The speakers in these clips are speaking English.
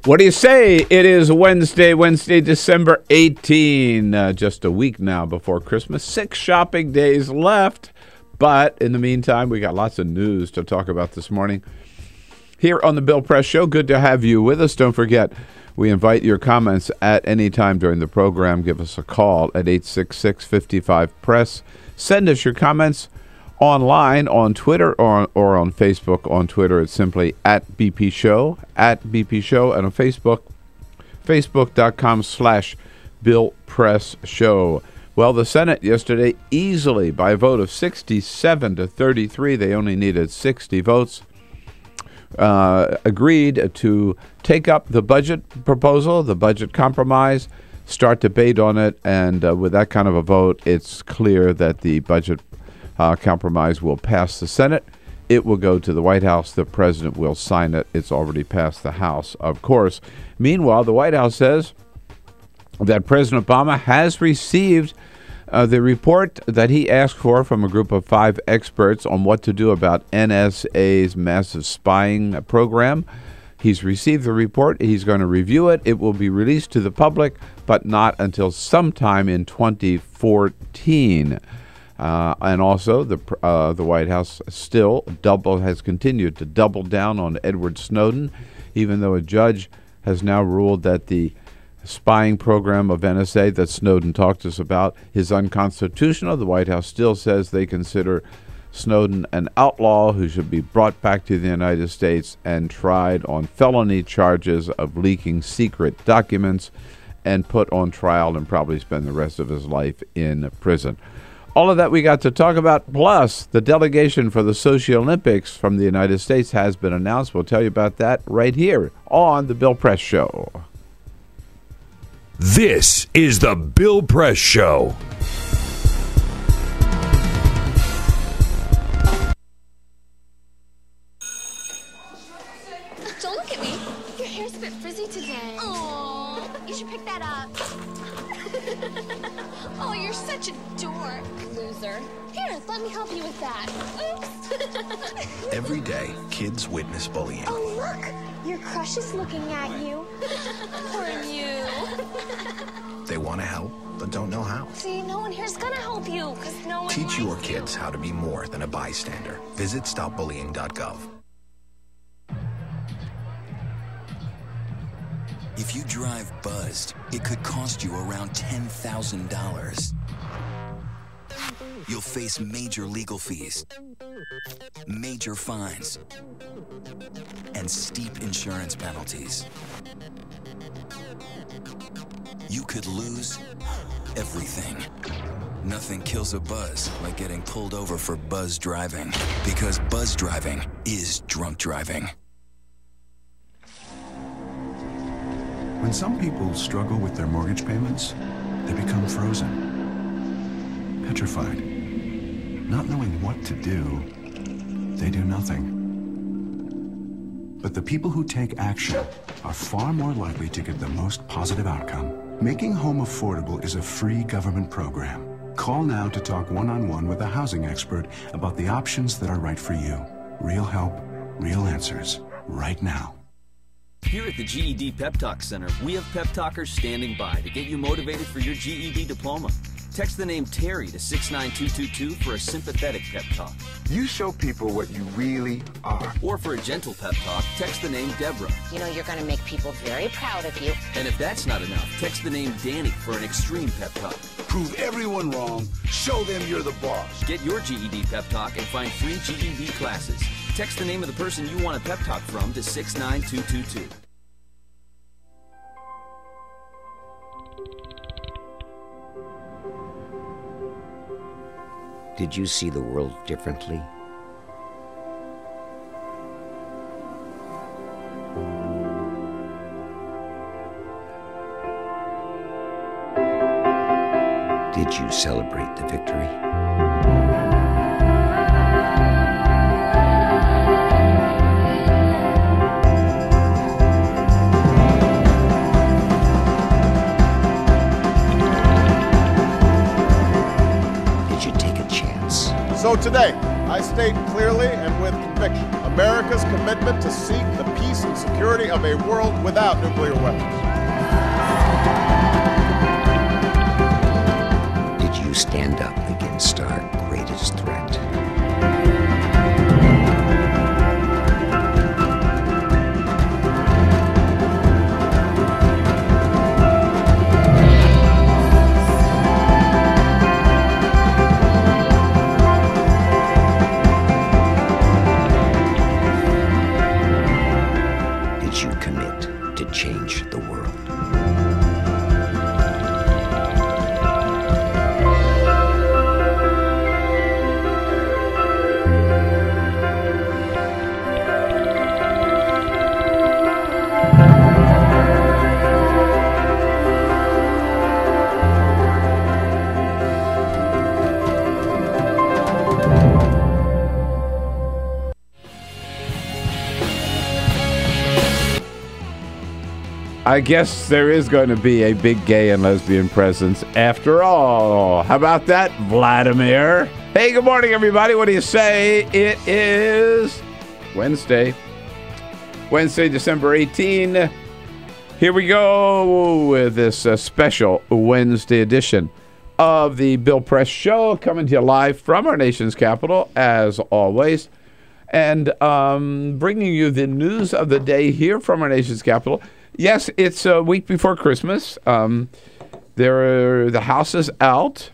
What do you say? It is Wednesday, December 18. Just a week now before Christmas. 6 shopping days left. But in the meantime, we got lots of news to talk about this morning here on the Bill Press Show. Good to have you with us. Don't forget, we invite your comments at any time during the program. Give us a call at 866-55-PRESS. Send us your comments online on Twitter or on Facebook. On Twitter, it's simply at BP Show, and on Facebook, facebook.com/Bill Press Show. Well, the Senate yesterday, easily by a vote of 67-33, they only needed 60 votes, agreed to take up the budget proposal, the budget compromise, start debate on it, and with that kind of a vote, it's clear that the budget compromise will pass the Senate. It will go to the White House. The president will sign it. It's already passed the House, of course. Meanwhile, the White House says that President Obama has received the report that he asked for from a group of 5 experts on what to do about NSA's massive spying program. He's received the report. He's going to review it. It will be released to the public, but not until sometime in 2014. And also, the White House still has continued to double down on Edward Snowden, even though a judge has now ruled that the spying program of NSA that Snowden talked to us about is unconstitutional. The White House still says they consider Snowden an outlaw who should be brought back to the United States and tried on felony charges of leaking secret documents and put on trial and probably spend the rest of his life in prison. All of that we got to talk about. Plus, the delegation for the Sochi Olympics from the United States has been announced. We'll tell you about that right here on the Bill Press Show. This is the Bill Press Show. Don't look at me. Your hair's a bit frizzy today. Oh, you should pick that up. Oh, you're such a dork, loser. Here, let me help you with that. Oops. Every day, kids witness bullying. Oh, look. Your crush is looking at you. Poor you. They want to help, but don't know how. See, no one here's gonna help you, because no one Teach likes your you. kids how to be more than a bystander. Visit stopbullying.gov. If you drive buzzed, it could cost you around $10,000. You'll face major legal fees, major fines, and steep insurance penalties. You could lose everything. Nothing kills a buzz like getting pulled over for buzz driving, because buzz driving is drunk driving. When some people struggle with their mortgage payments, they become frozen, petrified. Not knowing what to do, they do nothing. But the people who take action are far more likely to get the most positive outcome. Making home affordable is a free government program. Call now to talk one-on-one with a housing expert about the options that are right for you. Real help, real answers, right now. Here at the GED Pep Talk Center, we have pep talkers standing by to get you motivated for your GED diploma. Text the name Terry to 69222 for a sympathetic pep talk. You show people what you really are. Or for a gentle pep talk, text the name Deborah. You know you're going to make people very proud of you. And if that's not enough, text the name Danny for an extreme pep talk. Prove everyone wrong. Show them you're the boss. Get your GED pep talk and find free GED classes. Text the name of the person you want a pep talk from to 69222. Did you see the world differently? Did you celebrate the victory? So today, I state clearly and with conviction America's commitment to seek the peace and security of a world without nuclear weapons. Did you stand up against our greatest threat? Change the world. I guess there is going to be a big gay and lesbian presence after all. How about that, Vladimir? Hey, good morning, everybody. What do you say? It is Wednesday, December 18. Here we go with this special Wednesday edition of the Bill Press Show, coming to you live from our nation's capital, as always, and bringing you the news of the day here from our nation's capital. Yes, it's a week before Christmas. The House is out,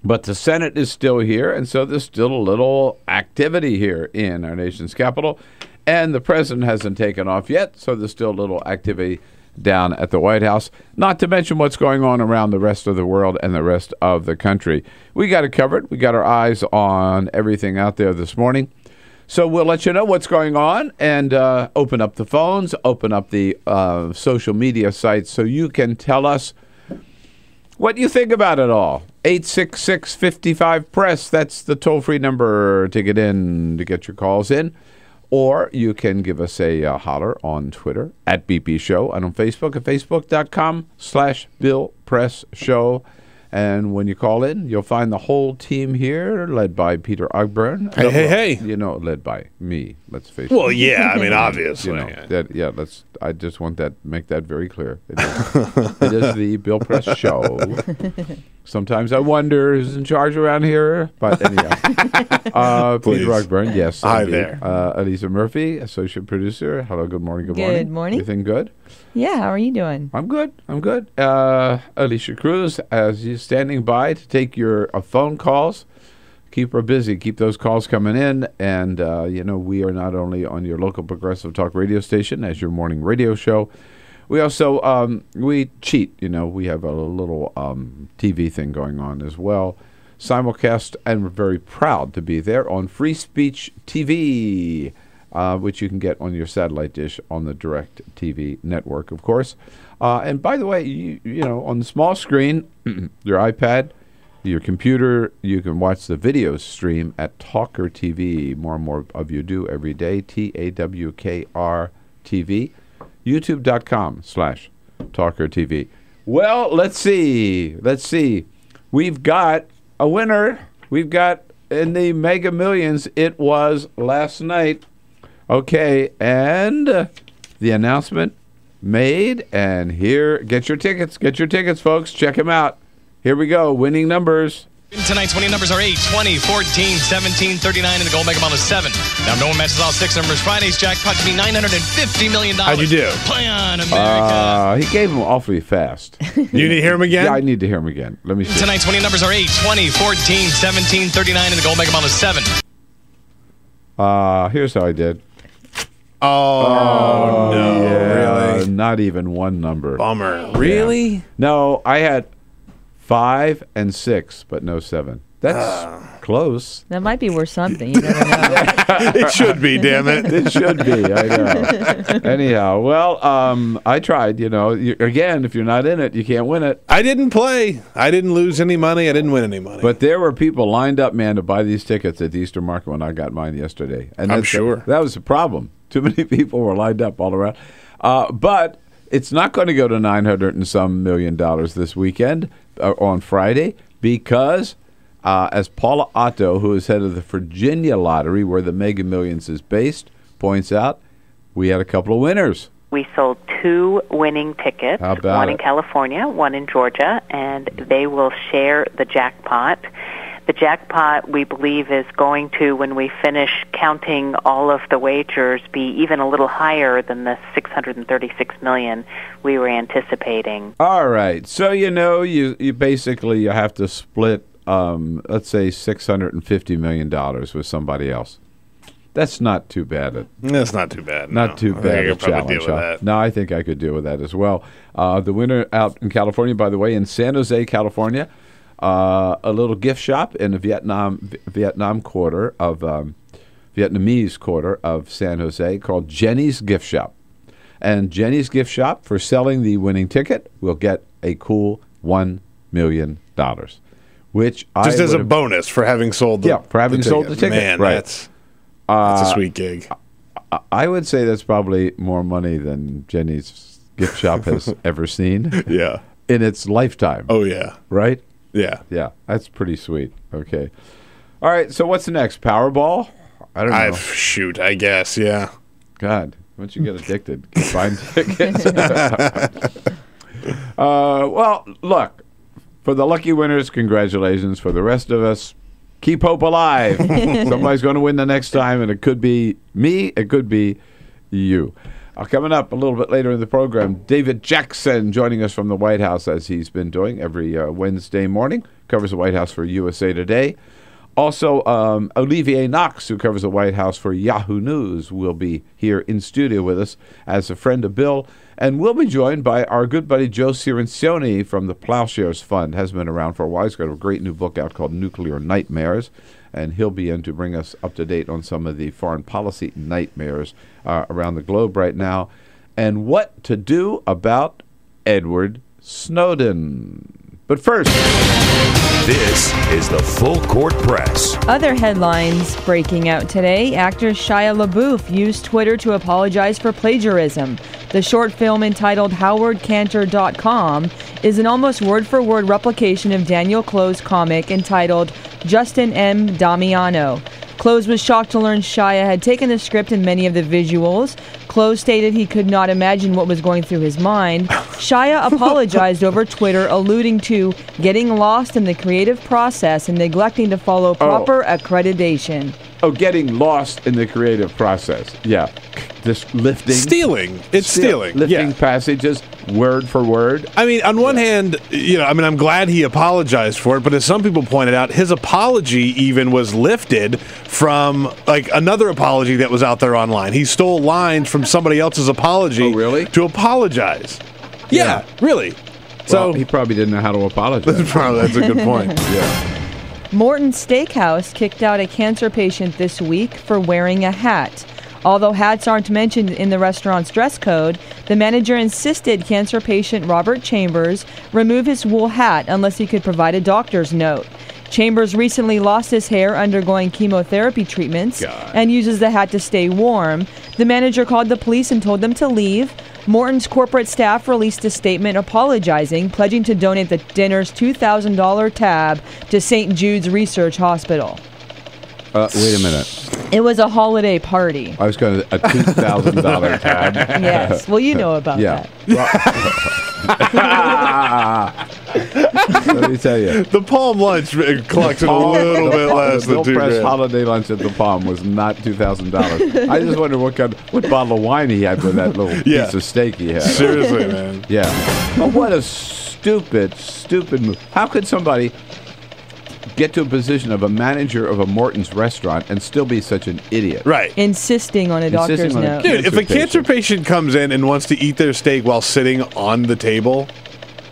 but the Senate is still here, and so there's still a little activity here in our nation's capital. And the president hasn't taken off yet, so there's still a little activity down at the White House, not to mention what's going on around the rest of the world and the rest of the country. We got it covered. We got our eyes on everything out there this morning. So we'll let you know what's going on and open up the phones, open up the social media sites so you can tell us what you think about it all. 866-55-PRESS. That's the toll-free number to get in, to get your calls in. Or you can give us a holler on Twitter at BP Show and on Facebook at facebook.com/BillPressShow. And when you call in, you'll find the whole team here, led by Peter Ogburn. Hey. You know, led by me. Let's face it. Well, yeah, I mean, obviously. You know, I just want that, make that very clear. It is the Bill Press Show. Sometimes I wonder who's in charge around here, but anyhow. Peter Ogburn, yes. Hi indeed. there. Elisa Murphy, associate producer. Hello, good morning. Good morning. Everything good? Yeah, how are you doing? I'm good. Alicia Cruz, as you standing by to take your phone calls. Keep her busy. Keep those calls coming in. And, we are not only on your local progressive talk radio station as your morning radio show. We also, we cheat. We have a little TV thing going on as well. Simulcast, and we're very proud to be there on Free Speech TV, which you can get on your satellite dish on the Direct TV network, of course. And by the way, you know, on the small screen, your iPad, your computer, you can watch the video stream at TawkrTV. More and more of you do every day. TAWKR TV. YouTube.com/TawkrTV. Well, let's see. We've got a winner. We've got in the Mega Millions. It was last night. Okay, and the announcement made. And here, get your tickets, folks. Check them out. Here we go. Winning numbers. Tonight's winning numbers are 8, 20, 14, 17, 39, and the gold mega ball is 7. Now, no one matches all 6 numbers. Friday's jackpot to be $950 million. How'd you do? Play on, America. He gave them awfully fast. You need to hear him again? Yeah, I need to hear him again. Let me see. Tonight's winning numbers are 8, 20, 14, 17, 39, and the gold mega ball is 7. Here's how I did. Oh no, yeah, really? Not even one number. Bummer. Really? Yeah. No, I had 5 and 6, but no 7. That's close. That might be worth something. You never know. It should be, damn it. It should be. I know. Anyhow, well, I tried. Again, if you're not in it, you can't win it. I didn't play. I didn't lose any money. I didn't win any money. But there were people lined up, man, to buy these tickets at the Easter Market when I got mine yesterday. And I'm sure. That was the problem. Too many people were lined up all around. But it's not going to go to $900 and some million this weekend on Friday because, as Paula Otto, who is head of the Virginia Lottery, where the Mega Millions is based, points out, we had a couple of winners. We sold 2 winning tickets, one in California, one in Georgia, and they will share the jackpot. The jackpot, we believe, is going to, when we finish counting all of the wagers, be even a little higher than the $636 million we were anticipating. All right. So, you basically you have to split, let's say, $650 million with somebody else. That's not too bad. That's not too bad. Not too bad a challenge. Deal with that. No, I think I could deal with that as well. The winner out in California, by the way, in San Jose, California, a little gift shop in the Vietnamese quarter of San Jose called Jenny's Gift Shop. And Jenny's Gift Shop, for selling the winning ticket, will get a cool $1 million. Which just as a bonus for having sold the sold the ticket. Man, right. That's a sweet gig. I would say that's probably more money than Jenny's Gift Shop has ever seen. Yeah. In its lifetime. Oh, yeah. Right? Yeah. Yeah. That's pretty sweet. Okay. All right. So what's the next? Powerball? I don't know. Shoot, I guess. Yeah. God. Once you get addicted, you find tickets. Well, look. For the lucky winners, congratulations. For the rest of us, keep hope alive. Somebody's going to win the next time, and it could be me. It could be you. Coming up a little bit later in the program, David Jackson joining us from the White House, as he's been doing every Wednesday morning. Covers the White House for USA Today. Also, Olivier Knox, who covers the White House for Yahoo News, will be here in studio with us as a friend of Bill. And we'll be joined by our good buddy Joe Cirincione from the Ploughshares Fund. Has been around for a while. He's got a great new book out called Nuclear Nightmares. And he'll be in to bring us up to date on some of the foreign policy nightmares around the globe right now. And what to do about Edward Snowden. But first, this is the Full Court Press. Other headlines breaking out today. Actor Shia LaBeouf used Twitter to apologize for plagiarism. The short film entitled HowardCantor.com is an almost word-for-word replication of Daniel Close's comic entitled Justin M. Damiano. Close was shocked to learn Shia had taken the script and many of the visuals. Close stated he could not imagine what was going through his mind. Shia apologized over Twitter, alluding to getting lost in the creative process and neglecting to follow proper accreditation. Oh, getting lost in the creative process. Yeah. Just lifting. Stealing. It's stealing. Lifting passages word for word. I mean, on one hand, I'm glad he apologized for it, but as some people pointed out, his apology even was lifted from another apology that was out there online. He stole lines from somebody else's apology to apologize. Yeah, really. Well, so he probably didn't know how to apologize. That's a good point. Yeah. Morton's Steakhouse kicked out a cancer patient this week for wearing a hat. Although hats aren't mentioned in the restaurant's dress code, the manager insisted cancer patient Robert Chambers remove his wool hat unless he could provide a doctor's note. Chambers recently lost his hair undergoing chemotherapy treatments and uses the hat to stay warm. The manager called the police and told them to leave. Morton's corporate staff released a statement apologizing, pledging to donate the dinner's $2,000 tab to St. Jude's Research Hospital. Wait a minute. It was a holiday party. I was going to a $2,000 tab. Yes. Well, you know about that. Let me tell you. The Palm lunch collected a little bit less than $2,000. The Bill Press holiday lunch at the Palm was not $2,000. I just wonder what bottle of wine he had with that little piece of steak he had. Seriously, man. Yeah. But what a stupid move. How could somebody get to a position of a manager of a Morton's restaurant and still be such an idiot? Right. Insisting on a doctor's note. Dude, if a cancer patient comes in and wants to eat their steak while sitting on the table,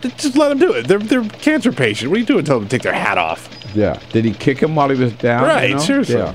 just let them do it. They're cancer patient. What are you doing? Tell them to take their hat off. Yeah. Did he kick him while he was down? Right, seriously. Yeah.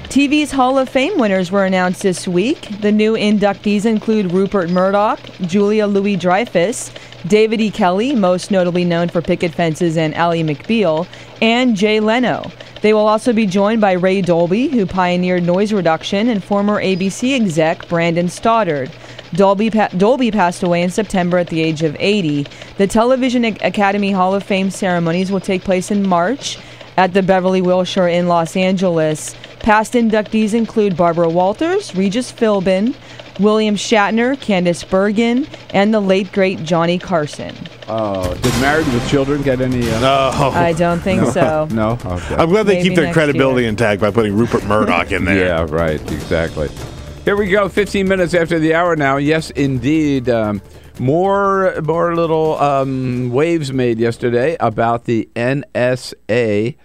TV's Hall of Fame winners were announced this week. The new inductees include Rupert Murdoch, Julia Louis-Dreyfus, David E. Kelly, most notably known for Picket Fences and Ally McBeal, and Jay Leno. They will also be joined by Ray Dolby, who pioneered noise reduction, and former ABC exec Brandon Stoddard. Dolby passed away in September at the age of 80. The Television Academy Hall of Fame ceremonies will take place in March at the Beverly Wilshire in Los Angeles. Past inductees include Barbara Walters, Regis Philbin, William Shatner, Candice Bergen, and the late, great Johnny Carson. Did Married with Children get any? No. I don't think so. No? Okay. I'm glad they Maybe keep their next credibility year. intact by putting Rupert Murdoch in there. Yeah, right. Exactly. Here we go. 15 minutes after the hour now. Yes, indeed. More little waves made yesterday about the NSA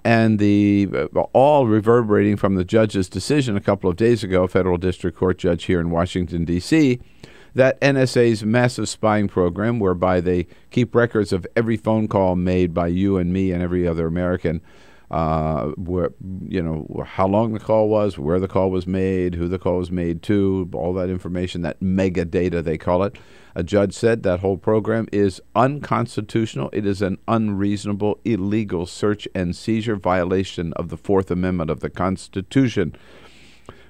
and the all reverberating from the judge's decision a couple of days ago, federal district court judge here in Washington, D.C., that NSA's massive spying program, whereby they keep records of every phone call made by you and me and every other American, where, how long the call was, where the call was made, who the call was made to, all that information, that mega data they call it. A judge said that whole program is unconstitutional. It is an unreasonable, illegal search and seizure violation of the Fourth Amendment of the Constitution.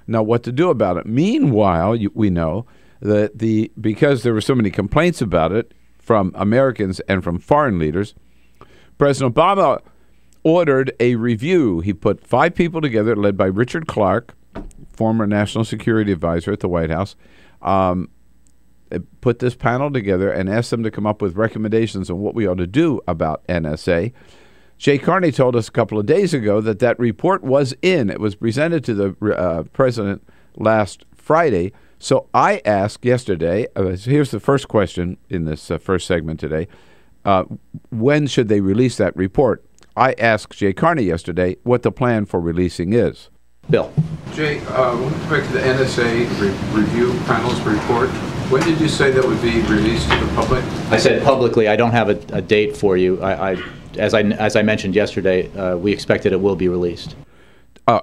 Now, what to do about it? Meanwhile, we know that because there were so many complaints about it from Americans and from foreign leaders, President Obama ordered a review. He put 5 people together, led by Richard Clark, former national security advisor at the White House, put this panel together and asked them to come up with recommendations on what we ought to do about NSA. Jay Carney told us a couple of days ago that report was in. It was presented to the president last Friday. So I asked yesterday, here's the first question in this first segment today, when should they release that report? I asked Jay Carney yesterday what the plan for releasing is. Bill. Jay, with respect to the NSA review panel's report, when did you say that would be released to the public? I said publicly. I don't have a date for you. As I mentioned yesterday, we expect that it will be released.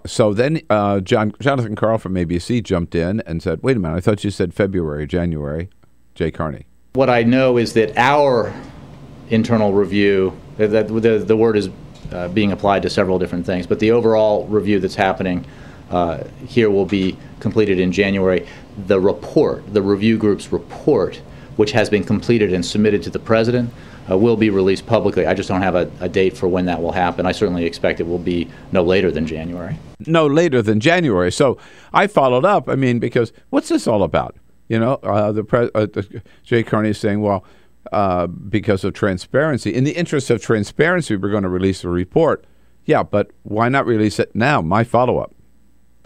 So then Jonathan Karl from ABC jumped in and said, wait a minute, I thought you said February, January. Jay Carney. What I know is that our internal review, the word is being applied to several different things, but the overall review that's happening here will be completed in January. The report, the review group's report, which has been completed and submitted to the president, will be released publicly. I just don't have a date for when that will happen. I certainly expect it will be no later than January. No later than January. So I followed up, because what's this all about? Jay Carney is saying, well, because of transparency. In the interest of transparency, we're going to release a report. Yeah, but why not release it now? My follow-up.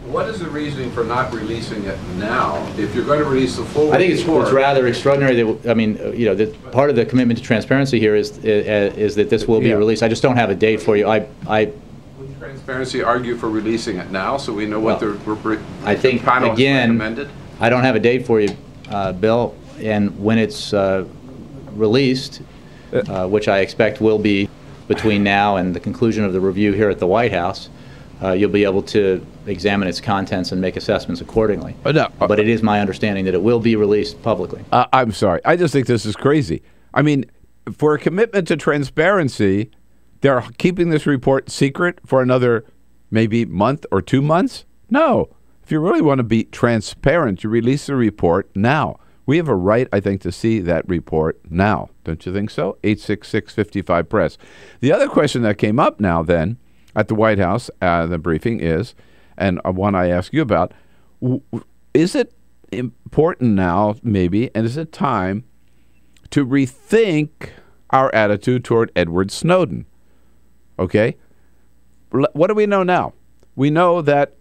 What is the reasoning for not releasing it now? If you're going to release the full report, I think it's rather extraordinary that, that part of the commitment to transparency here is that this will be released. I just don't have a date for you. Would transparency argue for releasing it now so we know what the panel has recommended? I don't have a date for you, Bill, and when it's released, which I expect will be between now and the conclusion of the review here at the White House, you'll be able to examine its contents and make assessments accordingly. But it is my understanding that it will be released publicly. I'm sorry. I just think this is crazy. For a commitment to transparency, they're keeping this report secret for another maybe month or 2 months? No. If you really want to be transparent, you release the report now. We have a right, I think, to see that report now. Don't you think so? 866-55-PRESS. The other question that came up now then at the White House, the briefing is, and one I ask you about, is it important now, maybe, and is it time to rethink our attitude toward Edward Snowden? Okay? What do we know now? We know that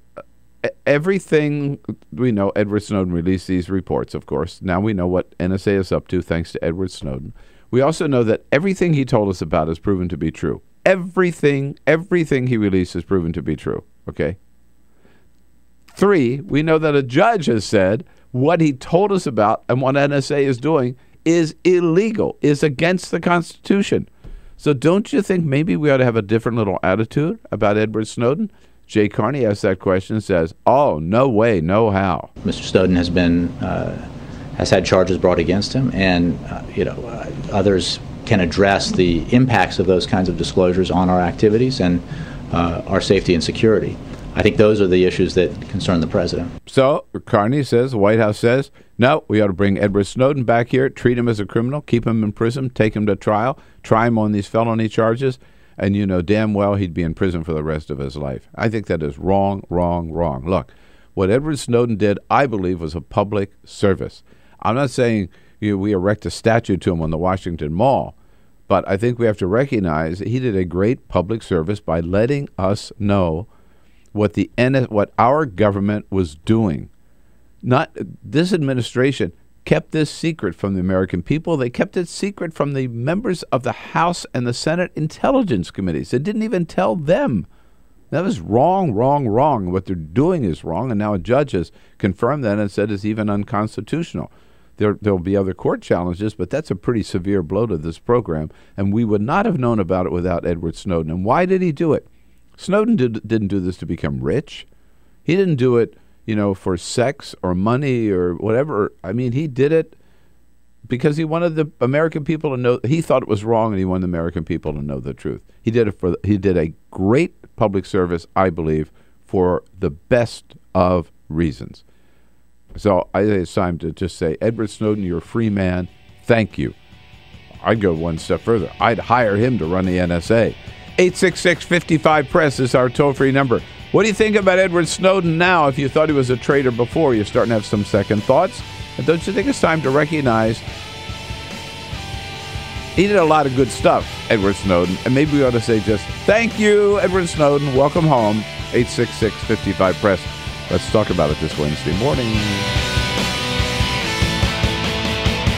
everything we know, Edward Snowden released these reports, of course. Now we know what NSA is up to thanks to Edward Snowden. We also know that everything he told us about has proven to be true. Everything he released has proven to be true. Okay? 3, we know that a judge has said what he told us about and what NSA is doing is illegal, is against the Constitution. So don't you think maybe we ought to have a different little attitude about Edward Snowden? Jay Carney asks that question and says, oh, no way, no how. Mr. Snowden has had charges brought against him, and others can address the impacts of those kinds of disclosures on our activities and our safety and security. I think those are the issues that concern the president. So Carney says, the White House says, no, we ought to bring Edward Snowden back here, treat him as a criminal, keep him in prison, take him to trial, try him on these felony charges, and you know damn well he'd be in prison for the rest of his life. I think that is wrong, wrong, wrong. Look, what Edward Snowden did, I believe, was a public service. I'm not saying we erect a statue to him on the Washington Mall, but I think we have to recognize that he did a great public service by letting us know what our government was doing. Not this administration kept this secret from the American people. They kept it secret from the members of the House and the Senate Intelligence Committees. They didn't even tell them. That was wrong, wrong, wrong. What they're doing is wrong, and now a judge has confirmed that and said it's even unconstitutional. There'll be other court challenges, but that's a pretty severe blow to this program, and we would not have known about it without Edward Snowden. And why did he do it? Snowden didn't do this to become rich. He didn't do it for sex or money or whatever. I mean, he did it because he wanted the American people to know. He thought it was wrong, and he wanted the American people to know the truth. He did a great public service, I believe, for the best of reasons. So I think it's time to just say, Edward Snowden, you're a free man. Thank you. I'd go one step further. I'd hire him to run the NSA. 866-55-PRESS is our toll-free number. What do you think about Edward Snowden now? If you thought he was a traitor before, you're starting to have some second thoughts. And don't you think it's time to recognize he did a lot of good stuff, Edward Snowden, and maybe we ought to say just, thank you, Edward Snowden, welcome home, 866-55-PRESS. Let's talk about it this Wednesday morning.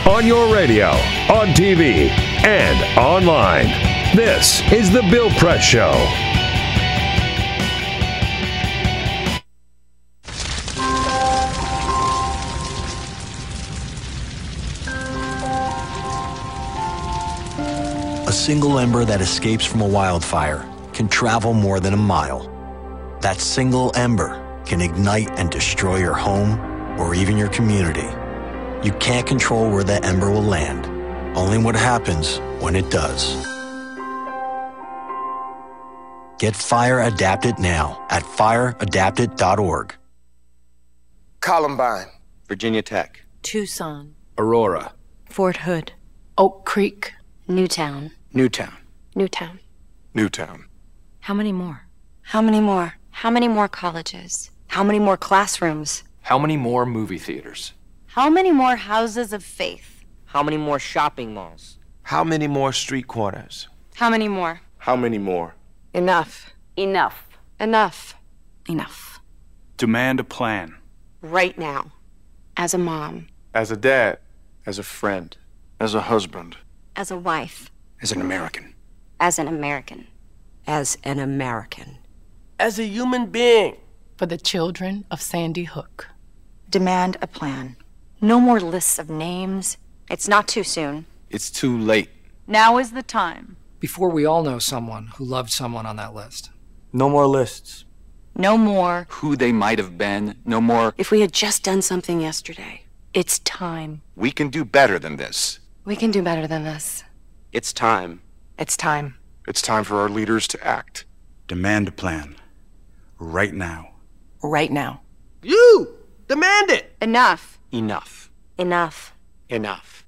On your radio, on TV, and online. This is the Bill Press Show. A single ember that escapes from a wildfire can travel more than a mile. That single ember can ignite and destroy your home or even your community. You can't control where that ember will land, only what happens when it does. Get Fire Adapted now at fireadapted.org. Columbine, Virginia Tech, Tucson, Aurora, Fort Hood, Oak Creek, Newtown. Newtown, Newtown. Newtown. How many more? How many more? How many more colleges? How many more classrooms? How many more movie theaters? How many more houses of faith? How many more shopping malls? How many more street corners? How many more? How many more? Enough. Enough. Enough. Enough. Demand a plan. Right now. As a mom. As a dad. As a friend. As a husband. As a wife. As an American. As an American. As an American. As a human being. For the children of Sandy Hook. Demand a plan. No more lists of names. It's not too soon. It's too late. Now is the time. Before we all know someone who loved someone on that list. No more lists. No more. Who they might have been. No more. If we had just done something yesterday. It's time. We can do better than this. We can do better than this. It's time. It's time. It's time for our leaders to act. Demand a plan. Right now. Right now. You! Demand it! Enough. Enough. Enough. Enough.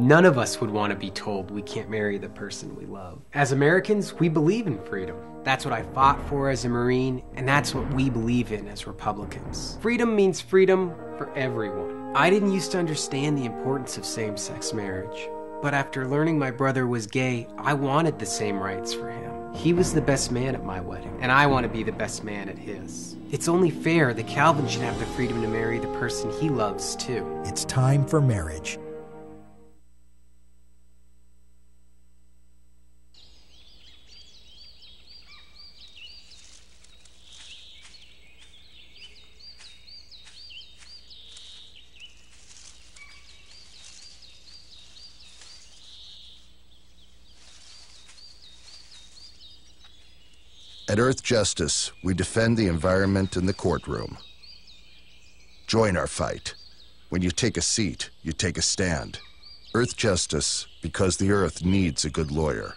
None of us would want to be told we can't marry the person we love. As Americans, we believe in freedom. That's what I fought for as a Marine, and that's what we believe in as Republicans. Freedom means freedom for everyone. I didn't used to understand the importance of same-sex marriage, but after learning my brother was gay, I wanted the same rights for him. He was the best man at my wedding, and I want to be the best man at his. It's only fair that Calvin should have the freedom to marry the person he loves, too. It's time for marriage. At Earth Justice, we defend the environment in the courtroom. Join our fight. When you take a seat, you take a stand. Earth Justice, because the Earth needs a good lawyer.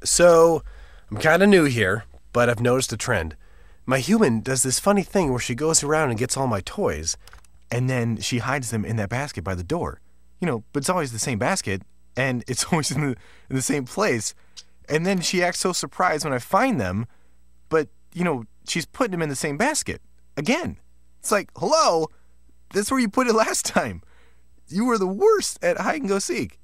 So, I'm kind of new here, but I've noticed a trend. My human does this funny thing where she goes around and gets all my toys, and then she hides them in that basket by the door. You know, but it's always the same basket, and it's always in the same place. And then she acts so surprised when I find them, but, you know, she's putting them in the same basket. Again. It's like, hello? That's where you put it last time. You were the worst at hide and go seek.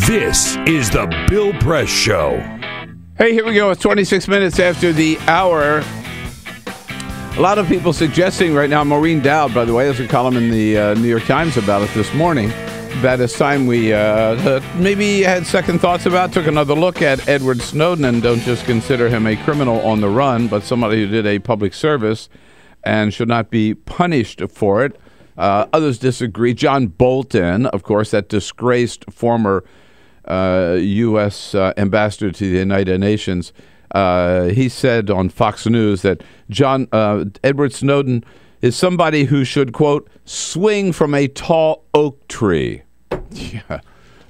This is the Bill Press Show. Hey, here we go. It's 26 minutes after the hour. A lot of people suggesting right now, Maureen Dowd, by the way, there's a column in the New York Times about it this morning, that it's time we maybe had second thoughts about, took another look at Edward Snowden and don't just consider him a criminal on the run, but somebody who did a public service and should not be punished for it. Others disagree. John Bolton, of course, that disgraced former U.S. ambassador to the United Nations, he said on Fox News that Edward Snowden is somebody who should, quote, swing from a tall oak tree. Yeah.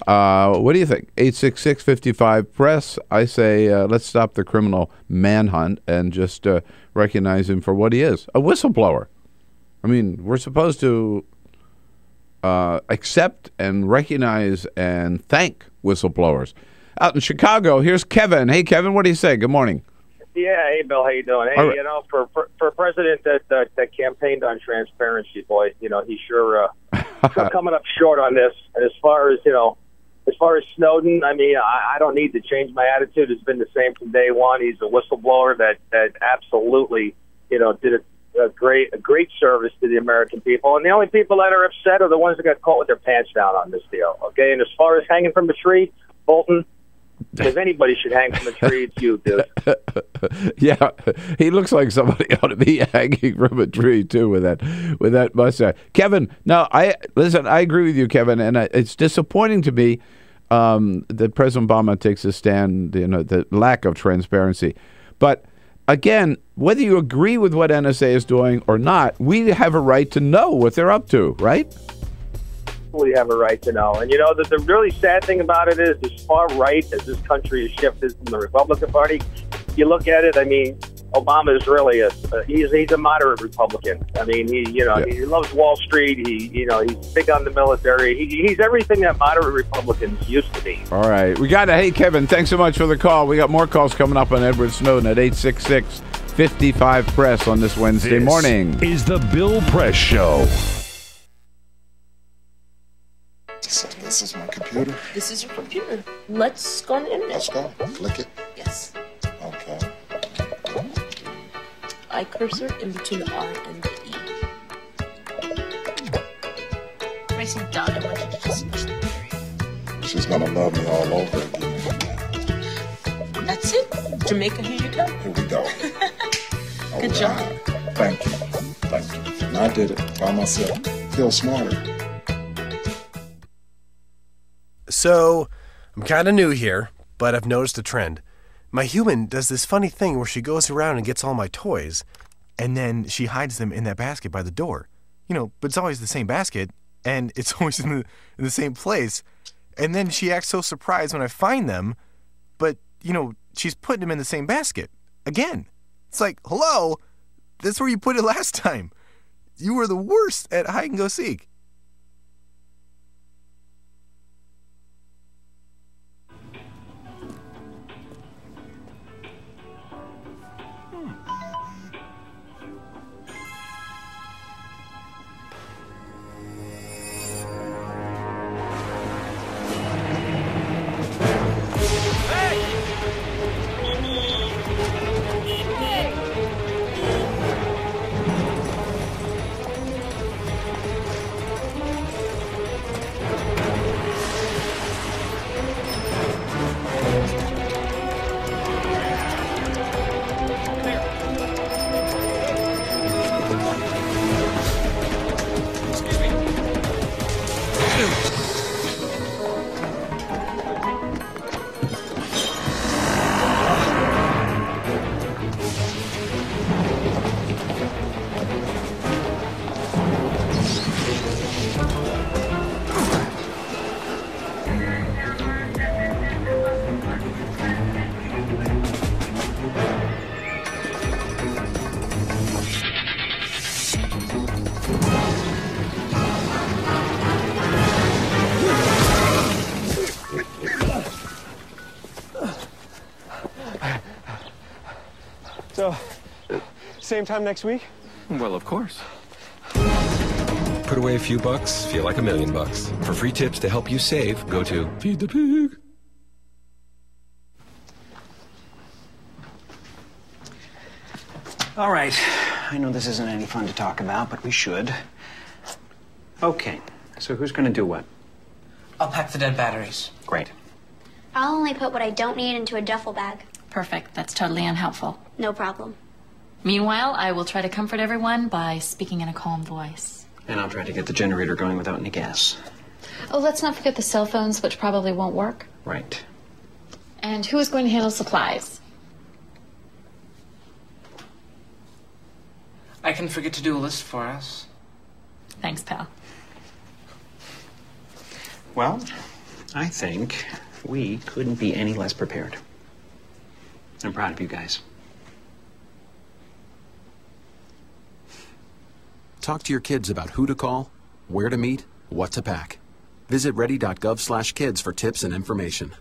What do you think? 866-55-PRESS. I say let's stop the criminal manhunt and just recognize him for what he is, a whistleblower. I mean, we're supposed to accept and recognize and thank whistleblowers. Out in Chicago, here's Kevin. Hey, Kevin, what do you say? Good morning. Yeah, hey, Bill, how you doing? Hey, right. You know, for a president that campaigned on transparency, boy, you know, he's sure coming up short on this. And as far as Snowden, I mean, I don't need to change my attitude. It's been the same from day one. He's a whistleblower that absolutely, you know, did a great service to the American people. And the only people that are upset are the ones that got caught with their pants down on this deal. Okay, and as far as hanging from a tree, Bolton, if anybody should hang from a tree, it's you, dude. Yeah, he looks like somebody ought to be hanging from a tree too with that mustache. Kevin, no, I agree with you, Kevin, and it's disappointing to me that President Obama takes a stand. You know, the lack of transparency, but again, whether you agree with what NSA is doing or not, we have a right to know what they're up to, right? We have a right to know. And you know, the really sad thing about it is, as far right as this country has shifted from the Republican Party, you look at it, I mean, Obama is really he's a moderate Republican. I mean, he loves Wall Street. He's big on the military. He's everything that moderate Republicans used to be. All right. Hey, Kevin, thanks so much for the call. We got more calls coming up on Edward Snowden at 866-55-PRESS on this Wednesday morning. This is the Bill Press Show. So this is my computer. This is your computer. Let's go on the internet. Let's go. Click it. Yes. Okay. I cursor in between the R and the E. Pressing down, I want you to just push the area. She's gonna love me all over again. That's it. Jamaica, here you go. Here we go. Good job. Thank you. Thank you. And I did it by myself. Feel smarter. So, I'm kind of new here, but I've noticed a trend. My human does this funny thing where she goes around and gets all my toys, and then she hides them in that basket by the door. You know, but it's always the same basket, and it's always in the same place. And then she acts so surprised when I find them, but, you know, she's putting them in the same basket. Again. It's like, hello, that's where you put it last time. You were the worst at hide and go seek. So, same time next week? Well, of course. Put away a few bucks, feel like $1 million. For free tips to help you save, go to Feed the Pig. All right. I know this isn't any fun to talk about, but we should. Okay. So who's going to do what? I'll pack the dead batteries. Great. I'll only put what I don't need into a duffel bag. Perfect. That's totally unhelpful. No problem. Meanwhile, I will try to comfort everyone by speaking in a calm voice. And I'll try to get the generator going without any gas. Oh, let's not forget the cell phones, which probably won't work. Right. And who is going to handle supplies? I can forget to do a list for us. Thanks, pal. Well, I think we couldn't be any less prepared. I'm proud of you guys. Talk to your kids about who to call, where to meet, what to pack. Visit ready.gov/kids for tips and information.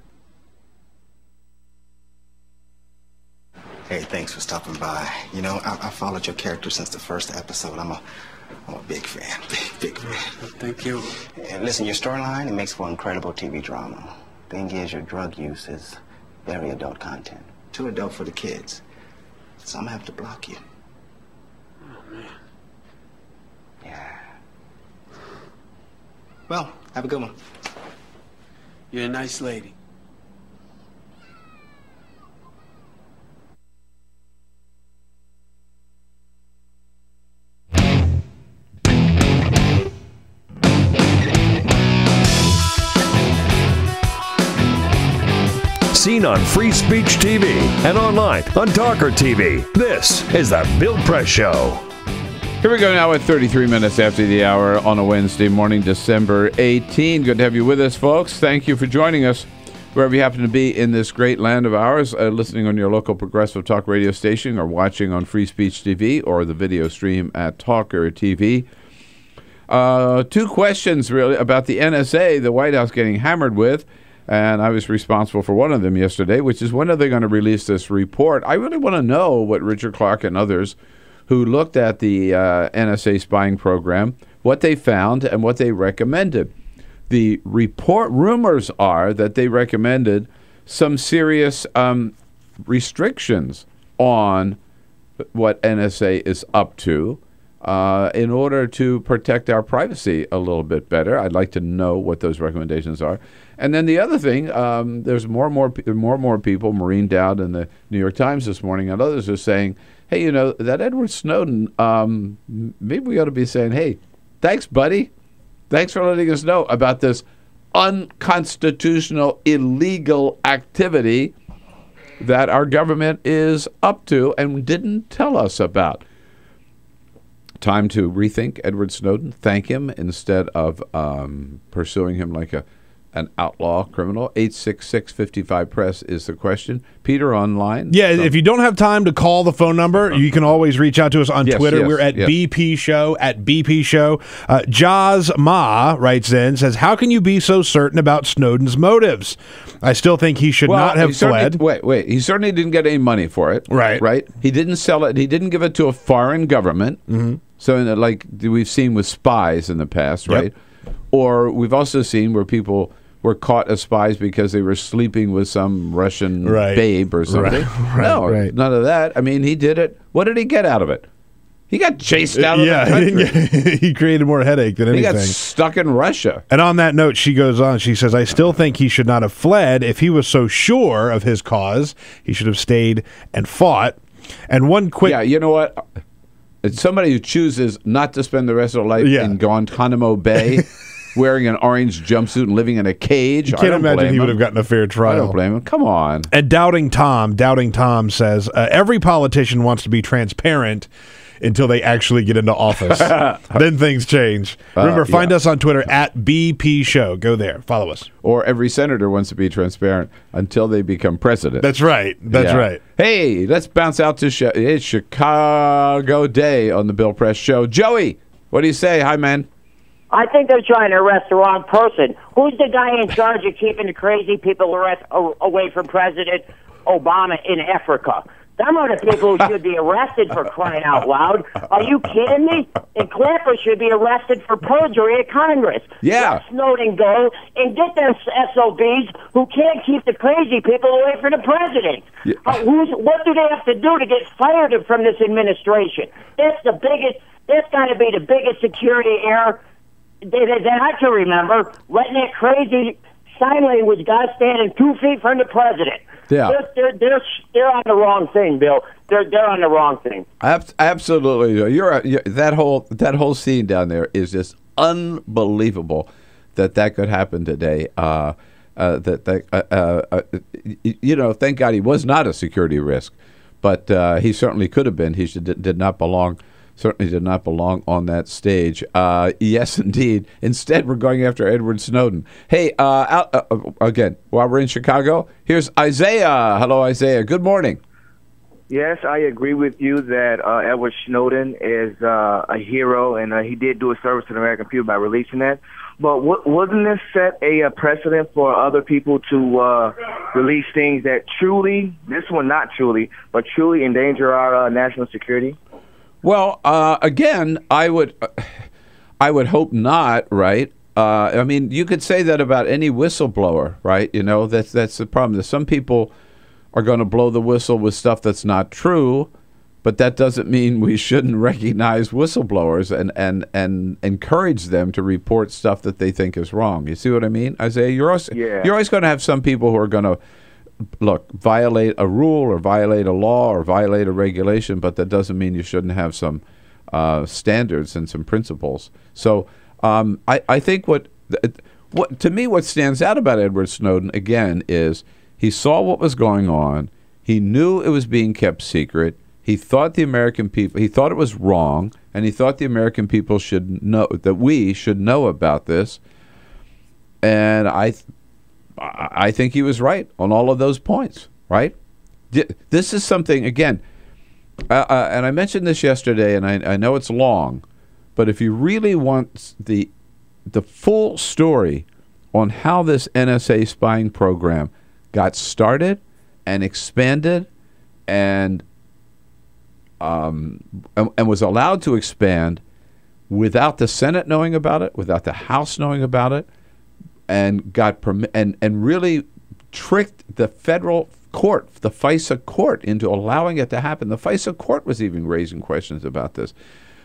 Hey, thanks for stopping by. You know, I followed your character since the first episode. I'm a big fan. Big fan. Thank you. And listen, your storyline, it makes for incredible TV drama. Thing is, your drug use is very adult content. Too adult for the kids. So I'm gonna have to block you. Oh, man. Yeah. Well, have a good one. You're a nice lady. Seen on Free Speech TV and online on TawkrTV. This is the Bill Press Show. Here we go now at 33 minutes after the hour on a Wednesday morning, December 18. Good to have you with us, folks. Thank you for joining us wherever you happen to be in this great land of ours, listening on your local progressive talk radio station or watching on Free Speech TV or the video stream at TawkrTV. Two questions, really, about the NSA, the White House getting hammered with. And I was responsible for one of them yesterday, which is when are they going to release this report? I really want to know what Richard Clark and others who looked at the NSA spying program, what they found and what they recommended. The report rumors are that they recommended some serious restrictions on what NSA is up to in order to protect our privacy a little bit better. I'd like to know what those recommendations are. And then the other thing, there's more and more people, Maureen Dowd in the New York Times this morning and others are saying, hey, you know, that Edward Snowden, maybe we ought to be saying, hey, thanks, buddy. Thanks for letting us know about this unconstitutional, illegal activity that our government is up to and didn't tell us about. Time to rethink Edward Snowden, thank him instead of pursuing him like an outlaw criminal. 866-55-PRESS is the question. Peter online. Yeah, if you don't have time to call the phone number, you can always reach out to us on Twitter. We're at BP Show, at BP Show. Jaws Ma writes in, says, how can you be so certain about Snowden's motives? I still think he should not have fled. Wait. He certainly didn't get any money for it. Right. He didn't sell it. He didn't give it to a foreign government. Mm-hmm. So like we've seen with spies in the past, right? Or we've also seen where people were caught as spies because they were sleeping with some Russian babe or something. None of that. I mean, he did it. What did he get out of it? He got chased out of the country. He created more headache than anything. He got stuck in Russia. And on that note, she goes on. She says, I still think he should not have fled. If he was so sure of his cause, he should have stayed and fought. And one quick... Yeah, you know what? It's somebody who chooses not to spend the rest of their life in Guantanamo Bay wearing an orange jumpsuit and living in a cage. You can't imagine he would have gotten a fair trial. I don't blame him. Come on. And Doubting Tom says, every politician wants to be transparent until they actually get into office. Then things change. Remember, find us on Twitter at BP Show. Go there. Follow us. Or every senator wants to be transparent until they become president. That's right. That's right. Hey, let's bounce out to it's Chicago Day on the Bill Press Show. Joey, what do you say? Hi, man. I think they're trying to arrest the wrong person. Who's the guy in charge of keeping the crazy people away from President Obama in Africa? Them are the people who should be arrested for crying out loud. Are you kidding me? And Clapper should be arrested for perjury at Congress. Yeah. Let Snowden go and get them SOBs who can't keep the crazy people away from the president. Yeah. What do they have to do to get fired from this administration? That's got to be the biggest security error that I can remember. Letting that crazy sign language guy standing 2 feet from the president. Yeah, they're on the wrong thing, Bill. They're on the wrong thing. Absolutely, you're that whole scene down there is just unbelievable that could happen today. You know, thank God he was not a security risk, but he certainly could have been. He did not belong certainly did not belong on that stage. Yes, indeed. Instead, we're going after Edward Snowden. Hey, again, while we're in Chicago, here's Isaiah. Hello, Isaiah. Good morning. Yes, I agree with you that Edward Snowden is a hero, and he did do a service to the American people by releasing that. But wasn't this set a precedent for other people to release things that truly, this one not truly, but truly endanger our national security? Well, again, I would hope not, right? I mean, you could say that about any whistleblower, right? You know, that's the problem. There's some people are going to blow the whistle with stuff that's not true, but that doesn't mean we shouldn't recognize whistleblowers and encourage them to report stuff that they think is wrong. You see what I mean, Isaiah? You're always going to have some people who are going to violate a rule or violate a law or violate a regulation, but that doesn't mean you shouldn't have some standards and some principles. So I think what to me what stands out about Edward Snowden again is he saw what was going on. He knew it was being kept secret. He thought the American people, he thought it was wrong, and he thought the American people should know, that we should know about this. And I think he was right on all of those points, right? This is something, again, and I mentioned this yesterday, and I know it's long, but if you really want the full story on how this NSA spying program got started and expanded and was allowed to expand without the Senate knowing about it, without the House knowing about it, and and really tricked the federal court, the FISA court, into allowing it to happen. The FISA court was even raising questions about this.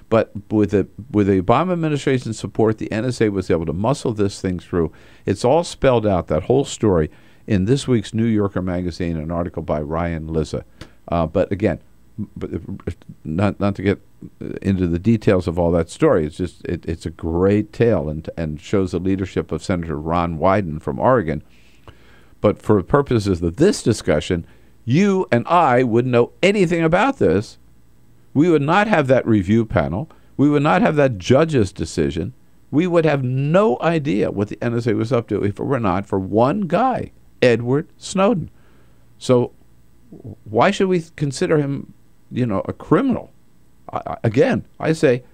But with the Obama administration's support, the NSA was able to muscle this thing through. It's all spelled out, that whole story, in this week's New Yorker magazine, an article by Ryan Lizza. But again, not to get into the details of all that story. It's just it's a great tale and shows the leadership of Senator Ron Wyden from Oregon. But for purposes of this discussion, you and I wouldn't know anything about this. We would not have that review panel. We would not have that judge's decision. We would have no idea what the NSA was up to if it were not for one guy, Edward Snowden. So why should we consider him, a criminal? Again, I say,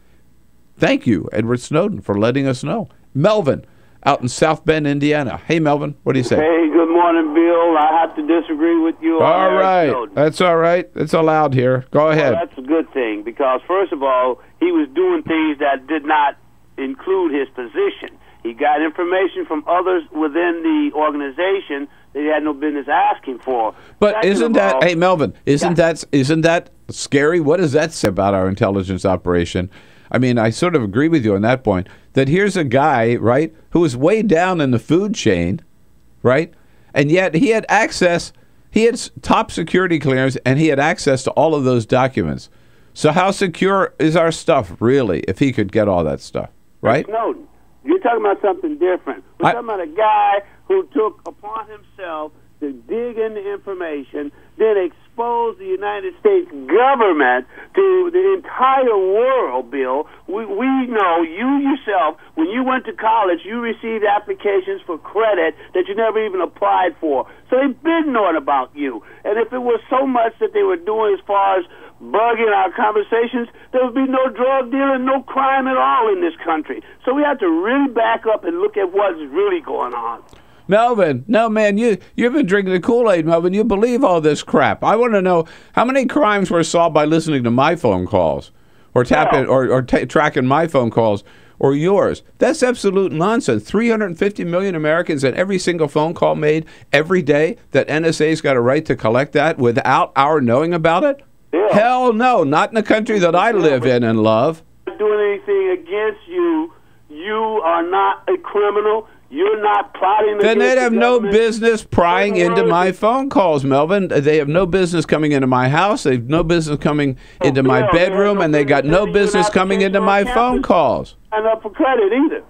thank you, Edward Snowden, for letting us know. Melvin, out in South Bend, Indiana. Hey, Melvin, what do you say? Hey, good morning, Bill. I have to disagree with you. All right. That's all right. It's allowed here. Go ahead. Well, that's a good thing because, first of all, he was doing things that did not include his position. He got information from others within the organization that he had no business asking for. But isn't that, hey, Melvin, isn't that scary? What does that say about our intelligence operation? I mean, I sort of agree with you on that point, that here's a guy, right, who is way down in the food chain, right, and yet he had access, he had top security clearance, and he had access to all of those documents. So how secure is our stuff, really, if he could get all that stuff, right? Snowden, you're talking about something different. We're talking about a guy who took upon himself to dig into information, then expose the United States government to the entire world, Bill. We know, you yourself, when you went to college, you received applications for credit that you never even applied for. So they've been knowing about you. And if it was so much that they were doing as far as bugging our conversations, there would be no drug dealing, no crime at all in this country. So we have to really back up and look at what's really going on. Melvin, no, man, you've been drinking the Kool-Aid, Melvin. You believe all this crap. I want to know how many crimes were solved by listening to my phone calls or tracking my phone calls or yours. That's absolute nonsense. 350 million Americans and every single phone call made every day, that NSA's got a right to collect that without our knowing about it? Yeah. Hell no, not in the country that I live in and love. Not doing anything against you. You are not a criminal. You're not plotting. Then they'd have no business prying into my phone calls, Melvin. They have no business coming into my house. They have no business coming into my bedroom, and they got no business coming into my phone calls. And up for credit either.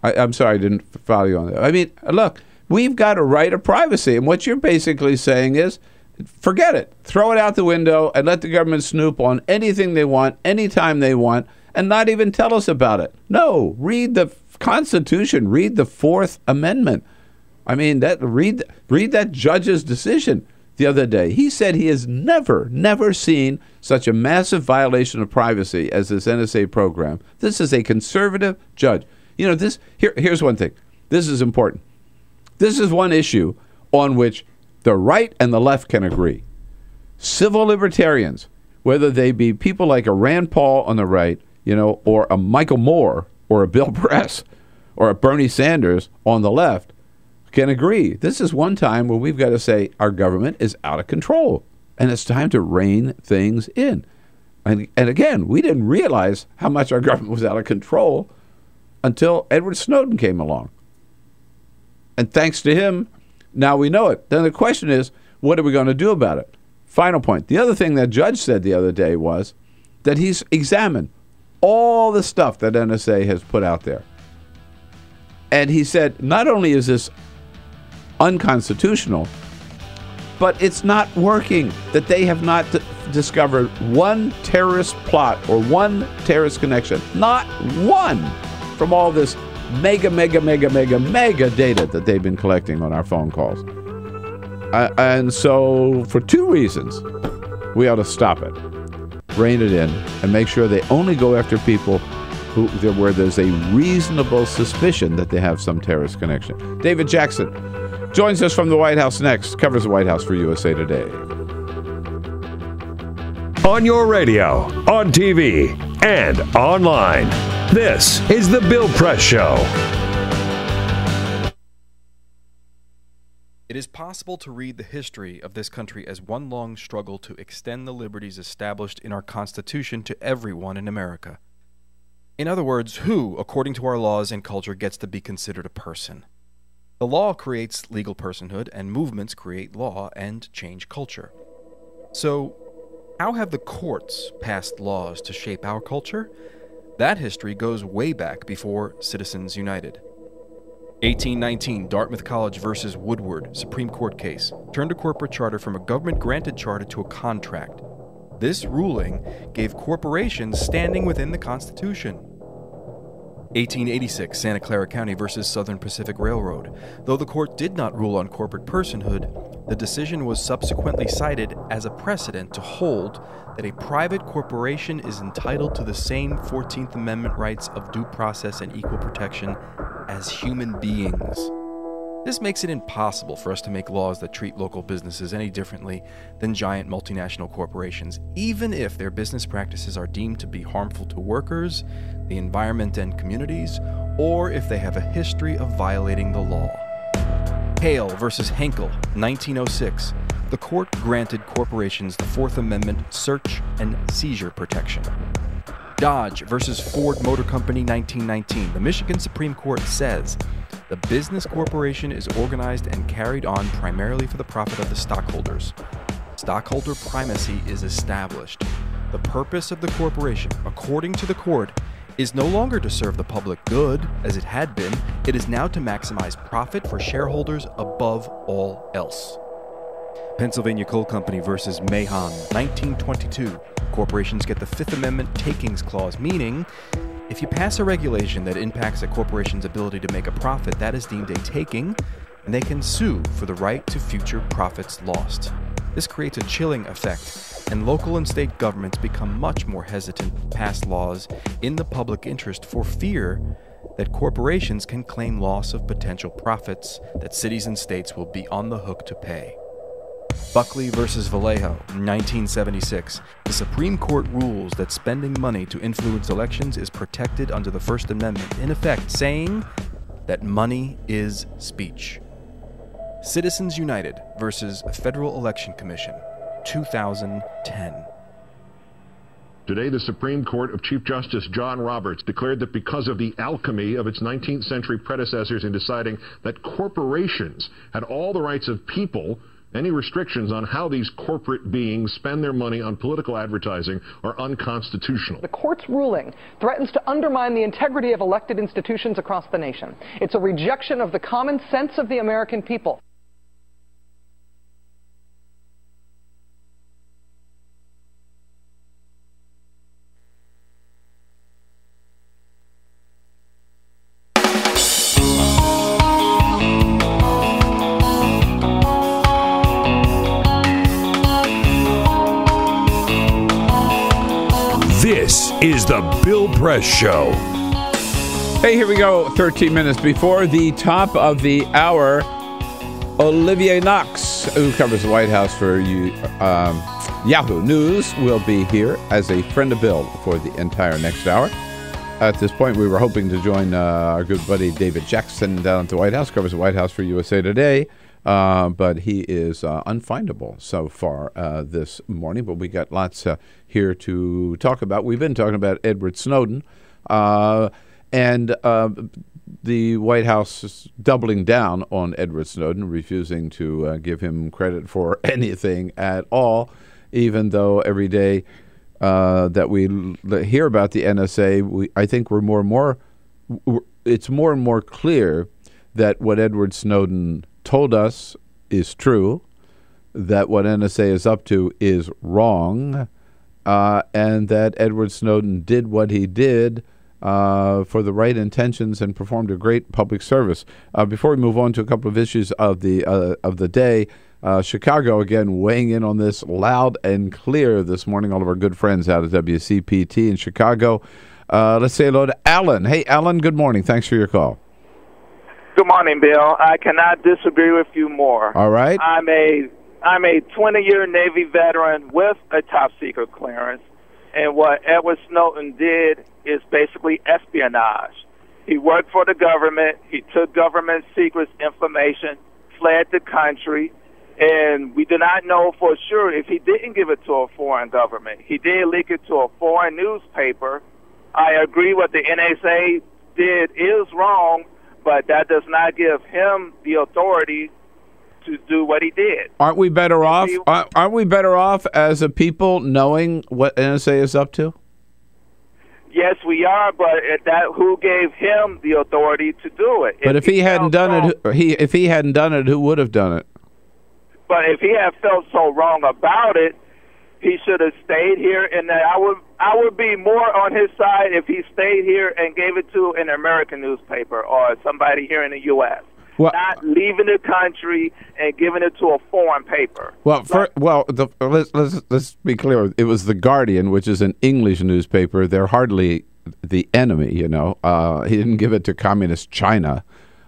I'm sorry, I didn't follow you on that. I mean, look, we've got a right of privacy, and what you're basically saying is Forget it. Throw it out the window and let the government snoop on anything they want, anytime they want, and not even tell us about it. No, read the Constitution. Read the Fourth Amendment. I mean, read that judge's decision the other day. He said he has never seen such a massive violation of privacy as this NSA program. This is a conservative judge. You know, here's one thing. This is important. This is one issue on which the right and the left can agree. Civil libertarians, whether they be people like a Rand Paul on the right, or a Michael Moore or a Bill Press or a Bernie Sanders on the left, can agree. This is one time where we've got to say our government is out of control, and it's time to rein things in. And again, we didn't realize how much our government was out of control until Edward Snowden came along. And thanks to him, now we know it. Then the question is, what are we going to do about it? Final point. The other thing that judge said the other day was that he's examined all the stuff that NSA has put out there. And he said, not only is this unconstitutional, but it's not working, that they have not discovered one terrorist plot or one terrorist connection. Not one from all this mega data that they've been collecting on our phone calls. And so for two reasons, we ought to stop it, rein it in, and make sure they only go after people where there's a reasonable suspicion that they have some terrorist connection. David Jackson joins us from the White House next, covers the White House for USA Today. On your radio, on TV, and online, this is The Bill Press Show. It is possible to read the history of this country as one long struggle to extend the liberties established in our Constitution to everyone in America. In other words, who, according to our laws and culture, gets to be considered a person? The law creates legal personhood, and movements create law and change culture. So, how have the courts passed laws to shape our culture? That history goes way back before Citizens United. 1819, Dartmouth College versus Woodward, Supreme Court case, turned a corporate charter from a government-granted charter to a contract. This ruling gave corporations standing within the Constitution. 1886, Santa Clara County versus Southern Pacific Railroad. Though the court did not rule on corporate personhood, the decision was subsequently cited as a precedent to hold that a private corporation is entitled to the same 14th Amendment rights of due process and equal protection as human beings. This makes it impossible for us to make laws that treat local businesses any differently than giant multinational corporations, even if their business practices are deemed to be harmful to workers, the environment and communities, or if they have a history of violating the law. Hale versus Henkel, 1906. The court granted corporations the Fourth Amendment search and seizure protection. Dodge versus Ford Motor Company, 1919. The Michigan Supreme Court says the business corporation is organized and carried on primarily for the profit of the stockholders. Stockholder primacy is established. The purpose of the corporation, according to the court, is no longer to serve the public good, as it had been. It is now to maximize profit for shareholders above all else. Pennsylvania Coal Company versus Mahon, 1922. Corporations get the Fifth Amendment takings clause, meaning if you pass a regulation that impacts a corporation's ability to make a profit, that is deemed a taking, and they can sue for the right to future profits lost. This creates a chilling effect, and local and state governments become much more hesitant to pass laws in the public interest for fear that corporations can claim loss of potential profits that cities and states will be on the hook to pay. Buckley versus Vallejo, 1976. The Supreme Court rules that spending money to influence elections is protected under the First Amendment, in effect saying that money is speech. Citizens United versus Federal Election Commission, 2010. Today, the Supreme Court of Chief Justice John Roberts declared that because of the alchemy of its 19th century predecessors in deciding that corporations had all the rights of people, any restrictions on how these corporate beings spend their money on political advertising are unconstitutional. The court's ruling threatens to undermine the integrity of elected institutions across the nation. It's a rejection of the common sense of the American people. This is the Bill Press Show. Hey, here we go. 13 minutes before the top of the hour. Olivier Knox, who covers the White House for Yahoo News, will be here as a friend of Bill for the entire next hour. At this point, we were hoping to join our good buddy David Jackson down at the White House, covers the White House for USA Today, but he is unfindable so far this morning. But we got lots here to talk about. We've been talking about Edward Snowden, and the White House is doubling down on Edward Snowden, refusing to give him credit for anything at all, even though every day that we hear about the NSA, I think it's more and more clear that what Edward Snowden told us is true, that what NSA is up to is wrong, and that Edward Snowden did what he did for the right intentions and performed a great public service. Before we move on to a couple of issues of the day, Chicago again weighing in on this loud and clear this morning. All of our good friends out at WCPT in Chicago. Let's say hello to Alan. Hey, Alan. Good morning. Thanks for your call. Good morning, Bill. I cannot disagree with you more. All right. I'm a 20-year Navy veteran with a top secret clearance, and what Edward Snowden did is basically espionage. He worked for the government. He took government secrets information, fled the country, and we do not know for sure if he didn't give it to a foreign government. He did leak it to a foreign newspaper. I agree what the NSA did is wrong, but that does not give him the authority to do what he did. Aren't we better off? Aren't we better off as a people knowing what NSA is up to? Yes, we are, but who gave him the authority to do it? But if he hadn't done it, who would have done it? But if he had felt so wrong about it, he should have stayed here, and I would be more on his side if he stayed here and gave it to an American newspaper or somebody here in the U.S. Well, not leaving the country and giving it to a foreign paper. Well, let's be clear. It was The Guardian, which is an English newspaper. They're hardly the enemy, you know. He didn't give it to communist China.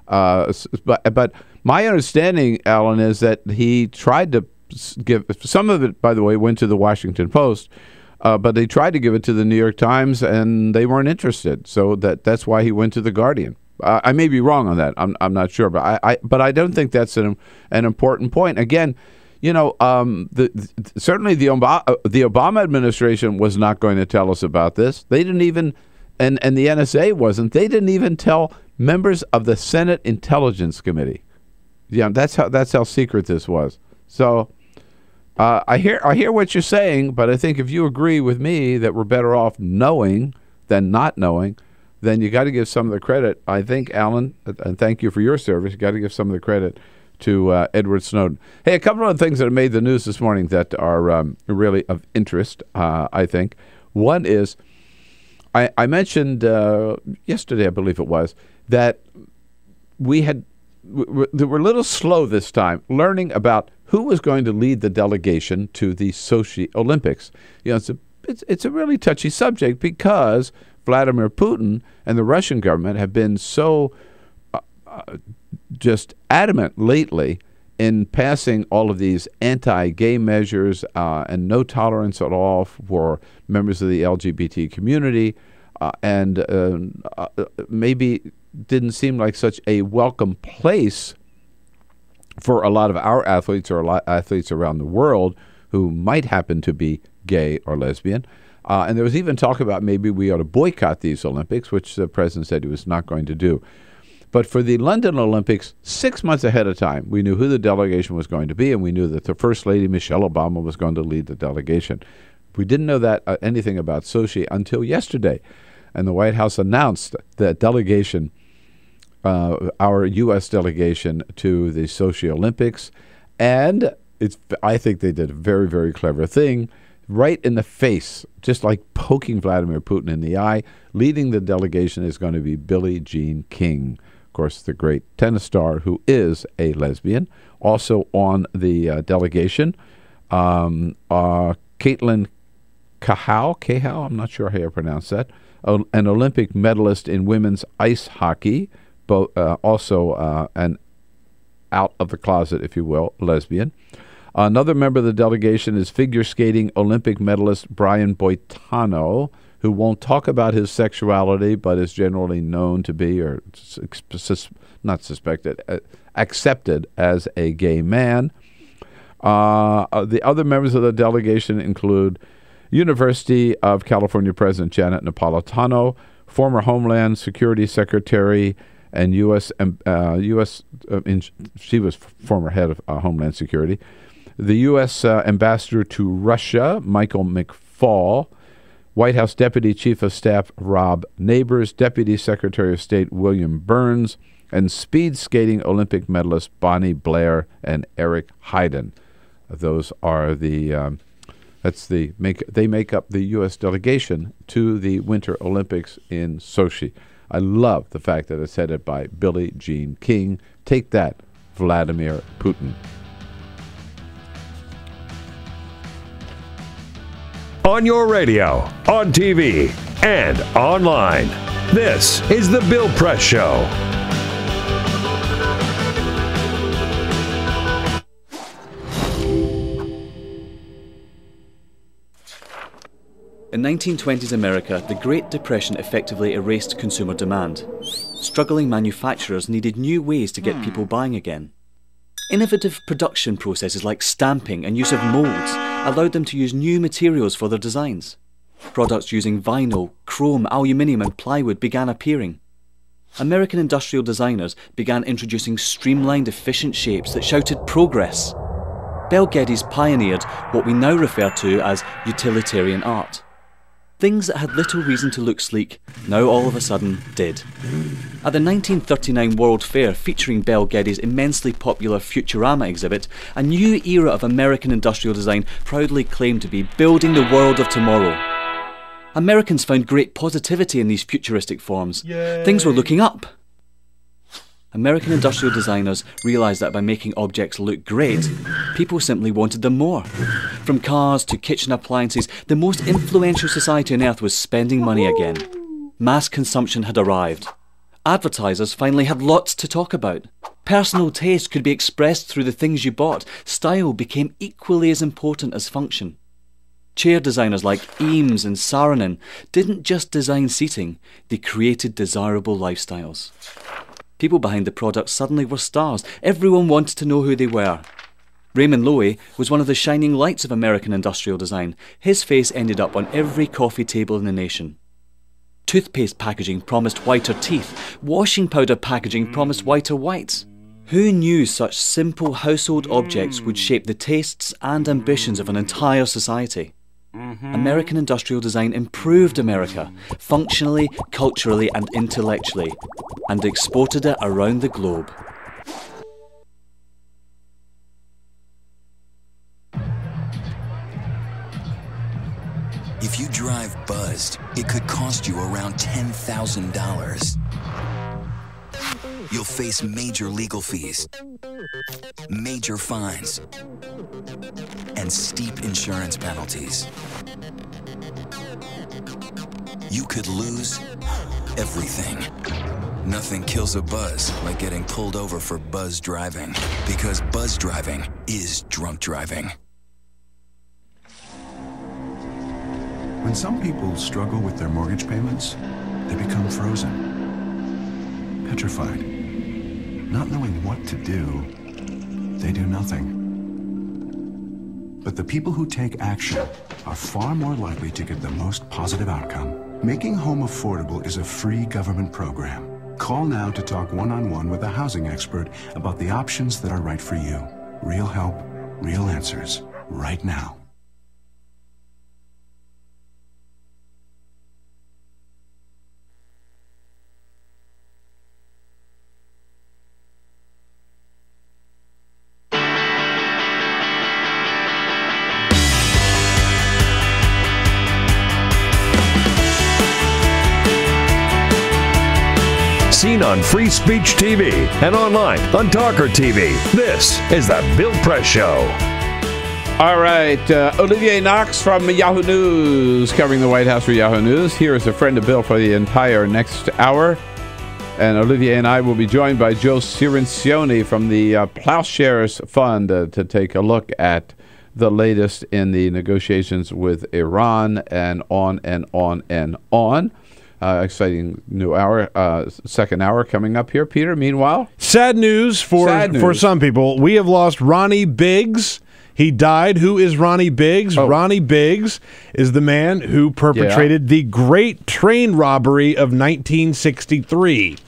But my understanding, Alan, is that he tried to give some of it. By the way, went to the Washington Post, but they tried to give it to the New York Times, and they weren't interested. So that's why he went to The Guardian. I may be wrong on that. I'm not sure, but I don't think that's an important point. Again, you know, certainly the Obama administration was not going to tell us about this. They didn't even, and the NSA wasn't. They didn't even tell members of the Senate Intelligence Committee. Yeah, that's how secret this was. So I hear what you're saying, but I think if you agree with me that we're better off knowing than not knowing, then you got to give some of the credit. I think, Alan, and thank you for your service, you got to give some of the credit to Edward Snowden. Hey, a couple of things that have made the news this morning that are really of interest, I think. One is, I mentioned yesterday, I believe it was, that we were a little slow this time learning about who was going to lead the delegation to the Sochi Olympics. You know, it's a really touchy subject because Vladimir Putin and the Russian government have been so just adamant lately in passing all of these anti-gay measures and no tolerance at all for members of the LGBT community, and maybe didn't seem like such a welcome place for a lot of our athletes or a lot of athletes around the world who might happen to be gay or lesbian. And there was even talk about maybe we ought to boycott these Olympics, which the president said he was not going to do. But for the London Olympics, 6 months ahead of time, we knew who the delegation was going to be, and we knew that the First Lady, Michelle Obama, was going to lead the delegation. We didn't know that anything about Sochi until yesterday. And the White House announced that delegation, our U.S. delegation to the Sochi Olympics. And I think they did a very, very clever thing. Right in the face, just like poking Vladimir Putin in the eye. Leading the delegation is going to be Billie Jean King, of course, the great tennis star who is a lesbian. Also on the delegation, Caitlin Cahill, I'm not sure how you pronounce that, an Olympic medalist in women's ice hockey, also an out of the closet, if you will, lesbian. Another member of the delegation is figure skating Olympic medalist Brian Boitano, who won't talk about his sexuality, but is generally known to be, or not suspected, accepted as a gay man. The other members of the delegation include University of California President Janet Napolitano, former Homeland Security Secretary and she was former head of Homeland Security, the U.S. Ambassador to Russia, Michael McFaul, White House Deputy Chief of Staff Rob Neighbors, Deputy Secretary of State William Burns, and speed skating Olympic medalists Bonnie Blair and Eric Hayden. Those are they make up the U.S. delegation to the Winter Olympics in Sochi. I love the fact that it's headed by Billie Jean King. Take that, Vladimir Putin. On your radio, on TV, and online. This is The Bill Press Show. In 1920s America, the Great Depression effectively erased consumer demand. Struggling manufacturers needed new ways to get people buying again. Innovative production processes like stamping and use of molds allowed them to use new materials for their designs. Products using vinyl, chrome, aluminium and plywood began appearing. American industrial designers began introducing streamlined, efficient shapes that shouted progress. Bel Geddes pioneered what we now refer to as utilitarian art. Things that had little reason to look sleek, now all of a sudden did. At the 1939 World Fair featuring Bel Geddes' immensely popular Futurama exhibit, a new era of American industrial design proudly claimed to be building the world of tomorrow. Americans found great positivity in these futuristic forms. Yay. Things were looking up. American industrial designers realized that by making objects look great, people simply wanted them more. From cars to kitchen appliances, the most influential society on earth was spending money again. Mass consumption had arrived. Advertisers finally had lots to talk about. Personal taste could be expressed through the things you bought. Style became equally as important as function. Chair designers like Eames and Saarinen didn't just design seating, they created desirable lifestyles. People behind the product suddenly were stars. Everyone wanted to know who they were. Raymond Loewy was one of the shining lights of American industrial design. His face ended up on every coffee table in the nation. Toothpaste packaging promised whiter teeth. Washing powder packaging promised whiter whites. Who knew such simple household objects would shape the tastes and ambitions of an entire society? American industrial design improved America, functionally, culturally and intellectually, and exported it around the globe. If you drive buzzed, it could cost you around $10,000. You'll face major legal fees, major fines, and steep insurance penalties. You could lose everything. Nothing kills a buzz like getting pulled over for buzz driving, because buzz driving is drunk driving. When some people struggle with their mortgage payments, they become frozen, petrified. Not knowing what to do, they do nothing. But the people who take action are far more likely to get the most positive outcome. Making home affordable is a free government program. Call now to talk one-on-one with a housing expert about the options that are right for you. Real help, real answers, right now. Seen on Free Speech TV and online on TawkrTV. This is The Bill Press Show. All right, Olivier Knox from Yahoo News, covering the White House for Yahoo News. Here is a friend of Bill for the entire next hour. And Olivier and I will be joined by Joe Cirincione from the Ploughshares Fund to take a look at the latest in the negotiations with Iran and on and on and on. Exciting new hour, second hour coming up here. Peter, meanwhile? Sad news for some people. We have lost Ronnie Biggs. He died. Who is Ronnie Biggs? Oh. Ronnie Biggs is the man who perpetrated the Great Train Robbery of 1963.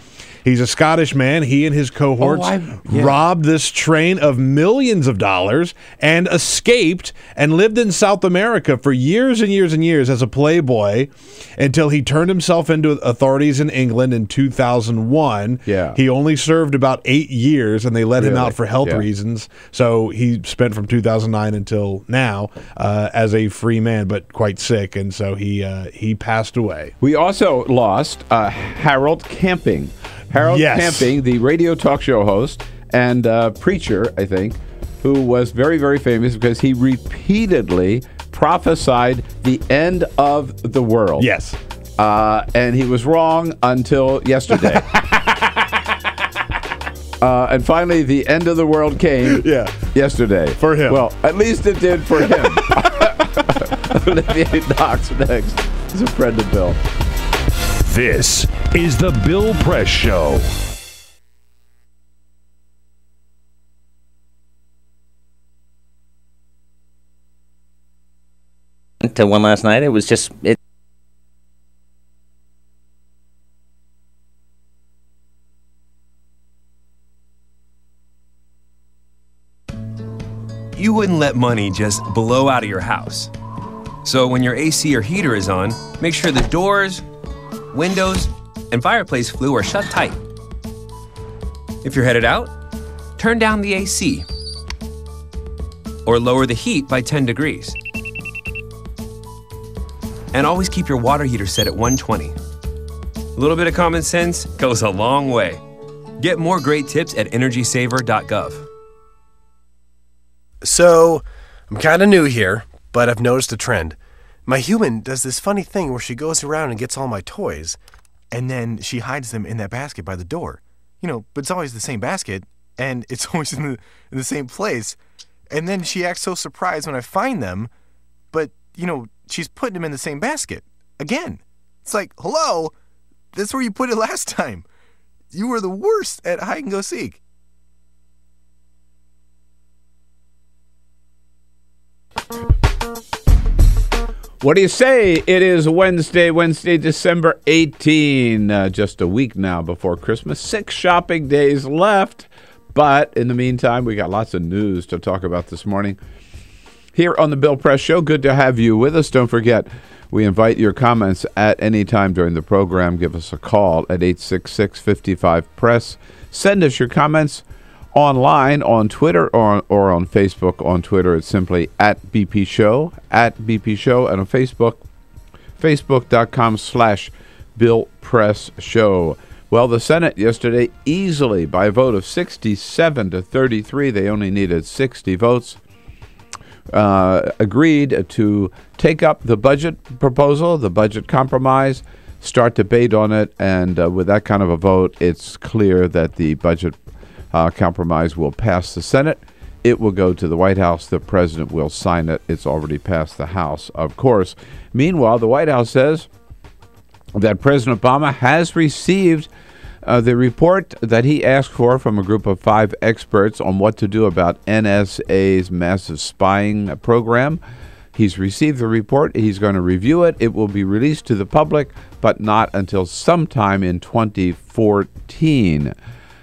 He's a Scottish man. He and his cohorts robbed this train of millions of dollars and escaped and lived in South America for years and years and years as a playboy until he turned himself into authorities in England in 2001. Yeah. He only served about 8 years, and they let him out for health reasons. So he spent from 2009 until now as a free man, but quite sick, and so he passed away. We also lost Harold Camping. Harold Camping, the radio talk show host and preacher, I think, who was very, very famous because he repeatedly prophesied the end of the world. Yes. And he was wrong until yesterday. And finally, the end of the world came yesterday. For him. Well, at least it did for him. Olivier Knox next. He's a friend of Bill. This is the Bill Press Show. To one last night, it was just it. You wouldn't let money just blow out of your house. So when your AC or heater is on, make sure the doors, windows, and fireplace flue are shut tight. If you're headed out, turn down the AC or lower the heat by 10 degrees. And always keep your water heater set at 120. A little bit of common sense goes a long way. Get more great tips at energysaver.gov. So, I'm kind of new here, but I've noticed a trend. My human does this funny thing where she goes around and gets all my toys, and then she hides them in that basket by the door. You know, but it's always the same basket, and it's always in the same place. And then she acts so surprised when I find them, but, you know, she's putting them in the same basket. Again. It's like, hello? That's where you put it last time. You were the worst at hide and go seek. What do you say? It is Wednesday, December 18. Just a week now before Christmas. 6 shopping days left. But in the meantime, we got lots of news to talk about this morning. Here on the Bill Press Show, good to have you with us. Don't forget, we invite your comments at any time during the program. Give us a call at 866-55-PRESS. Send us your comments online on Twitter or on Facebook. On Twitter, it's simply @BP Show, @BP Show, and on Facebook, facebook.com/Bill Press Show. Well, the Senate yesterday, easily by a vote of 67 to 33, they only needed 60 votes, agreed to take up the budget proposal, the budget compromise, start debate on it, and with that kind of a vote, it's clear that the budget compromise will pass the Senate. It will go to the White House. The president will sign it. It's already passed the House, of course. Meanwhile, the White House says that President Obama has received the report that he asked for from a group of 5 experts on what to do about NSA's massive spying program. He's received the report. He's going to review it. It will be released to the public, but not until sometime in 2014.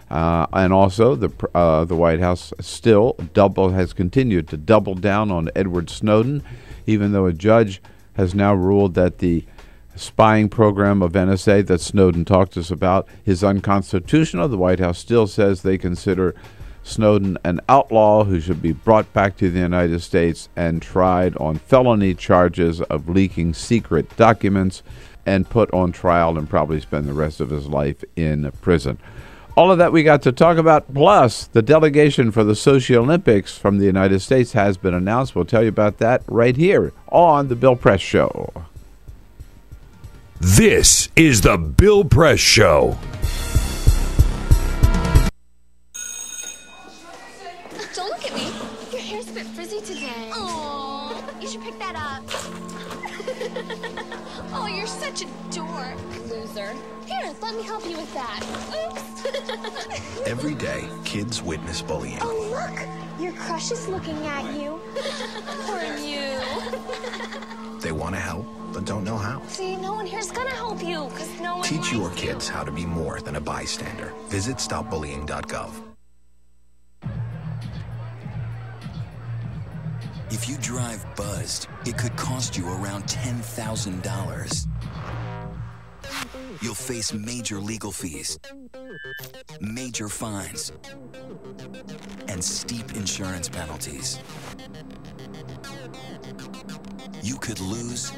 And also, the White House still has continued to double down on Edward Snowden, even though a judge has now ruled that the spying program of NSA that Snowden talked to us about is unconstitutional. The White House still says they consider Snowden an outlaw who should be brought back to the United States and tried on felony charges of leaking secret documents and put on trial and probably spend the rest of his life in prison. All of that we got to talk about. Plus, the delegation for the Sochi Olympics from the United States has been announced. We'll tell you about that right here on The Bill Press Show. This is The Bill Press Show. Don't look at me. Your hair's a bit frizzy today. Oh, you should pick that up. Oh, you're such a dork. Loser. Here, let me help you with that. Oops. Every day, kids witness bullying. Oh, look. Your crush is looking at you. Poor you. They want to help, but don't know how. See, no one here's gonna help you, because no one Teach your likes kids how to be more than a bystander. Visit stopbullying.gov. If you drive buzzed, it could cost you around $10,000. You'll face major legal fees, major fines, and steep insurance penalties. You could lose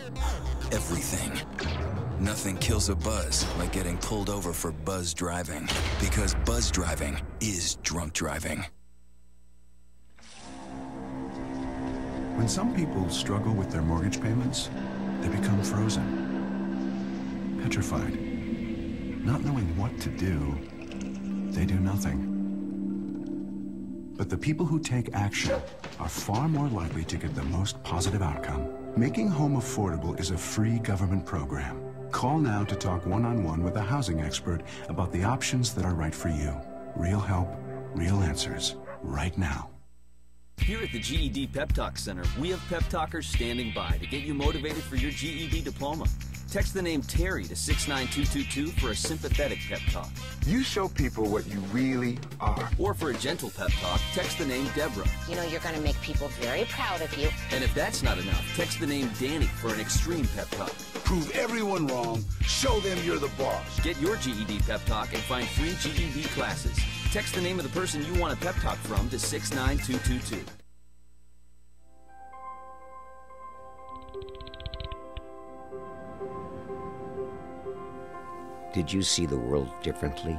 everything. Nothing kills a buzz like getting pulled over for buzz driving, because buzz driving is drunk driving. When some people struggle with their mortgage payments, they become frozen, petrified. Not knowing what to do, they do nothing. But the people who take action are far more likely to get the most positive outcome. Making home affordable is a free government program. Call now to talk one-on-one with a housing expert about the options that are right for you. Real help, real answers, right now. Here at the GED Pep Talk Center, we have pep talkers standing by to get you motivated for your GED diploma. Text the name Terry to 69222 for a sympathetic pep talk. You show people what you really are. Or for a gentle pep talk, text the name Deborah. You know you're going to make people very proud of you. And if that's not enough, text the name Danny for an extreme pep talk. Prove everyone wrong. Show them you're the boss. Get your GED pep talk and find free GED classes. Text the name of the person you want a pep talk from to 69222. Did you see the world differently?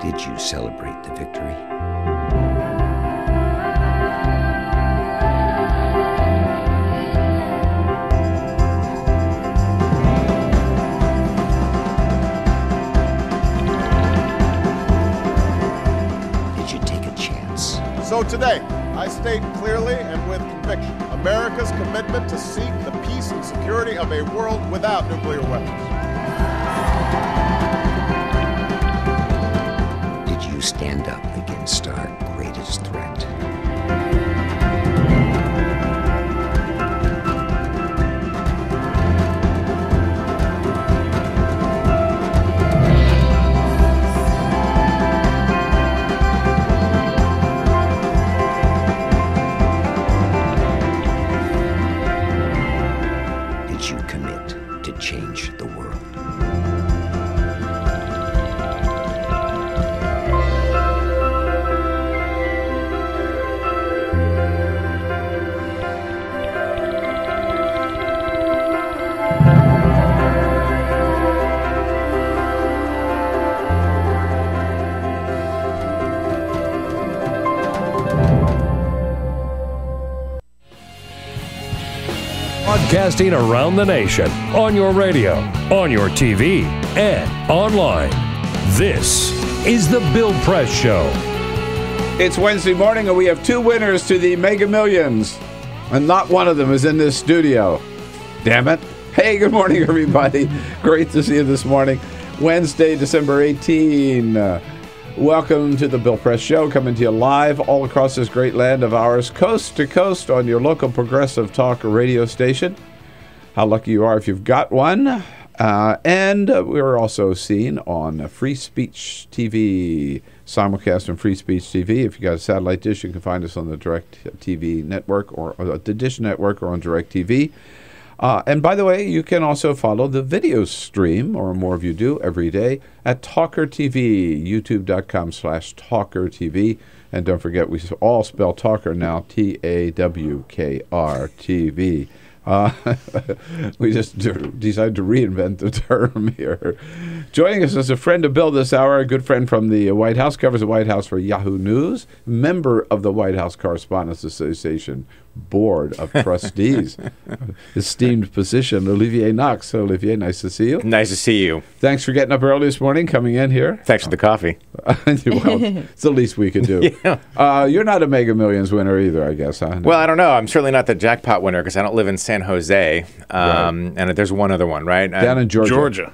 Did you celebrate the victory? So today, I state clearly and with conviction America's commitment to seek the peace and security of a world without nuclear weapons. Did you stand up against our greatest threat? Change the world. Broadcasting around the nation, on your radio, on your TV, and online. This is The Bill Press Show. It's Wednesday morning, and we have two winners to the Mega Millions, and not one of them is in this studio. Damn it. Hey, good morning, everybody. Great to see you this morning. Wednesday, December 18. Welcome to the Bill Press Show, coming to you live all across this great land of ours, coast to coast on your local progressive talk radio station. How lucky you are if you've got one. And we're also seen on Free Speech TV, simulcast on Free Speech TV. If you got a satellite dish, you can find us on the Direct TV network or the Dish network or on Direct TV. And by the way, you can also follow the video stream, or more of you do, every day at TawkrTV, youtube.com/TawkrTV. And don't forget, we all spell Talker now, TAWKR-TV. We just decided to reinvent the term here. Joining us is a friend of Bill this hour, a good friend from the White House, covers the White House for Yahoo News, member of the White House Correspondents Association Board of Trustees. Esteemed position, Olivier Knox. So, Olivier, nice to see you. Nice to see you. Thanks for getting up early this morning, coming in here. Thanks for the coffee. Well, it's the least we could do. Yeah. You're not a Mega Millions winner either, I guess, huh? No. Well, I don't know. I'm certainly not the jackpot winner because I don't live in San Jose. Right. And there's one other one, right? Down in Georgia.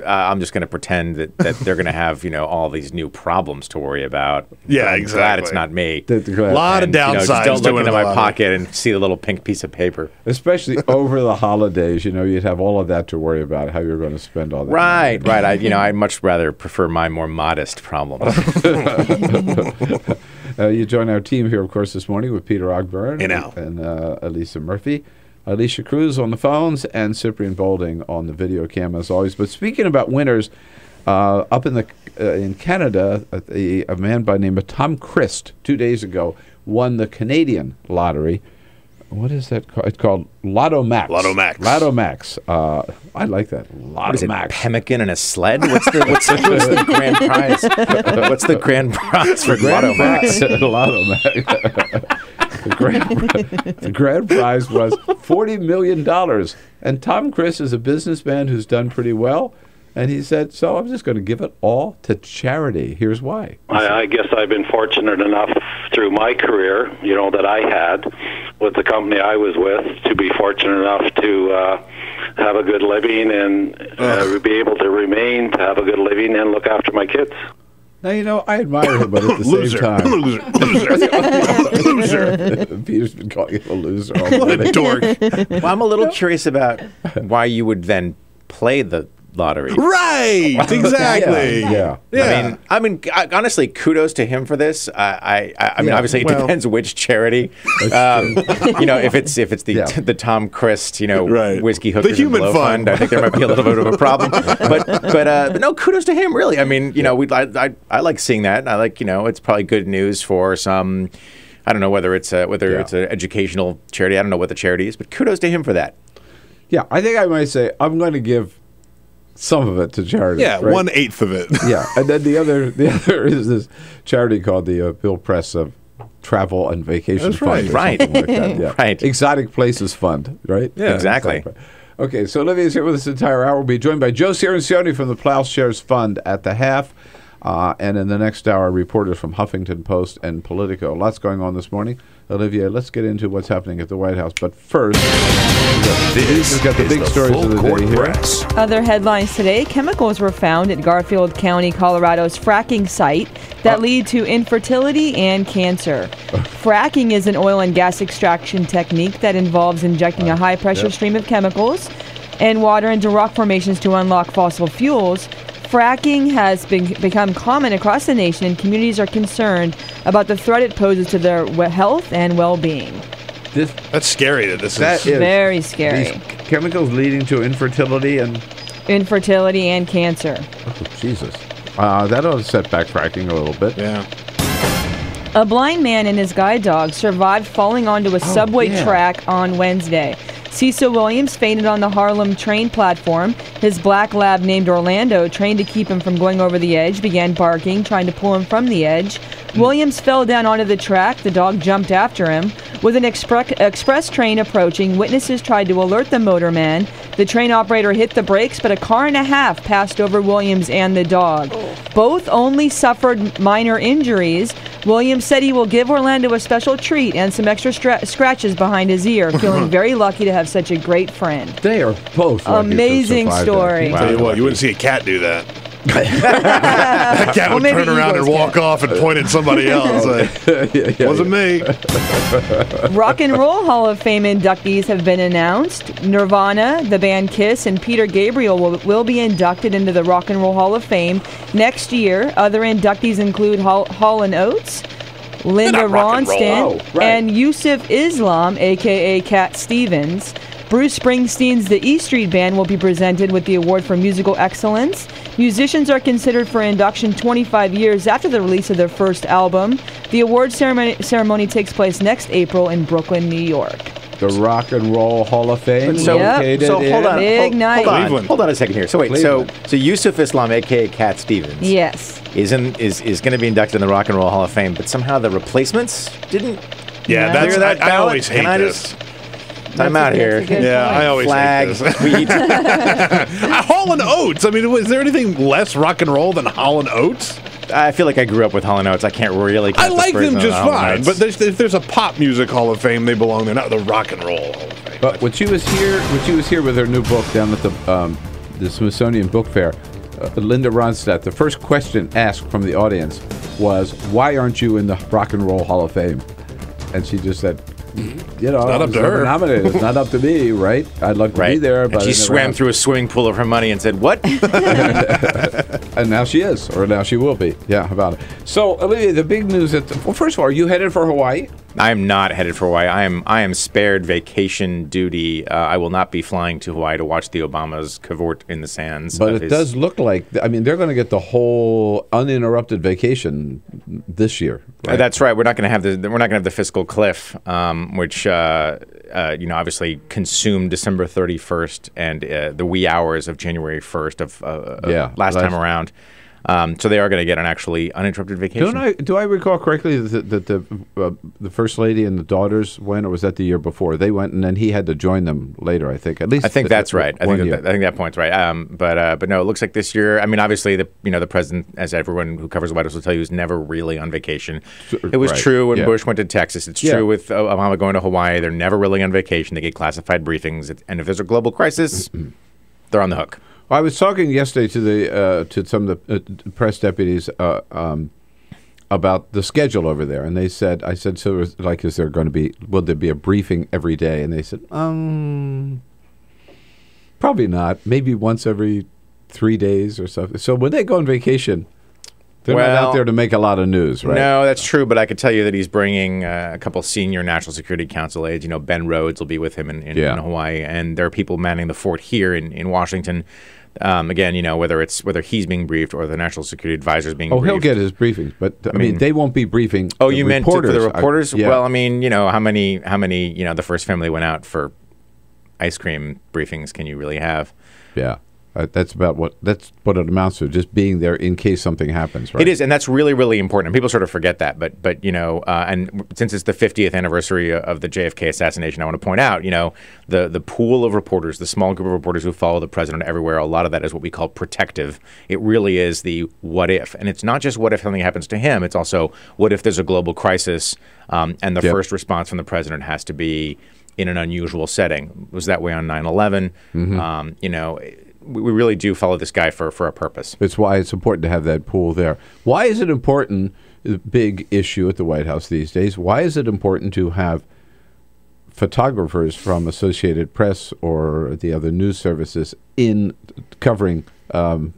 I'm just going to pretend that they're going to have, all these new problems to worry about. Yeah, I'm exactly. glad it's not me. A lot of downsides. Just don't look into my pocket and see the little pink piece of paper. Especially over the holidays, you'd have all of that to worry about, how you're going to spend all that money. Right. I'd much rather prefer my more modest problems. You join our team here, of course, this morning with Peter Ogburn and Elisa Murphy. Alicia Cruz on the phones and Cyprian Bolding on the video cam, as always. But speaking about winners, up in Canada, a man by the name of Tom Christ 2 days ago won the Canadian lottery. What is that called? It's called Lotto Max. Lotto Max. Lotto Max. I like that. Lotto Max. Pemmican and a sled? What's the grand prize? What's the grand prize for Lotto Max? Lotto Max. The grand prize was $40 million. And Tom Christ is a businessman who's done pretty well. And he said, so I'm just going to give it all to charity. Here's why. I guess I've been fortunate enough through my career, that I had with the company I was with, to be fortunate enough to have a good living and be able to remain to have a good living and look after my kids. Now, I admire him, but at the same time... Loser. Peter's been calling him a loser all What a dork. Well, I'm a little curious about why you would then play the lottery. Right, exactly. Yeah. I mean, honestly, kudos to him for this. I mean, obviously, it depends which charity. If it's the Tom Christ, whiskey hookers the human and blow fund, I think there might be a little bit of a problem. But no, kudos to him. Really, I mean, I like seeing that. I like, it's probably good news for some. I don't know whether it's an educational charity. I don't know what the charity is, but kudos to him for that. Yeah, I think I might say I'm going to give some of it to charity. Yeah, right? 1/8 of it. Yeah, and then the other is this charity called the Bill Press Travel and Vacation That's Fund. Right. Like that. Yeah. Right. Exotic Places Fund, right? Yeah, exactly. Okay, so Olivier's here with us the entire hour. We'll be joined by Joe Cirincione from the Ploughshares Fund at the half. And in the next hour, reporters from Huffington Post and Politico. Lots going on this morning. Olivier, let's get into what's happening at the White House. But first, we've got the big stories of the day here. Other headlines today: chemicals were found at Garfield County, Colorado's fracking site that lead to infertility and cancer. Fracking is an oil and gas extraction technique that involves injecting a high-pressure stream of chemicals and water into rock formations to unlock fossil fuels. Fracking has become common across the nation, and communities are concerned about the threat it poses to their health and well-being. That's scary. That is very scary. These chemicals leading to infertility and cancer. Oh, Jesus. That ought to set back fracking a little bit. Yeah. A blind man and his guide dog survived falling onto a subway track on Wednesday. Cecil Williams fainted on the Harlem train platform. His black lab named Orlando, trained to keep him from going over the edge, began barking, trying to pull him from the edge. Williams fell down onto the track. The dog jumped after him. With an express train approaching, witnesses tried to alert the motorman. The train operator hit the brakes, but a car and a half passed over Williams and the dog. Both only suffered minor injuries. Williams said he will give Orlando a special treat and some extra scratches behind his ear, feeling very lucky to have such a great friend. They are both amazing story. Wow. Tell you what, you wouldn't see a cat do that. That cat would turn around and walk off and point at somebody else. Wasn't me. Rock and Roll Hall of Fame inductees have been announced. Nirvana, the band Kiss, and Peter Gabriel will be inducted into the Rock and Roll Hall of Fame next year. Other inductees include Hall & Oates, Linda Ronstadt, and Yusuf Islam, a.k.a. Cat Stevens. Bruce Springsteen's The E Street Band will be presented with the award for musical excellence. Musicians are considered for induction 25 years after the release of their first album. The award ceremony takes place next April in Brooklyn, New York. The Rock and Roll Hall of Fame. So hold on, Big night. Hold on a second here. So wait, so Yusuf Islam, aka Cat Stevens, yes, is going to be inducted in the Rock and Roll Hall of Fame, but somehow the replacements didn't. Yeah, clear that I always hate this. I'm out here. Yeah, I always hate this. Tweet. Hall and Oates. I mean, is there anything less rock and roll than Hall and Oates? I feel like I grew up with Hall and Oates. I can't really. I like them just fine, but there's a pop music Hall of Fame. They belong there, not the Rock and Roll Hall of Fame. But when she was here with her new book down at the Smithsonian Book Fair, Linda Ronstadt, the first question asked from the audience was, "Why aren't you in the Rock and Roll Hall of Fame?" And she just said, "You know, not up to her. Nominated. It's not up to me, right? I'd like to be there." But and she swam through a swimming pool of her money and said, "What?" And now she is, or now she will be. Yeah, how about it? So, Olivier, the big news well, first of all, are you headed for Hawaii? I am not headed for Hawaii. I am spared vacation duty. I will not be flying to Hawaii to watch the Obamas cavort in the sands. But it does look like, I mean, they're going to get the whole uninterrupted vacation this year. Right? That's right. We're not going to have the fiscal cliff, which obviously consumed December 31st and the wee hours of January 1st of last time around. So they are going to get an actually uninterrupted vacation. Do I recall correctly that the First Lady and the daughters went, or was that the year before? They went, and then he had to join them later, I think. At least I think that's right. I think that point's right. But no, it looks like this year. I mean, obviously, the president, as everyone who covers the White House will tell you, is never really on vacation. It was true when Bush went to Texas. It's true with Obama going to Hawaii. They're never really on vacation. They get classified briefings, and if there's a global crisis, they're on the hook. I was talking yesterday to some of the press deputies about the schedule over there, and I said, so like, is there going to be? Will there be a briefing every day? And they said, probably not. Maybe once every 3 days or something. So when they go on vacation, they're not out there to make a lot of news, right? No, that's true. But I could tell you that he's bringing a couple senior National Security Council aides. Ben Rhodes will be with him in Hawaii, and there are people manning the fort here in Washington. Again, whether he's being briefed or the National Security Advisor is being briefed. He'll get his briefings, but I mean, they won't be briefing. Oh, you meant for the reporters? Yeah. Well, I mean, how many the first family went out for ice cream briefings can you really have? Yeah. That's what it amounts to, just being there in case something happens, right? It is, and that's really, really important. And people sort of forget that, but and since it's the 50th anniversary of the JFK assassination, I want to point out, the pool of reporters, the small group of reporters who follow the president everywhere, a lot of that is what we call protective. It really is the what if, and it's not just what if something happens to him. It's also what if there's a global crisis, and the first response from the president has to be in an unusual setting. It was that way on 9/11. We really do follow this guy for a purpose. It's why it's important to have that pool there. Why is it important, big issue at the White House these days, why is it important to have photographers from Associated Press or the other news services in covering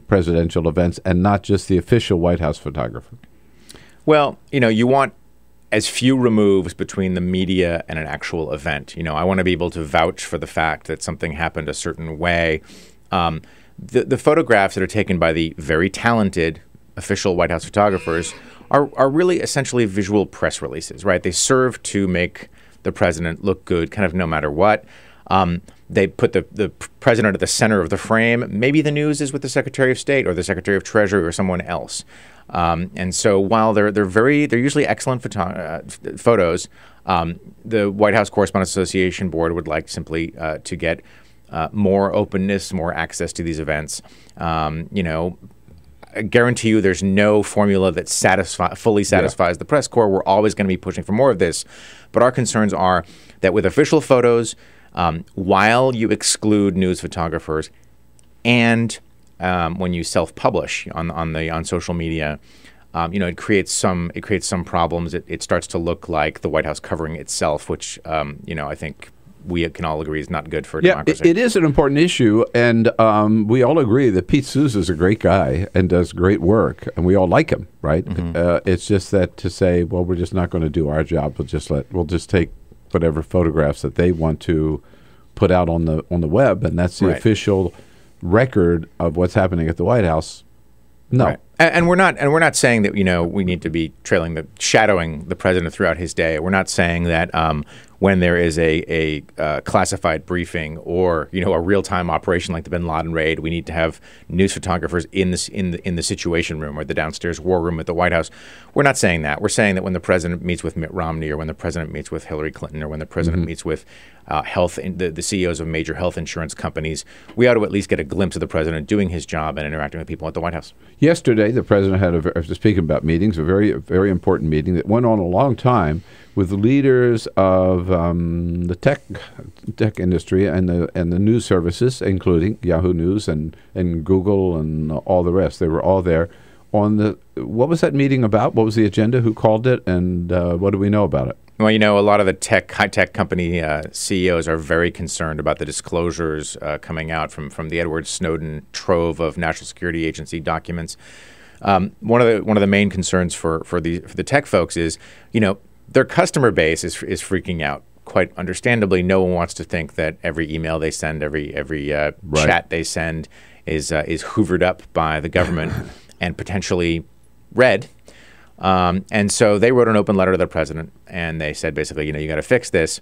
presidential events and not just the official White House photographer? Well, you want as few removes between the media and an actual event. I want to be able to vouch for the fact that something happened a certain way. The photographs that are taken by the very talented official White House photographers are really essentially visual press releases, right? They serve to make the president look good kind of no matter what. They put the president at the center of the frame. Maybe the news is with the Secretary of State or the Secretary of Treasury or someone else. And so while they're usually excellent photos, the White House Correspondent Association Board would like simply to get more openness, more access to these events. I guarantee you there's no formula that fully satisfies the press corps. We're always going to be pushing for more of this. But our concerns are that with official photos, while you exclude news photographers and when you self-publish on social media, it creates some problems. It starts to look like the White House covering itself, which I think we can all agree is not good for democracy. It is an important issue, and we all agree that Pete Souza is a great guy and does great work, and we all like him, right? Mm-hmm. It's just that to say, well, we're just not going to do our job. We'll just take whatever photographs that they want to put out on the web, and that's the official record of what's happening at the White House. No. Right. And we're not saying that we need to be shadowing the president throughout his day. We're not saying that when there is a classified briefing or a real time operation like the Bin Laden raid, we need to have news photographers in the Situation Room or the downstairs war room at the White House. We're not saying that. We're saying that when the president meets with Mitt Romney or when the president meets with Hillary Clinton or when the president meets with the CEOs of major health insurance companies, we ought to at least get a glimpse of the president doing his job and interacting with people at the White House. Yesterday, the president had speaking about meetings, a very, very important meeting that went on a long time with the leaders of the tech industry and the news services, including Yahoo News and Google and all the rest. They were all there. What was that meeting about? What was the agenda? Who called it? And what do we know about it? Well, a lot of the high-tech company CEOs are very concerned about the disclosures coming out from the Edward Snowden trove of National Security Agency documents. One of the main concerns for the tech folks is, their customer base is freaking out. Quite understandably, no one wants to think that every email they send, every chat they send is hoovered up by the government and potentially read. And so they wrote an open letter to the president, and they said basically, you got to fix this.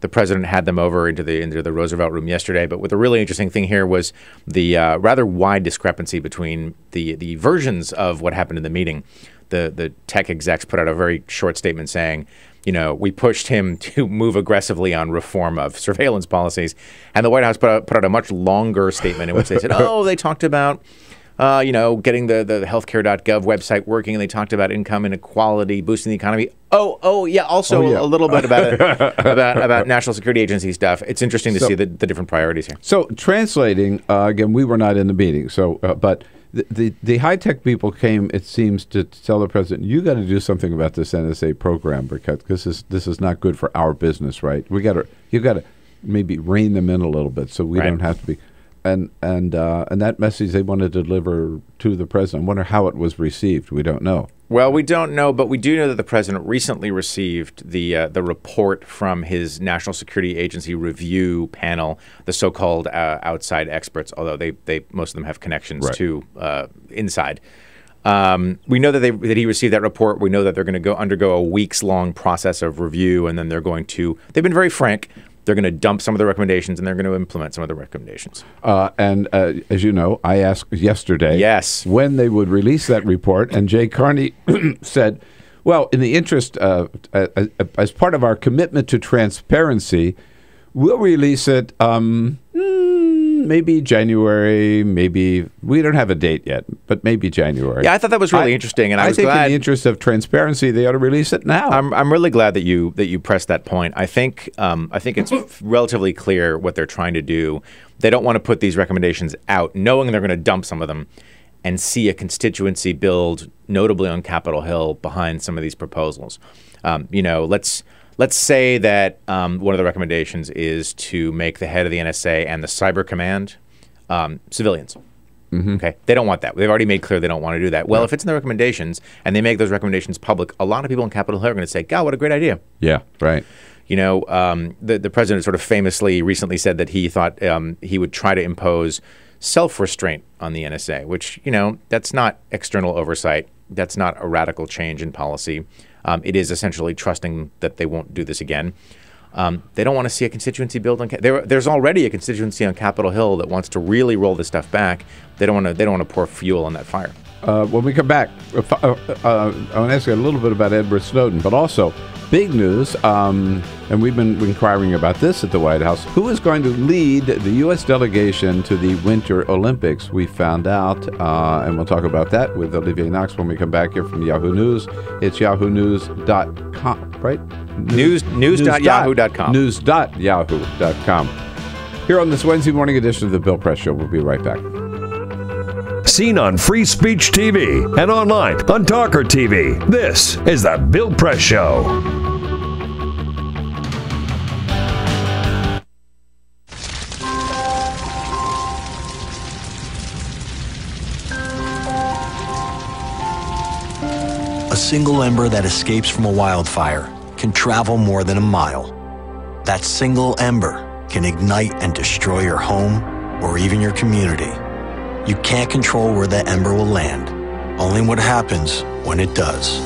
The president had them over into the Roosevelt Room yesterday. But what the really interesting thing here was the rather wide discrepancy between the versions of what happened in the meeting. The tech execs put out a very short statement saying, we pushed him to move aggressively on reform of surveillance policies. And the White House put out a much longer statement in which they said, they talked about getting the healthcare.gov website working, and they talked about income inequality, boosting the economy. A little bit about National Security Agency stuff. It's interesting to see the different priorities here. So translating, again, we were not in the meeting, but the high-tech people came, it seems, to tell the president, you got to do something about this NSA program because this is not good for our business, right? You got to maybe rein them in a little bit so we don't have to be. And that message they want to deliver to the president. I wonder how it was received. We don't know. Well, we don't know, but we do know that the president recently received the report from his National Security Agency review panel, the so-called outside experts, although they most of them have connections to inside. We know that he received that report. We know that they're going to undergo a weeks-long process of review, and then they've been very frank. They're going to dump some of the recommendations, and they're going to implement some of the recommendations. As you know, I asked yesterday when they would release that report, and Jay Carney said, well, in the interest as part of our commitment to transparency, we'll release it maybe January, maybe we don't have a date yet, but maybe January. Yeah, I thought that was really interesting, and I was glad. I think in the interest of transparency, they ought to release it now. I'm really glad that you pressed that point. I think it's relatively clear what they're trying to do. They don't want to put these recommendations out, knowing they're going to dump some of them, and see a constituency build, notably on Capitol Hill, behind some of these proposals. Let's say that one of the recommendations is to make the head of the NSA and the Cyber Command civilians. Okay, they don't want that. They've already made clear they don't want to do that. Well, if it's in the recommendations and they make those recommendations public, a lot of people on Capitol Hill are going to say, "God, what a great idea!" Yeah, right. The president sort of famously recently said that he thought he would try to impose self-restraint on the NSA, which that's not external oversight. That's not a radical change in policy. It is essentially trusting that they won't do this again. They don't want to see a constituency build on. There's already a constituency on Capitol Hill that wants to really roll this stuff back. They don't want to pour fuel on that fire. When we come back, I want to ask you a little bit about Edward Snowden, but also big news, and we've been inquiring about this at the White House. Who is going to lead the U.S. delegation to the Winter Olympics? We found out, and we'll talk about that with Olivier Knox when we come back here from Yahoo News. It's yahoonews.com, right? News.yahoo.com. News.yahoo.com. Here on this Wednesday morning edition of the Bill Press Show. We'll be right back. Seen on Free Speech TV and online on TawkrTV. This is the Bill Press Show. A single ember that escapes from a wildfire can travel more than a mile. That single ember can ignite and destroy your home or even your community. You can't control where that ember will land, only what happens when it does.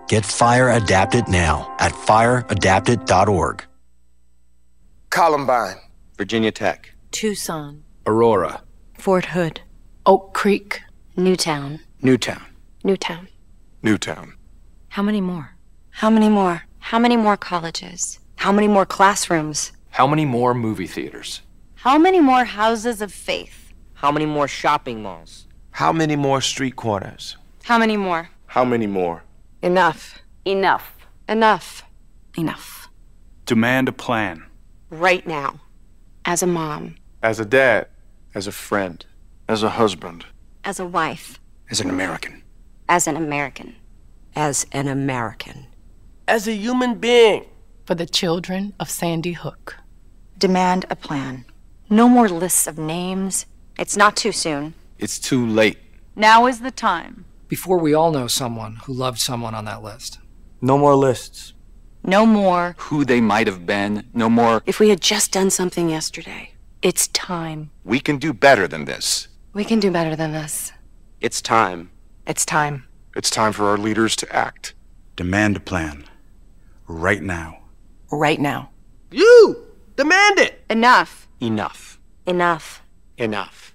Get Fire Adapted now at fireadapted.org. Columbine, Virginia Tech, Tucson, Aurora, Fort Hood, Oak Creek, Newtown. Newtown, Newtown. Newtown. How many more? How many more? How many more colleges? How many more classrooms? How many more movie theaters? How many more houses of faith? How many more shopping malls? How many more street corners? How many more? How many more? Enough. Enough. Enough. Enough. Demand a plan. Right now. As a mom. As a dad. As a friend. As a husband. As a wife. As an American. As an American. As an American. As a human being. For the children of Sandy Hook. Demand a plan. No more lists of names. It's not too soon. It's too late. Now is the time. Before we all know someone who loved someone on that list. No more lists. No more. Who they might have been. No more. If we had just done something yesterday. It's time. We can do better than this. We can do better than this. It's time. It's time. It's time for our leaders to act. Demand a plan. Right now. Right now. You! Demand it! Enough. Enough. Enough. Enough.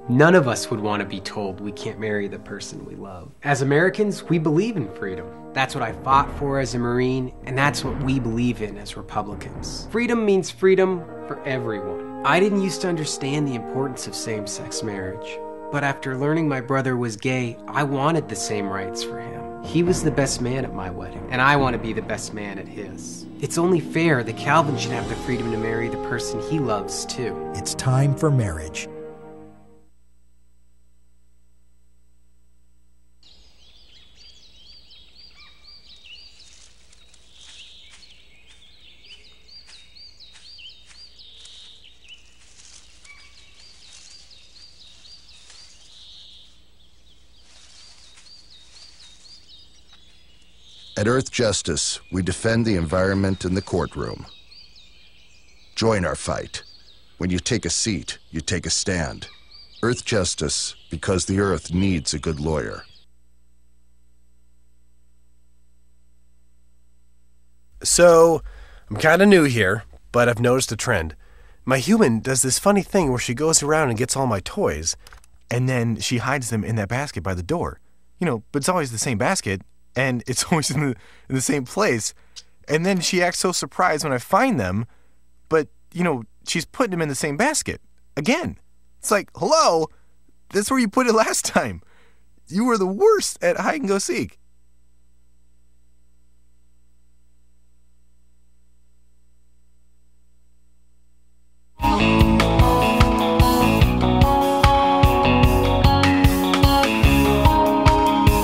None of us would want to be told we can't marry the person we love. As Americans, we believe in freedom. That's what I fought for as a Marine, and that's what we believe in as Republicans. Freedom means freedom for everyone. I didn't used to understand the importance of same-sex marriage, but after learning my brother was gay, I wanted the same rights for him. He was the best man at my wedding, and I want to be the best man at his. It's only fair that Calvin should have the freedom to marry the person he loves, too. It's time for marriage. At Earth Justice, we defend the environment in the courtroom. Join our fight. When you take a seat, you take a stand. Earth Justice, because the Earth needs a good lawyer. So, I'm kind of new here, but I've noticed a trend. My human does this funny thing where she goes around and gets all my toys, and then she hides them in that basket by the door. You know, but it's always the same basket, and it's always in the same place. And then she acts so surprised when I find them, but, you know, she's putting them in the same basket. Again. It's like, hello? That's where you put it last time. You were the worst at hide and go seek.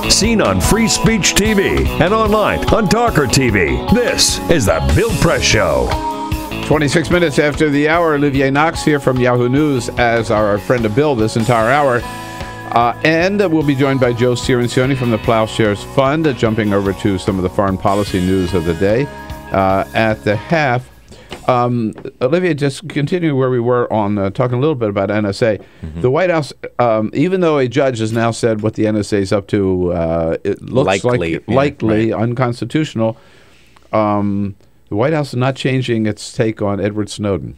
Seen on Free Speech TV and online on TawkrTV. This is the Bill Press Show. 26 minutes after the hour, Olivier Knox here from Yahoo News as our friend of Bill this entire hour. And we'll be joined by Joe Cirincione from the Ploughshares Fund, jumping over to some of the foreign policy news of the day at the half. Olivier, just continue where we were on talking a little bit about NSA. Mm-hmm. The White House, even though a judge has now said what the NSA is up to, it looks likely unconstitutional. The White House is not changing its take on Edward Snowden.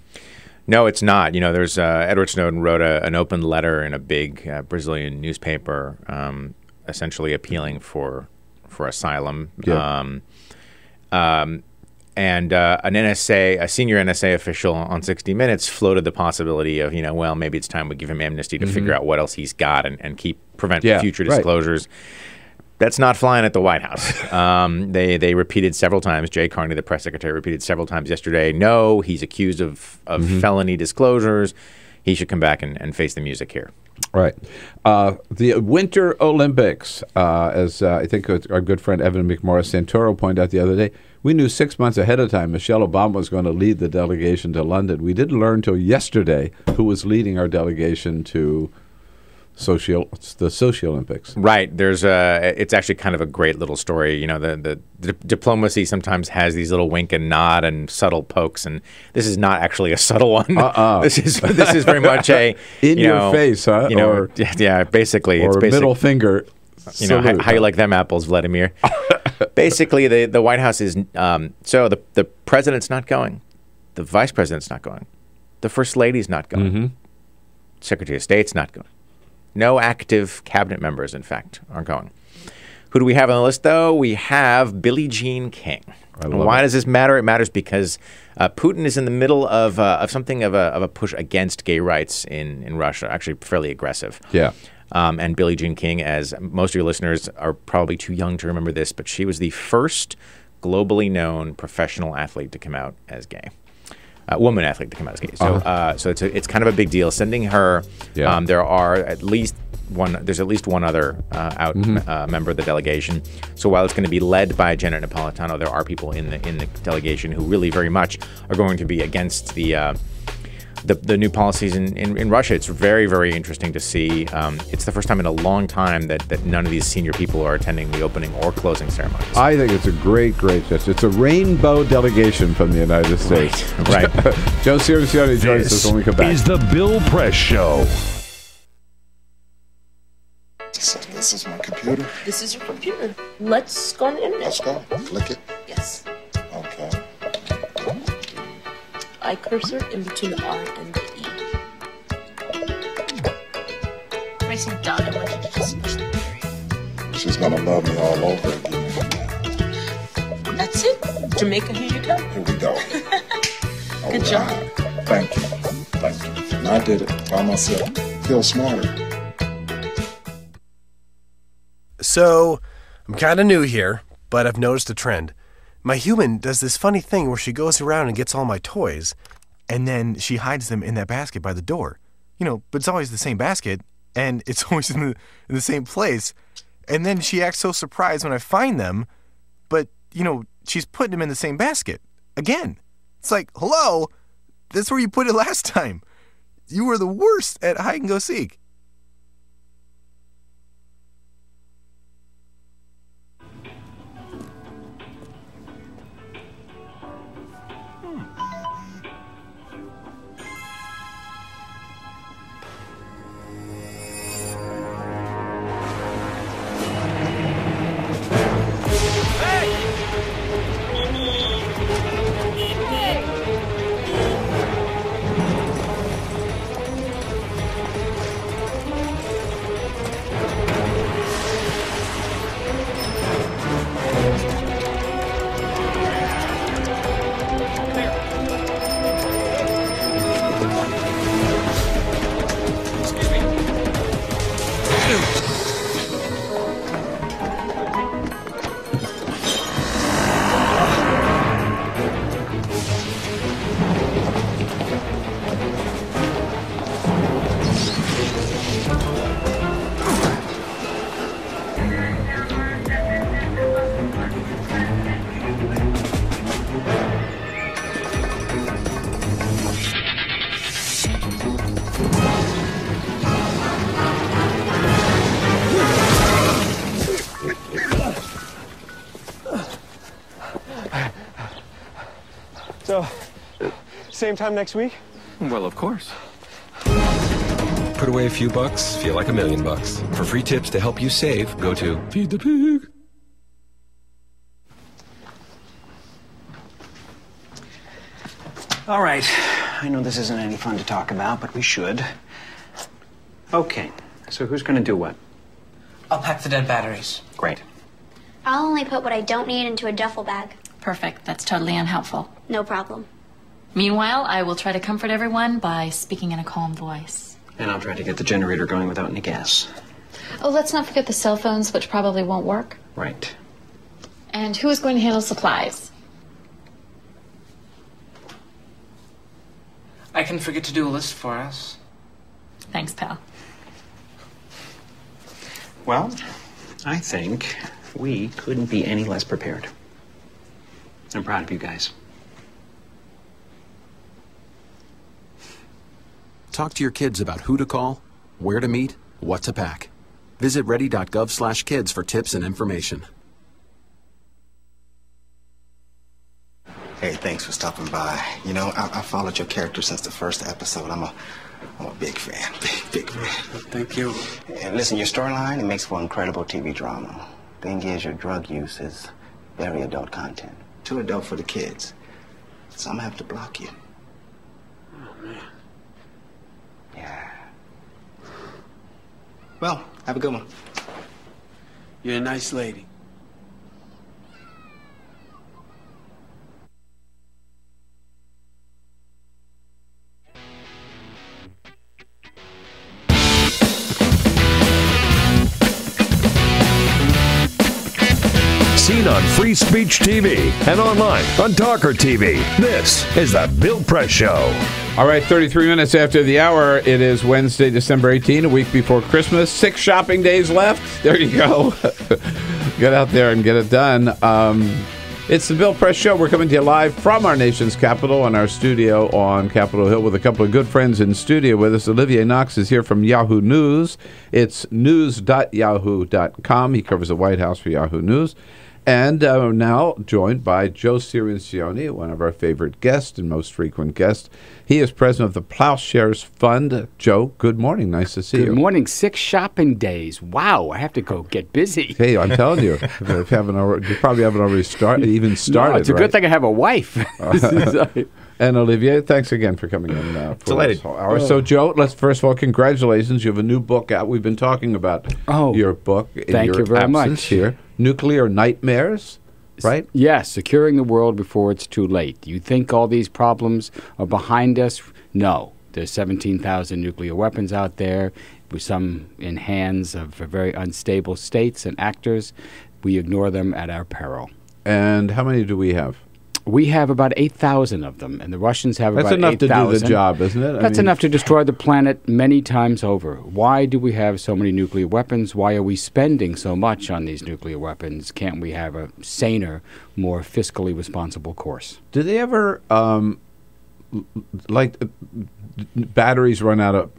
No, it's not. You know, there's Edward Snowden wrote an open letter in a big Brazilian newspaper, essentially appealing for asylum. Yeah. And a senior NSA official on 60 Minutes floated the possibility of, well, maybe it's time we give him amnesty to figure out what else he's got and prevent future disclosures. That's not flying at the White House. They repeated several times. Jay Carney, the press secretary, repeated several times yesterday, no, he's accused of felony disclosures. He should come back and face the music here. Right. The Winter Olympics, as I think our good friend Evan McMorris Santoro pointed out the other day, we knew 6 months ahead of time Michelle Obama was going to lead the delegation to London. We didn't learn until yesterday who was leading our delegation to the Sochi Olympics. Right. It's actually kind of a great little story. The diplomacy sometimes has these little wink and nod and subtle pokes, and this is not actually a subtle one. This is very much a in your face, huh? Basically, or it's basically middle finger. How you like them apples, Vladimir? Basically, the White House is so the president's not going, the vice president's not going, the first lady's not going, Secretary of State's not going. No active cabinet members, in fact, are going. Who do we have on the list, though? We have Billie Jean King. Why does this matter? It matters because Putin is in the middle of something of a push against gay rights in Russia, actually fairly aggressive. Yeah. And Billie Jean King, as most of your listeners are probably too young to remember this, but she was the first globally known professional athlete to come out as gay. Woman athlete to come out as gay. So it's kind of a big deal. Sending her, there's at least one other member of the delegation. So while it's going to be led by Janet Napolitano, there are people in the delegation who really very much are going to be against the new policies in Russia. It's very, very interesting to see. It's the first time in a long time that none of these senior people are attending the opening or closing ceremonies. I think it's a great gesture. It's a rainbow delegation from the United States. Right. Joe Cirincione joins us when we come back. This is the Bill Press Show. So this is my computer. This is your computer. Let's go on the internet. Let's go. Click it. Yes. Okay. I cursor in between the R and the E. Pressing down, I want you to just push the period. She's gonna love me all over again. That's it. Jamaica, here you go. Here we go. Good job. Thank you. And I did it by myself. Feel smarter. So, I'm kind of new here, but I've noticed a trend. My human does this funny thing where she goes around and gets all my toys, and then she hides them in that basket by the door. But it's always the same basket, and it's always in the same place. And then she acts so surprised when I find them, but, she's putting them in the same basket. Again. It's like, hello? That's where you put it last time. You were the worst at hide and go seek. So, same time next week? Well, of course. Put away a few bucks, feel like $1 million. For free tips to help you save, go to Feed the Pig. All right. I know this isn't any fun to talk about, but we should. Okay. So who's going to do what? I'll pack the dead batteries. Great. I'll only put what I don't need into a duffel bag. Perfect. That's totally unhelpful. No problem. Meanwhile, I will try to comfort everyone by speaking in a calm voice. And I'll try to get the generator going without any gas. Oh, let's not forget the cell phones, which probably won't work. Right. And who is going to handle supplies? I can forget to do a list for us. Thanks, pal. Well, I think we couldn't be any less prepared. I'm proud of you guys. Talk to your kids about who to call, where to meet, what to pack. Visit ready.gov/kids for tips and information. Hey, thanks for stopping by. You know, I followed your character since the first episode. I'm a big fan. Big fan. Thank you. And listen, your storyline, it makes for incredible TV drama. Thing is, your drug use is very adult content. Too adult for the kids. So I'm gonna have to block you. Oh, man. Yeah. Well, have a good one. You're a nice lady. Seen on Free Speech TV and online on TawkrTV. This is the Bill Press Show. All right, 33 minutes after the hour. It is Wednesday, December 18, a week before Christmas. 6 shopping days left. There you go. Get out there and get it done. It's the Bill Press Show. We're coming to you live from our nation's capital and our studio on Capitol Hill with a couple of good friends in studio with us. Olivier Knox is here from Yahoo News. It's news.yahoo.com. He covers the White House for Yahoo News. And now joined by Joe Cirincione, one of our favorite guests and most frequent guests. He is president of the Ploughshares Fund. Joe, good morning. Nice to see you. Good morning. 6 shopping days. Wow, I have to go get busy. Hey, I'm telling you, you probably haven't already started. No, it's a good thing I have a wife. And Olivier, thanks again for coming in for Delighted. this whole hour. So, Joe, let's first of all, congratulations. You have a new book out. We've been talking about your book in thank your you very absence much. Here. Nuclear Nightmares, right? Yes, securing the world before it's too late. Do you think all these problems are behind us? No. There's 17,000 nuclear weapons out there, with some in hands of very unstable states and actors. We ignore them at our peril. And how many do we have? We have about 8,000 of them, and the Russians have about 8,000. That's enough to do the job, isn't it? That's enough to destroy the planet many times over. Why do we have so many nuclear weapons? Why are we spending so much on these nuclear weapons? Can't we have a saner, more fiscally responsible course? Do they ever, batteries run out of,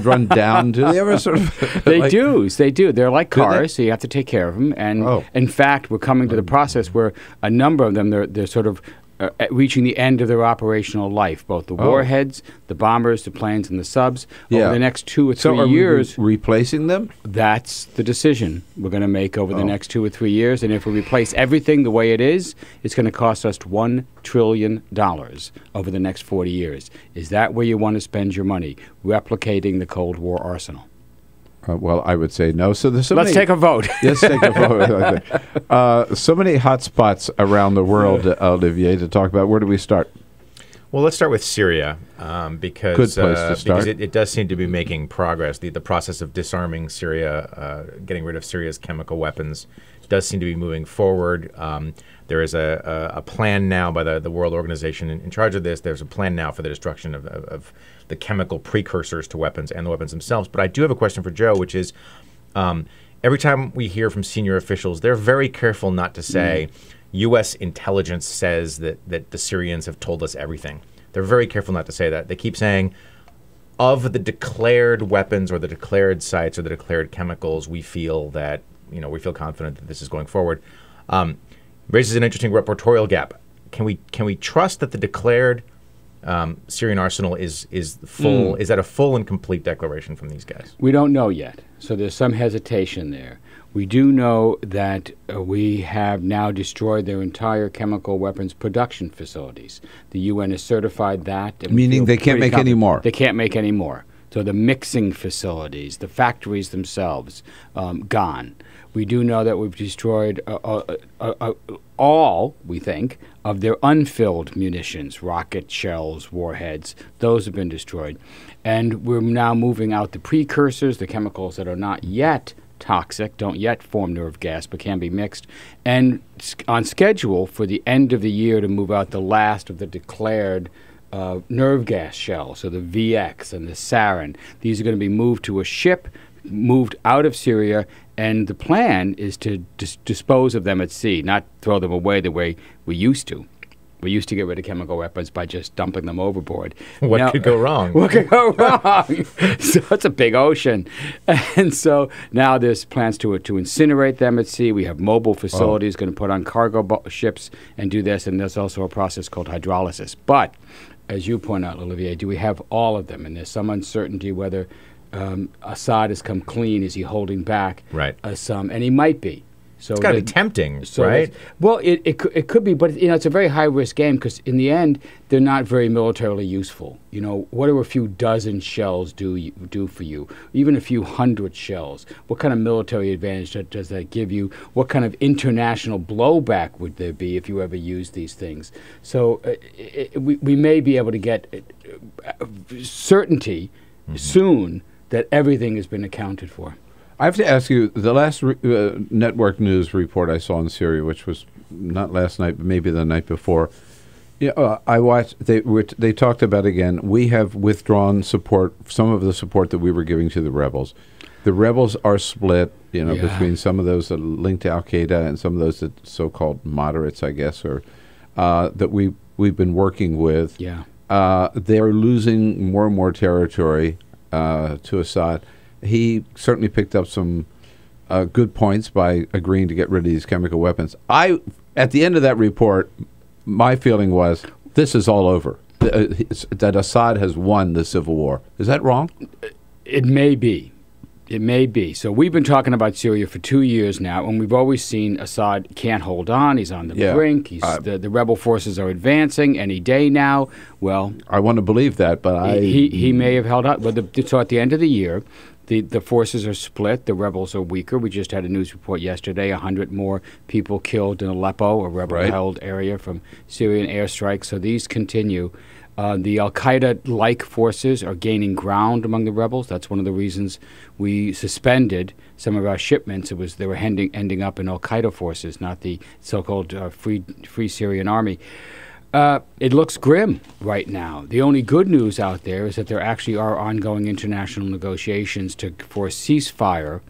run down? Do they ever sort of? They do. They're like cars, so you have to take care of them. And in fact, we're coming to the process where a number of them, they're sort of reaching the end of their operational life, both the warheads, the bombers, the planes, and the subs. Over the next 2 or 3 years. We replacing them? That's the decision we're going to make over the next 2 or 3 years. And if we replace everything the way it is, it's going to cost us $1 trillion over the next 40 years. Is that where you want to spend your money, replicating the Cold War arsenal? Well, I would say no. So there's Let's take a vote. Let's take a vote. So many hot spots around the world, Olivier, to talk about. Where do we start? Well, let's start with Syria because, good place to start. Because it does seem to be making progress. The process of disarming Syria, getting rid of Syria's chemical weapons, does seem to be moving forward. There is a plan now by the World Organization in charge of this. There's a plan now for the destruction of the chemical precursors to weapons and the weapons themselves. But I do have a question for Joe, which is every time we hear from senior officials, they're very careful not to say U.S. intelligence says that the Syrians have told us everything. They're very careful not to say that. They keep saying, of the declared weapons or the declared sites or the declared chemicals, we feel that, we feel confident that this is going forward. Raises an interesting reportorial gap. Can we trust that the declared Syrian arsenal is full? Is that a full and complete declaration from these guys? We don't know yet, so there's some hesitation there. We do know that we have now destroyed their entire chemical weapons production facilities. The UN has certified that. Meaning they can't make any more. They can't make any more. So the mixing facilities, the factories themselves, gone. We do know that we've destroyed all, we think, of their unfilled munitions, rocket shells, warheads. Those have been destroyed. And we're now moving out the precursors, the chemicals that are not yet toxic, don't yet form nerve gas, but can be mixed, and on schedule for the end of the year to move out the last of the declared nerve gas shells, so the VX and the sarin. These are going to be moved to a ship, moved out of Syria, and the plan is to dispose of them at sea, not throw them away the way we used to. We used to get rid of chemical weapons by just dumping them overboard. What could go wrong? What could go wrong? So it's a big ocean. And so now there's plans to incinerate them at sea. We have mobile facilities going to put on cargo ships and do this. And there's also a process called hydrolysis. But as you point out, Olivier, do we have all of them? And there's some uncertainty whether Assad has come clean. Is he holding back? Right. Some, and he might be. So it's got to be tempting, right? Well, it could be, but it's a very high-risk game because in the end, they're not very militarily useful. What do a few dozen shells do for you? Even a few hundred shells. What kind of military advantage does that give you? What kind of international blowback would there be if you ever use these things? So we may be able to get certainty soon that everything has been accounted for. I have to ask you, the last network news report I saw in Syria, which was not last night, but maybe the night before, I watched. They talked about again. We have withdrawn support, some of the support that we were giving to the rebels. The rebels are split, between some of those that are linked to Al Qaeda and some of those that so-called moderates, I guess, or that we've been working with. Yeah, they are losing more and more territory to Assad. He certainly picked up some good points by agreeing to get rid of these chemical weapons. At the end of that report, my feeling was this is all over, that Assad has won the civil war. Is that wrong? It may be. It may be. So we've been talking about Syria for 2 years now, and we've always seen Assad can't hold on. He's on the brink. The rebel forces are advancing any day now. Well, I want to believe that, but he may have held out. But so at the end of the year, the forces are split. The rebels are weaker. We just had a news report yesterday, 100 more people killed in Aleppo, a rebel-held area from Syrian airstrikes. So these continue. The al-Qaeda-like forces are gaining ground among the rebels. That's one of the reasons we suspended some of our shipments. They were ending up in al-Qaeda forces, not the so-called Free Syrian Army. It looks grim right now. The only good news out there is that there actually are ongoing international negotiations for a ceasefire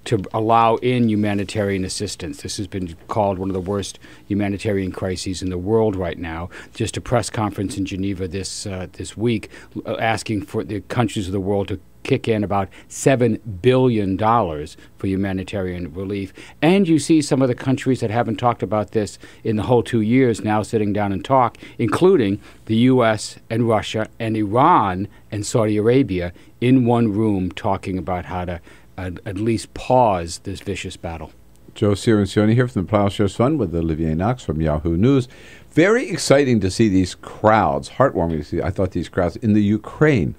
to allow in humanitarian assistance. This has been called one of the worst humanitarian crises in the world right now. Just a press conference in Geneva this week asking for the countries of the world to kick in about $7 billion for humanitarian relief. And you see some of the countries that haven't talked about this in the whole 2 years now sitting down and talk, including the U.S. and Russia and Iran and Saudi Arabia in one room talking about how to at least pause this vicious battle. Joe Cirincione here from the Ploughshares Fund with Olivier Knox from Yahoo News. Very exciting to see these crowds, heartwarming to see, I thought, these crowds in the Ukraine,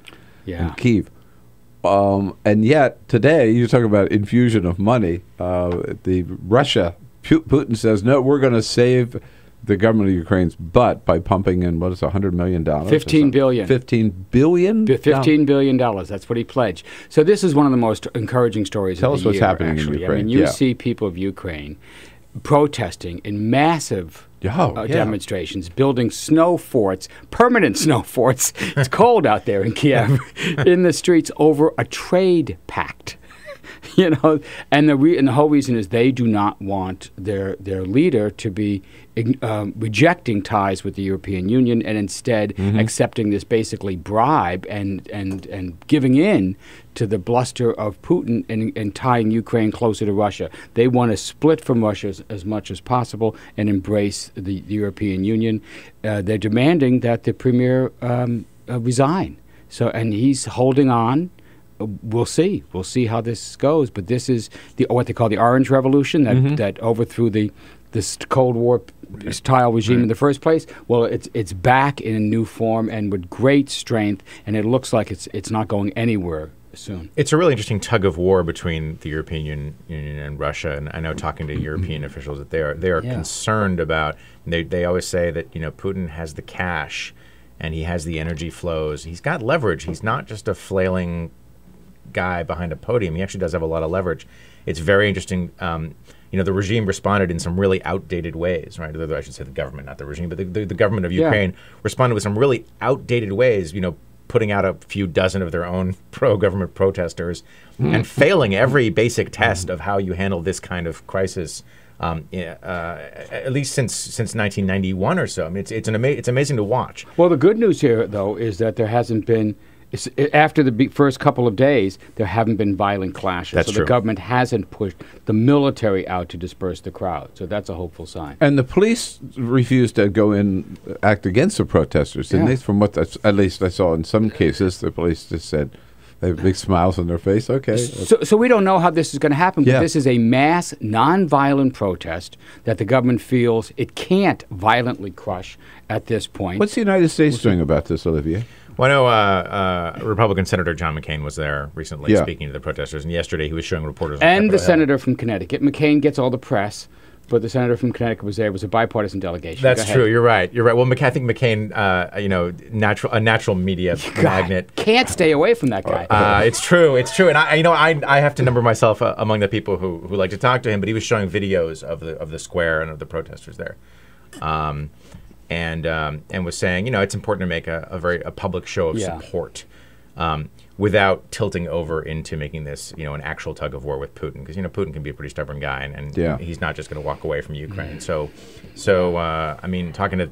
in Kyiv. And yet, today, you talk about infusion of money. Putin says, no, we're going to save the government of Ukraine's butt by pumping in, what is it, $100 million? $15 billion. $15 billion? $15 billion. That's what he pledged. So this is one of the most encouraging stories Tell of us the what's year, happening actually. in Ukraine. I mean, you see people of Ukraine protesting in massive demonstrations, building snow forts, permanent snow forts. It's cold out there in Kiev, in the streets over a trade pact. And the whole reason is they do not want their leader to be rejecting ties with the European Union and instead accepting this basically bribe and giving in to the bluster of Putin and tying Ukraine closer to Russia. They want to split from Russia as much as possible and embrace the European Union. They're demanding that the premier resign. And he's holding on. We'll see. We'll see how this goes. But this is what they call the Orange Revolution that overthrew the this Cold War style regime in the first place. Well, it's back in a new form and with great strength, and it looks like it's not going anywhere soon. It's a really interesting tug of war between the European Union and Russia, and I know talking to European officials that they are concerned about. They always say that Putin has the cash, and he has the energy flows. He's got leverage. He's not just a flailing guy behind a podium. He actually does have a lot of leverage. It's very interesting. The regime responded in some really outdated ways, right? I should say the government, not the regime, but the government of Ukraine responded with some really outdated ways, putting out a few dozen of their own pro-government protesters and failing every basic test of how you handle this kind of crisis, at least since 1991 or so. I mean, it's amazing to watch. Well, the good news here, though, is that there hasn't been, after the first couple of days, there haven't been violent clashes. That's true. The government hasn't pushed the military out to disperse the crowd. So that's a hopeful sign. And the police refused to go in, act against the protesters, didn't they? From what at least I saw in some cases, the police just said, they have big smiles on their face. Okay. So we don't know how this is going to happen, but this is a mass, nonviolent protest that the government feels it can't violently crush at this point. What's the United States doing about this, Olivier? Well, I know Republican Senator John McCain was there recently speaking to the protesters, and yesterday he was showing reporters. And the senator from Connecticut. McCain gets all the press, but the senator from Connecticut was there. It was a bipartisan delegation. That's true. You're right. Well, I think McCain, a natural media magnet, can't stay away from that guy. It's true. And I have to number myself among the people who like to talk to him. But he was showing videos of the square and of the protesters there. And was saying, it's important to make a public show of support without tilting over into making this, an actual tug of war with Putin, because Putin can be a pretty stubborn guy, and he's not just going to walk away from Ukraine. So I mean, talking a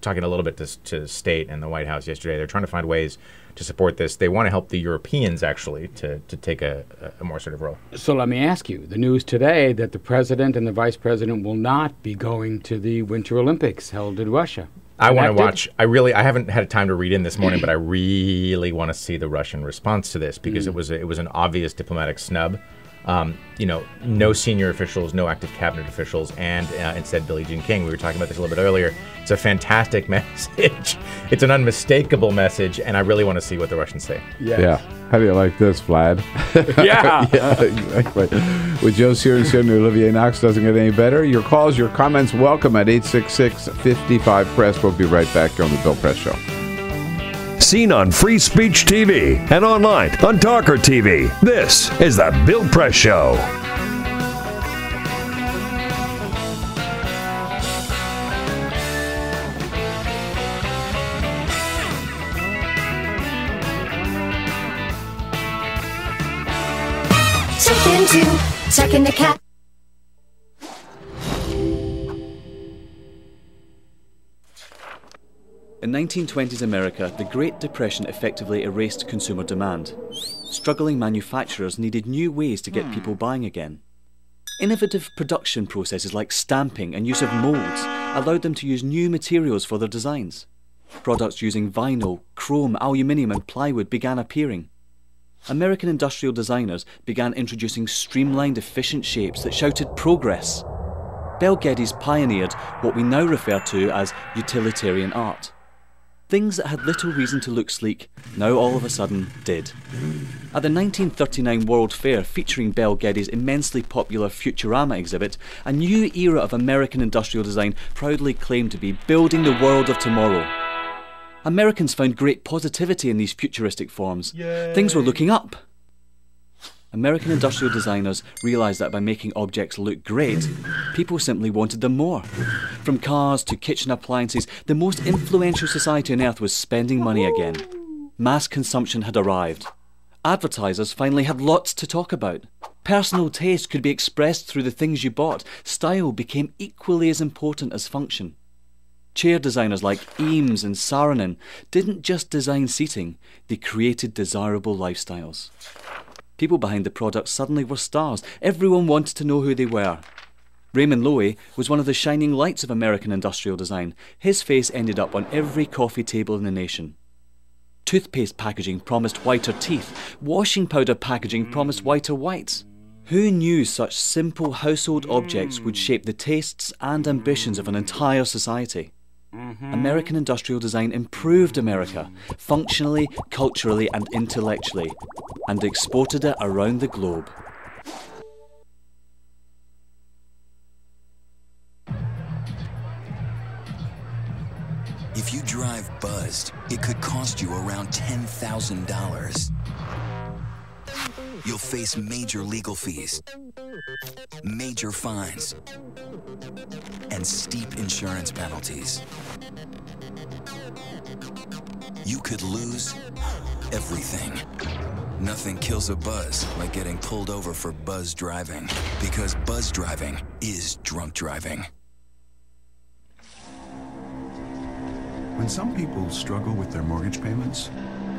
little bit to State and the White House yesterday, they're trying to find ways to support this. They want to help the Europeans actually to take a more assertive role. So let me ask you, the news today that the president and the vice president will not be going to the Winter Olympics held in Russia. I want to watch. I haven't had time to read in this morning, but I really want to see the Russian response to this, because it was an obvious diplomatic snub. No senior officials, no active cabinet officials, and instead Billie Jean King. We were talking about this a little bit earlier. It's a fantastic message. It's an unmistakable message, and I really want to see what the Russians say. Yeah. How do you like this, Vlad? Yeah. Exactly. With Joe Cirincione and Olivier Knox, doesn't get any better. Your calls, your comments, welcome at 866-55-PRESS. We'll be right back on the Bill Press Show. Seen on Free Speech TV and online on TawkrTV. This is the Bill Press Show. Checking the cat. In 1920s America, the Great Depression effectively erased consumer demand. Struggling manufacturers needed new ways to get people buying again. Innovative production processes like stamping and use of molds allowed them to use new materials for their designs. Products using vinyl, chrome, aluminium and plywood began appearing. American industrial designers began introducing streamlined, efficient shapes that shouted progress. Bel Geddes pioneered what we now refer to as utilitarian art. Things that had little reason to look sleek, now all of a sudden did. At the 1939 World Fair featuring Bel Geddes' immensely popular Futurama exhibit, a new era of American industrial design proudly claimed to be building the world of tomorrow. Americans found great positivity in these futuristic forms. Yay. Things were looking up. American industrial designers realised that by making objects look great, people simply wanted them more. From cars to kitchen appliances, the most influential society on earth was spending money again. Mass consumption had arrived. Advertisers finally had lots to talk about. Personal taste could be expressed through the things you bought. Style became equally as important as function. Chair designers like Eames and Saarinen didn't just design seating, they created desirable lifestyles. People behind the products suddenly were stars. Everyone wanted to know who they were. Raymond Loewy was one of the shining lights of American industrial design. His face ended up on every coffee table in the nation. Toothpaste packaging promised whiter teeth. Washing powder packaging promised whiter whites. Who knew such simple household objects would shape the tastes and ambitions of an entire society? American industrial design improved America, functionally, culturally and intellectually, and exported it around the globe. If you drive buzzed, it could cost you around $10,000. You'll face major legal fees, major fines, and steep insurance penalties. You could lose everything. Nothing kills a buzz like getting pulled over for buzz driving, because buzz driving is drunk driving. When some people struggle with their mortgage payments,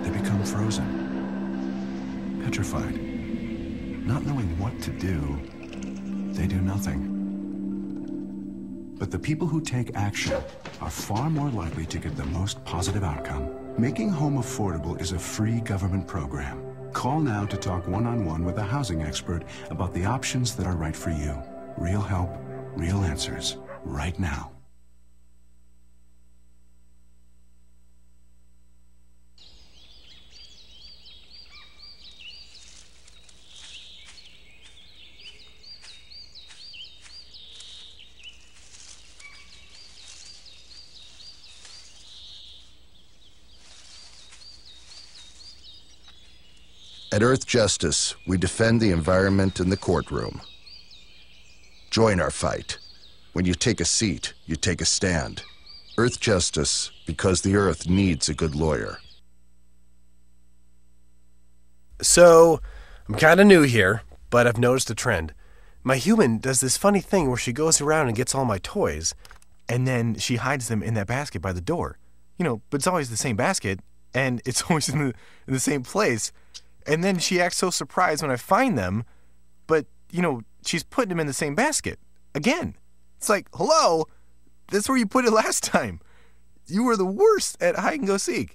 they become frozen, petrified. Not knowing what to do, they do nothing. But the people who take action are far more likely to get the most positive outcome. Making home affordable is a free government program. Call now to talk one-on-one with a housing expert about the options that are right for you. Real help, real answers, right now. At Earth Justice, we defend the environment in the courtroom. Join our fight. When you take a seat, you take a stand. Earth Justice, because the Earth needs a good lawyer. So, I'm kind of new here, but I've noticed a trend. My human does this funny thing where she goes around and gets all my toys, and then she hides them in that basket by the door. You know, but it's always the same basket, and it's always in the same place. And then she acts so surprised when I find them, but, you know, she's putting them in the same basket. Again. It's like, hello? That's where you put it last time. You were the worst at hide and go seek.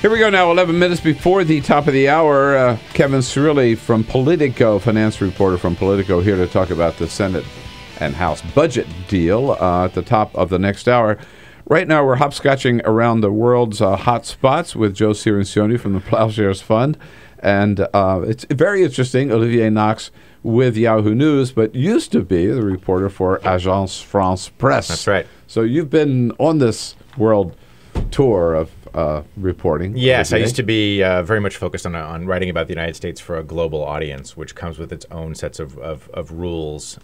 Here we go now, 11 minutes before the top of the hour. Kevin Cirilli from Politico, finance reporter from Politico, here to talk about the Senate and House budget deal at the top of the next hour. Right now, we're hopscotching around the world's hot spots with Joe Cirincione from the Ploughshares Fund. And it's very interesting, Olivier Knox with Yahoo News, but used to be the reporter for Agence France Presse. That's right. So you've been on this world tour of reporting. Yes, I used to be very much focused on writing about the United States for a global audience, which comes with its own sets of rules.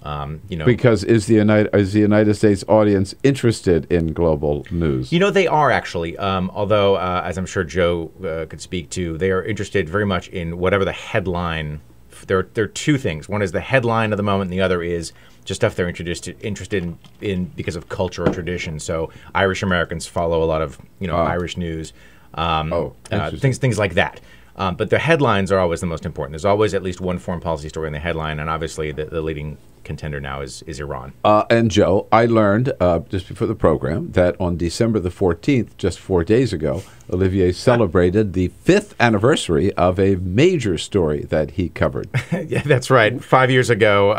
You know, because is the United States audience interested in global news? You know, they are actually. Although, as I'm sure Joe could speak to, they are interested very much in whatever the headline. There are two things. One is the headline of the moment, and the other is just stuff they're interested in because of culture or tradition. So Irish Americans follow a lot of Irish news, things like that. But the headlines are always the most important. There's always at least one foreign policy story in the headline, and obviously the leading contender now is Iran. And Joe, I learned just before the program that on December the 14th, just 4 days ago, Olivier celebrated the 5th anniversary of a major story that he covered. Yeah, that's right. 5 years ago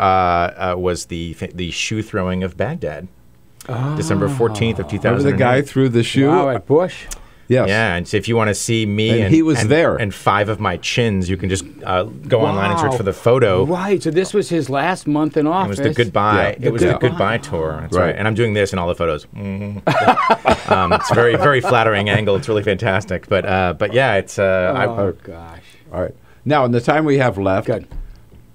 was the shoe throwing of Baghdad. December 14th of 2000. Remember the guy threw the shoe? Wow, at Bush? Yes. Yeah, and so if you want to see me and he was there, and 5 of my chins, you can just go online and search for the photo. Right. So this was his last month in office. It was the goodbye. Yeah, it was the goodbye tour. That's right. And I'm doing this in all the photos. It's a very, very flattering angle. It's really fantastic. But yeah, it's. Oh gosh. All right. Now, in the time we have left,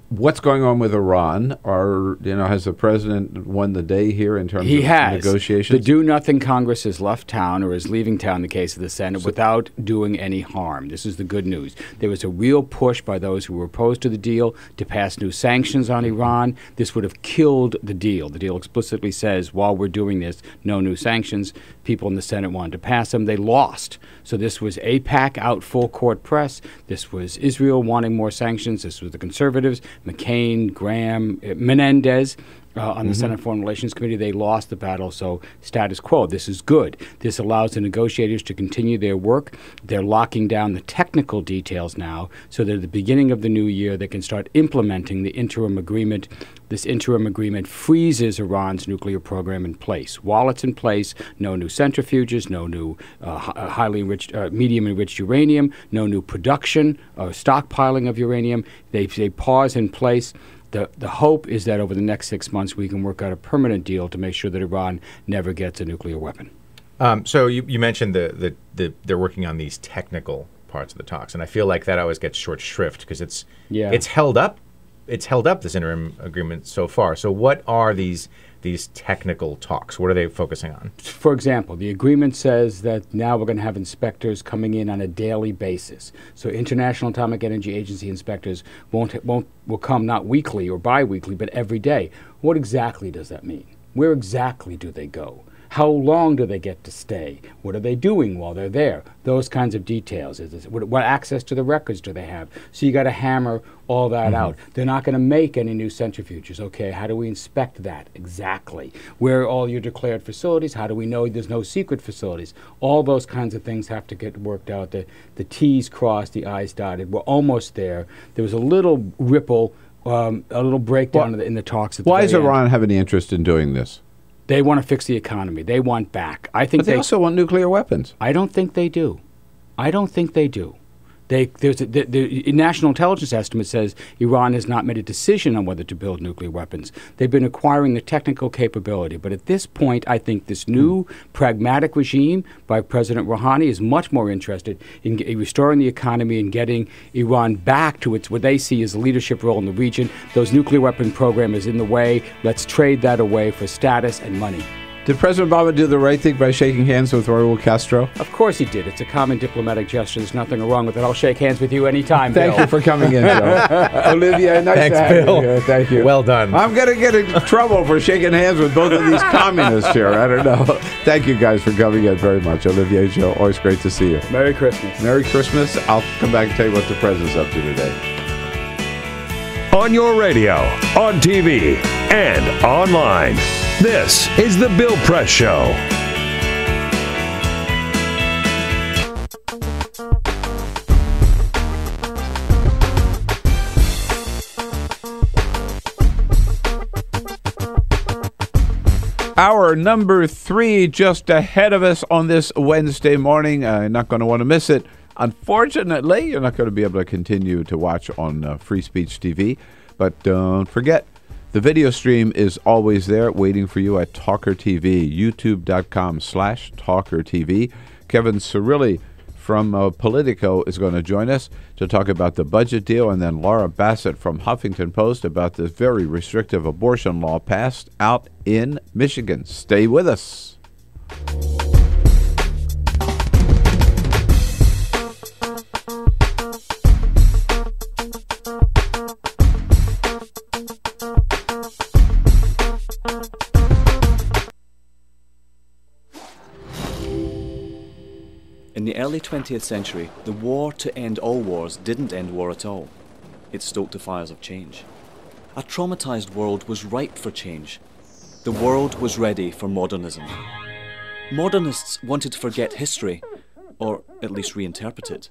what's going on with Iran? Has the president won the day here in terms of negotiations? The do-nothing Congress has left town or is leaving town in the case of the Senate without doing any harm. This is the good news. There was a real push by those who were opposed to the deal to pass new sanctions on Iran. This would have killed the deal. The deal explicitly says, while we're doing this, no new sanctions. People in the Senate wanted to pass them. They lost. So this was AIPAC out full court press. This was Israel wanting more sanctions. This was the conservatives, McCain, Graham, Menendez on the Senate Foreign Relations Committee. They lost the battle, so status quo. This is good. This allows the negotiators to continue their work. They're locking down the technical details now so that at the beginning of the new year they can start implementing the interim agreement. This interim agreement freezes Iran's nuclear program in place. While it's in place, no new centrifuges, no new highly enriched, medium-enriched uranium, no new production or stockpiling of uranium. They pause in place. The hope is that over the next 6 months we can work out a permanent deal to make sure that Iran never gets a nuclear weapon. So you mentioned they're working on these technical parts of the talks, and I feel like that always gets short shrift because it's held up. It's held up, this interim agreement so far. So what are these technical talks? What are they focusing on? For example, the agreement says that now we're going to have inspectors coming in on a daily basis. So International Atomic Energy Agency inspectors will come not weekly or bi-weekly, but every day. What exactly does that mean? Where exactly do they go? How long do they get to stay? What are they doing while they're there? Those kinds of details. What access to the records do they have? So you got to hammer all that out. They're not going to make any new centrifuges. Okay, how do we inspect that exactly? Where are all your declared facilities? How do we know there's no secret facilities? All those kinds of things have to get worked out. The T's crossed, the I's dotted. We're almost there. There was a little ripple, a little breakdown in the talks. Why does Iran have any interest in doing this? They want to fix the economy. They want back. I think but they also want nuclear weapons. I don't think they do. I don't think they do. The national intelligence estimate says Iran has not made a decision on whether to build nuclear weapons. They've been acquiring the technical capability. But at this point, I think this new pragmatic regime by President Rouhani is much more interested in restoring the economy and getting Iran back to what they see as a leadership role in the region. Those nuclear weapon program is in the way. Let's trade that away for status and money. Did President Obama do the right thing by shaking hands with Raul Castro? Of course he did. It's a common diplomatic gesture. There's nothing wrong with it. I'll shake hands with you anytime, Bill. Thank you for coming in, Joe. Olivier, nice to have Bill. you here. Thank you. Well done. I'm going to get in trouble for shaking hands with both of these communists here. I don't know. Thank you guys for coming in very much. Olivier, Joe, always great to see you. Merry Christmas. Merry Christmas. I'll come back and tell you what the president's up to today. On your radio, on TV, and online. This is The Bill Press Show. Hour number 3 just ahead of us on this Wednesday morning. You're not going to want to miss it. Unfortunately, you're not going to be able to continue to watch on Free Speech TV. But don't forget, the video stream is always there waiting for you at TawkrTV, youtube.com/TawkrTV. Kevin Cirilli from Politico is going to join us to talk about the budget deal, and then Laura Bassett from Huffington Post about this very restrictive abortion law passed out in Michigan. Stay with us. In the early 20th century, the war to end all wars didn't end war at all. It stoked the fires of change. A traumatized world was ripe for change. The world was ready for modernism. Modernists wanted to forget history, or at least reinterpret it.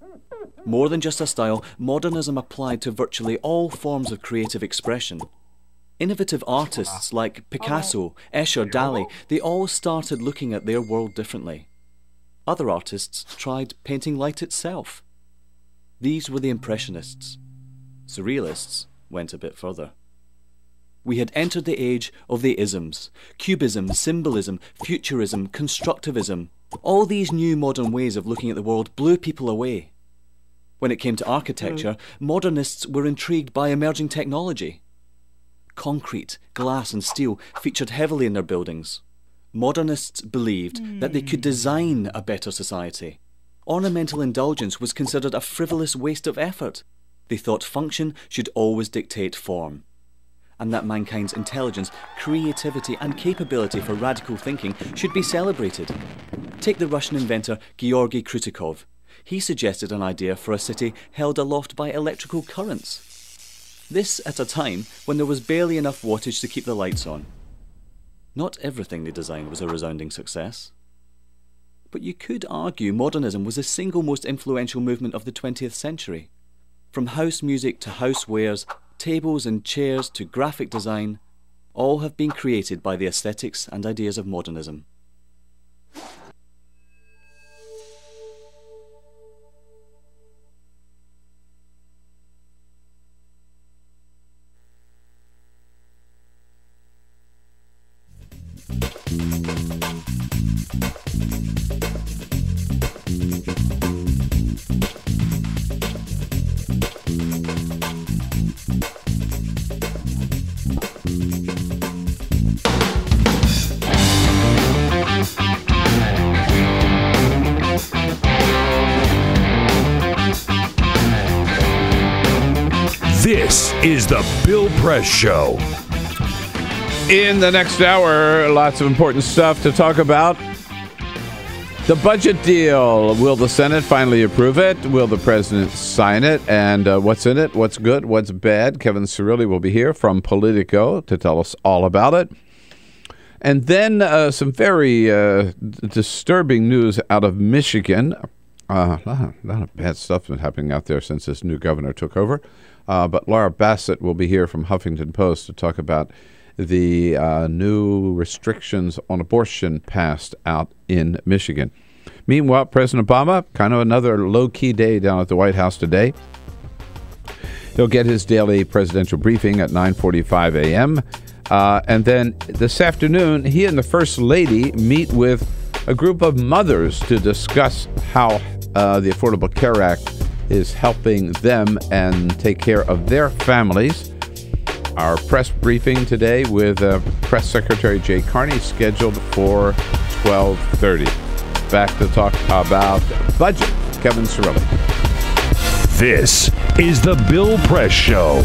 More than just a style, modernism applied to virtually all forms of creative expression. Innovative artists like Picasso, Escher, Dali, they all started looking at their world differently. Other artists tried painting light itself. These were the Impressionists. Surrealists went a bit further. We had entered the age of the isms. Cubism, symbolism, futurism, constructivism. All these new modern ways of looking at the world blew people away. When it came to architecture, modernists were intrigued by emerging technology. Concrete, glass and steel featured heavily in their buildings. Modernists believed that they could design a better society. Ornamental indulgence was considered a frivolous waste of effort. They thought function should always dictate form, and that mankind's intelligence, creativity and capability for radical thinking should be celebrated. Take the Russian inventor Georgy Krutikov. He suggested an idea for a city held aloft by electrical currents. This at a time when there was barely enough wattage to keep the lights on. Not everything they designed was a resounding success. But you could argue modernism was the single most influential movement of the 20th century. From house music to housewares, tables and chairs to graphic design, all have been created by the aesthetics and ideas of modernism. This is the Bill Press Show. In the next hour, lots of important stuff to talk about. The budget deal. Will the Senate finally approve it? Will the president sign it? And what's in it? What's good? What's bad? Kevin Cirilli will be here from Politico to tell us all about it. And then some very disturbing news out of Michigan. A lot of bad stuff been happening out there since this new governor took over. But Laura Bassett will be here from Huffington Post to talk about the new restrictions on abortion passed out in Michigan. Meanwhile, President Obama, kind of another low-key day down at the White House today. He'll get his daily presidential briefing at 9:45 a.m. And then this afternoon, he and the First Lady meet with a group of mothers to discuss how the Affordable Care Act is helping them and take care of their families. Our press briefing today with Press Secretary Jay Carney scheduled for 12:30. Back to talk about budget. Kevin Cirilli. This is the Bill Press Show.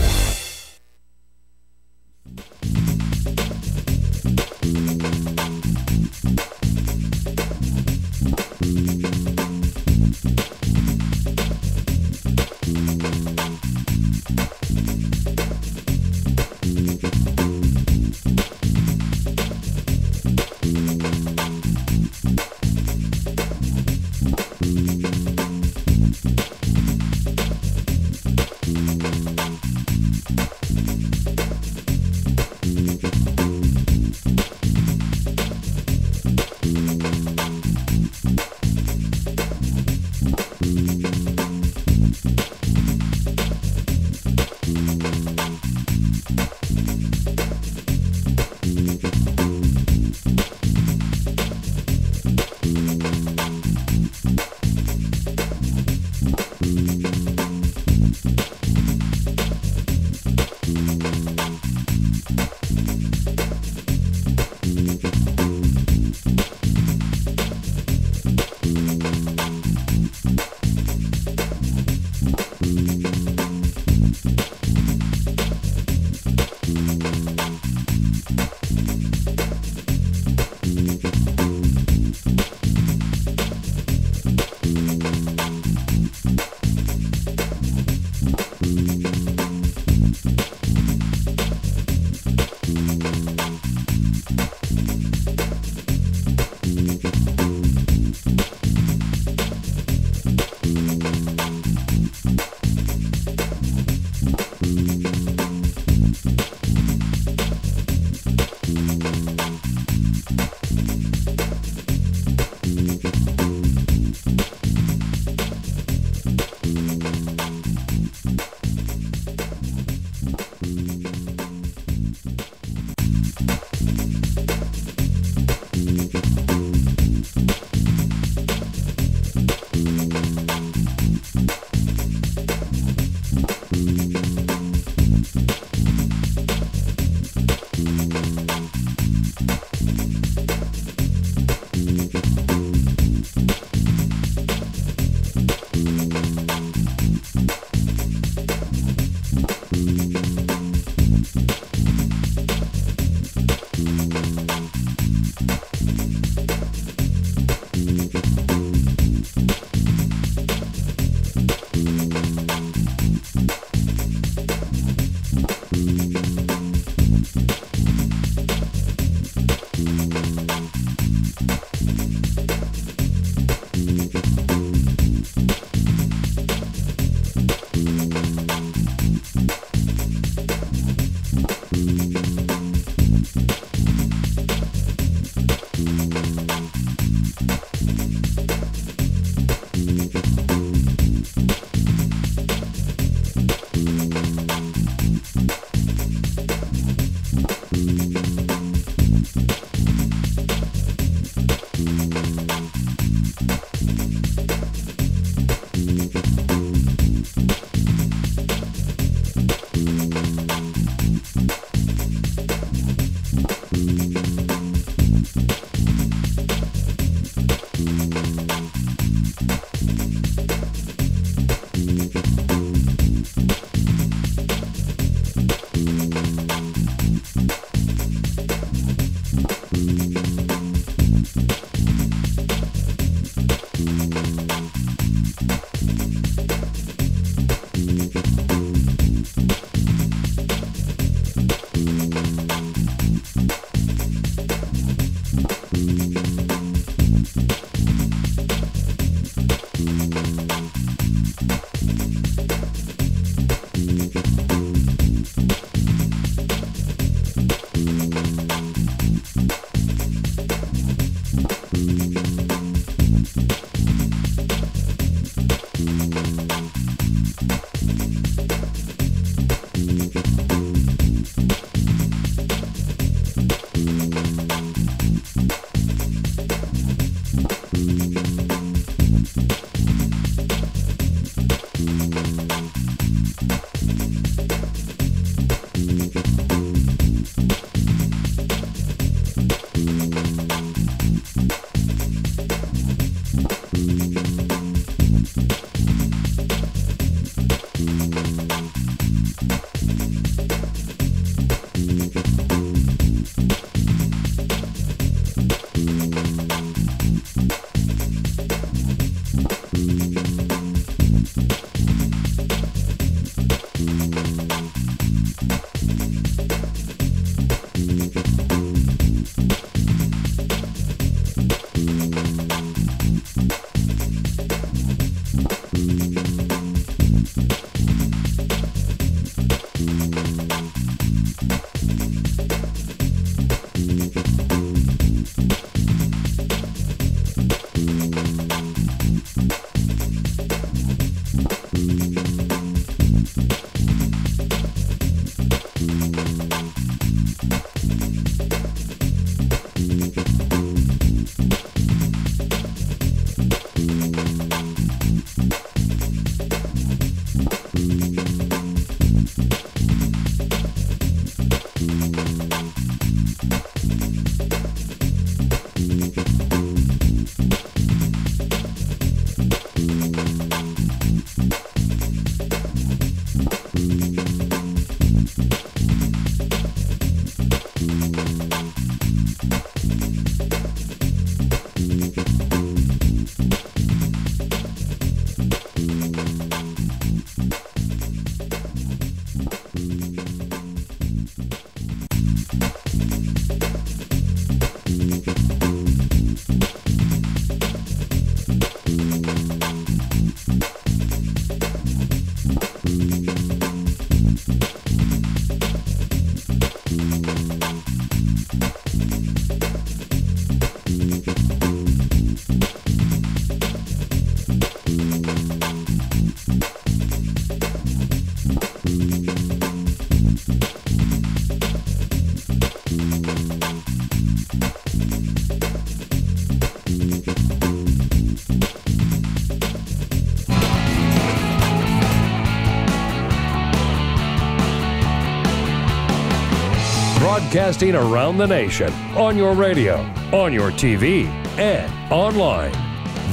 Broadcasting around the nation, on your radio, on your TV, and online.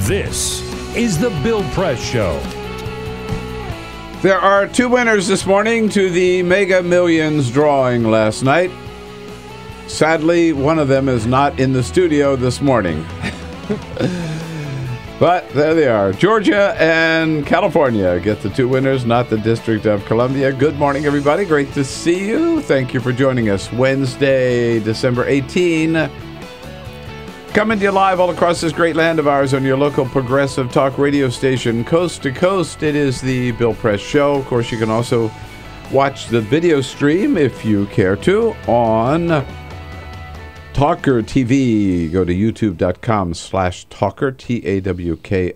This is The Bill Press Show. There are two winners this morning to the Mega Millions drawing last night. Sadly, one of them is not in the studio this morning. But there they are. Georgia and California get the two winners, not the District of Columbia. Good morning, everybody. Great to see you. Thank you for joining us. Wednesday, December 18. Coming to you live all across this great land of ours on your local progressive talk radio station, coast to coast. It is the Bill Press Show. Of course, you can also watch the video stream if you care to on TawkrTV. Go to youtube.com/Tawkr,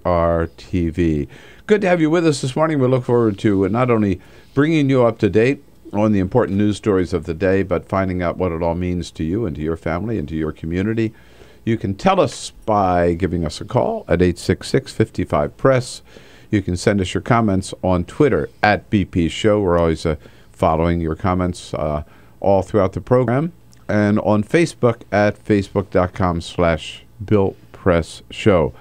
TAWKR-TV. Good to have you with us this morning. We look forward to not only bringing you up to date on the important news stories of the day, but finding out what it all means to you and to your family and to your community. You can tell us by giving us a call at 866-55-PRESS. You can send us your comments on Twitter at BP Show. We're always following your comments all throughout the program. And on Facebook at facebook.com/Bill Press Show.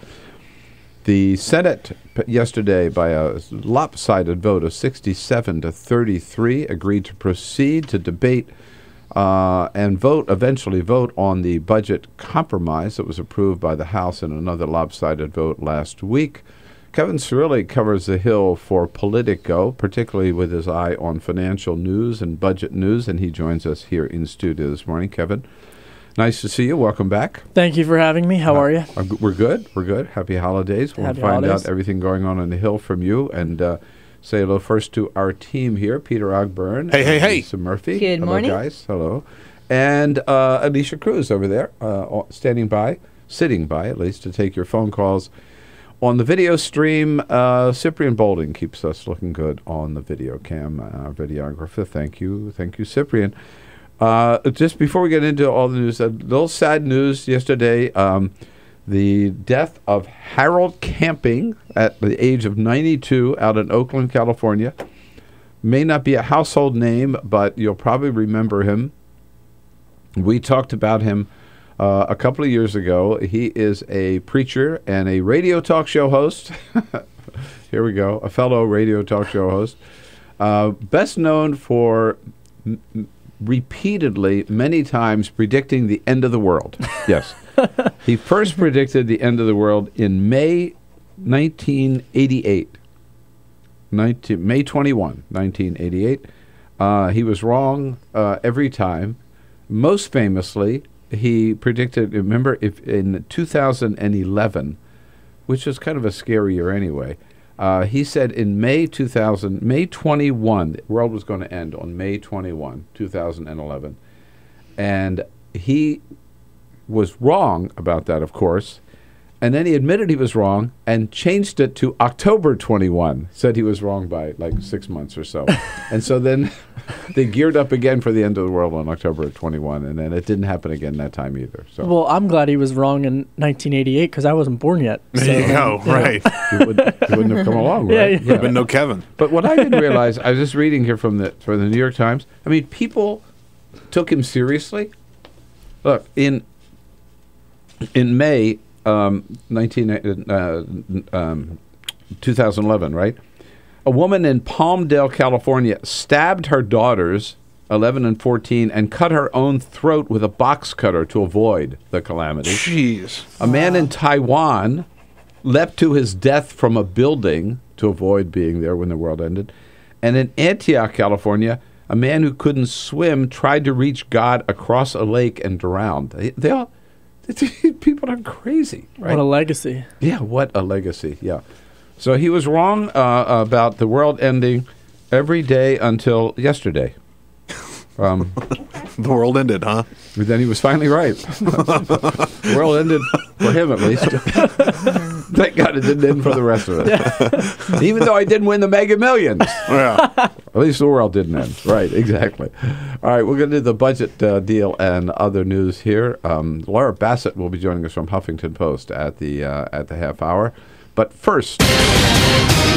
The Senate yesterday, by a lopsided vote of 67-33, agreed to proceed to debate and eventually vote on the budget compromise that was approved by the House in another lopsided vote last week. Kevin Cirilli covers the Hill for Politico, particularly with his eye on financial news and budget news, and he joins us here in studio this morning. Kevin, Nice to see you. Welcome back. Thank you for having me. How are you? We're good. We're good. Happy holidays. We'll find out everything going on the Hill from you. And say hello first to our team here, Peter Ogburn. Hey. Lisa Murphy. Good morning. Hello, guys. Hello. And Alicia Cruz over there, sitting by at least, to take your phone calls. On the video stream, Cyprian Bolding keeps us looking good on the video cam, our videographer. Thank you, Cyprian. Just before we get into all the news, a little sad news yesterday. The death of Harold Camping at the age of 92 out in Oakland, California. May not be a household name, but you'll probably remember him. We talked about him a couple of years ago. He is a preacher and a radio talk show host. Here we go, a fellow radio talk show host. Best known for repeatedly, many times, predicting the end of the world. Yes. He first predicted the end of the world in May 1988. May 21, 1988. He was wrong every time. Most famously, he predicted, remember, if in 2011, which was kind of a scary year anyway, he said in May 21, the world was going to end on May 21, 2011. And he was wrong about that, of course. And then he admitted he was wrong and changed it to October 21. Said he was wrong by like 6 months or so. And so then they geared up again for the end of the world on October 21. And then it didn't happen again that time either. So. Well, I'm glad he was wrong in 1988 because I wasn't born yet. So there you go. Right. He wouldn't have come along, right? Yeah. But no Kevin. But what I didn't realize, I was just reading here from the New York Times. I mean, people took him seriously. Look, in May 2011, right? A woman in Palmdale, California, stabbed her daughters, 11 and 14, and cut her own throat with a box cutter to avoid the calamity. Jeez. A man in Taiwan leapt to his death from a building to avoid being there when the world ended. And in Antioch, California, a man who couldn't swim tried to reach God across a lake and drowned. People are crazy, right? What a legacy. Yeah, what a legacy, yeah. So he was wrong about the world ending every day until yesterday. The world ended, huh? But then he was finally right. The world ended for him, at least. Thank God it didn't end for the rest of us. Even though I didn't win the Mega Millions. Yeah. At least the world didn't end. Right, exactly. All right, we're going to do the budget deal and other news here. Laura Bassett will be joining us from Huffington Post at the half hour. But first,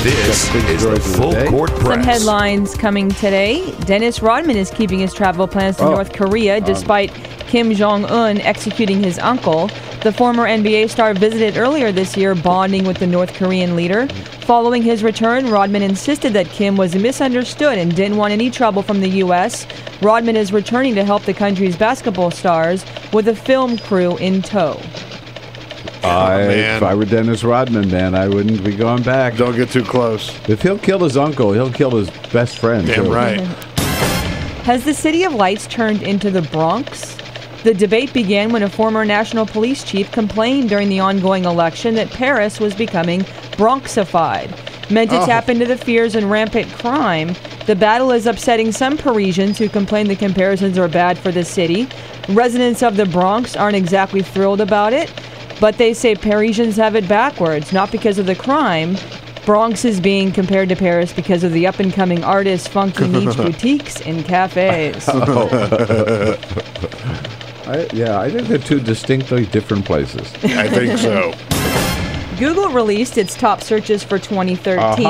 this is the Full Court Press. Some headlines coming today. Dennis Rodman is keeping his travel plans to North Korea despite Kim Jong-un executing his uncle. The former NBA star visited earlier this year, bonding with the North Korean leader. Following his return, Rodman insisted that Kim was misunderstood and didn't want any trouble from the U.S. Rodman is returning to help the country's basketball stars with a film crew in tow. If I were Dennis Rodman, man, I wouldn't be going back. Don't get too close. If he'll kill his uncle, he'll kill his best friend. Damn right. Has the City of Lights turned into the Bronx? The debate began when a former national police chief complained during the ongoing election that Paris was becoming Bronxified. Meant to tap into the fears and rampant crime, the battle is upsetting some Parisians who complain the comparisons are bad for the city. Residents of the Bronx aren't exactly thrilled about it, but they say Parisians have it backwards, not because of the crime. Bronx is being compared to Paris because of the up-and-coming artists, funky niche boutiques, and cafes. I think they're two distinctly different places. I think so. Google released its top searches for 2013.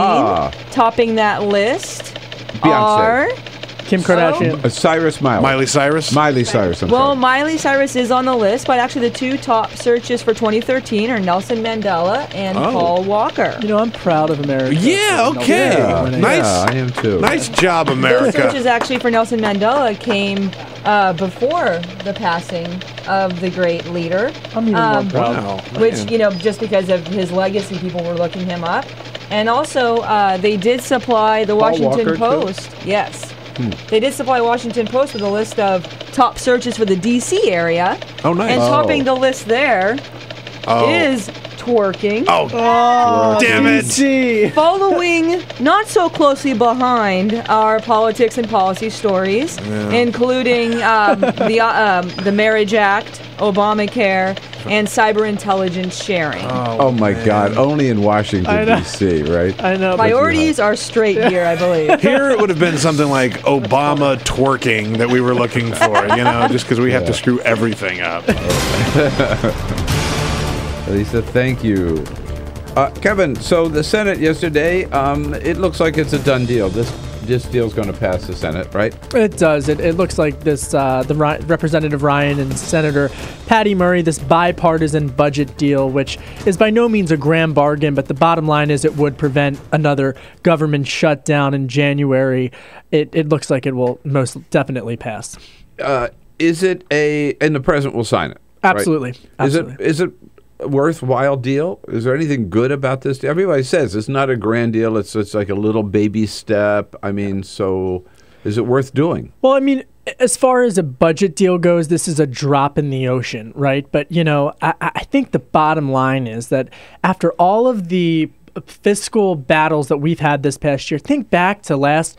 Topping that list are Kim Kardashian. Cyrus Miley. Miley Cyrus? Miley Cyrus. Well, Miley Cyrus is on the list, but actually the two top searches for 2013 are Nelson Mandela and Paul Walker. You know, I'm proud of America. Yeah, okay. Nice. Yeah, I am too. Nice job, America. Those searches actually for Nelson Mandela came before the passing of the great leader. I'm even more proud. Which, you know, just because of his legacy, people were looking him up. And also, they did supply the Washington Post. Yes. They did supply Washington Post with a list of top searches for the D.C. area. Oh, nice. And topping the list there is twerking. Oh, damn it. DC. Following not so closely behind are politics and policy stories, including the Marriage Act, Obamacare, and cyber intelligence sharing. Oh my God! Only in Washington D.C., right? I know. Priorities are straight here, I believe. Here it would have been something like Obama twerking that we were looking for, just because we have to screw everything up. Lisa, thank you. Kevin, so the Senate yesterday, it looks like it's a done deal. This deal's going to pass the Senate, right? It does. It looks like this. Representative Ryan and Senator Patty Murray, this bipartisan budget deal, which is by no means a grand bargain, but the bottom line is it would prevent another government shutdown in January. It looks like it will most definitely pass. Is it and the president will sign it? Absolutely. Right? Absolutely. Is it a worthwhile deal? Is there anything good about this? Everybody says it's not a grand deal. It's like a little baby step. I mean, so is it worth doing? Well, I mean, as far as a budget deal goes, this is a drop in the ocean, right? But, I think the bottom line is that after all of the fiscal battles that we've had this past year, think back to last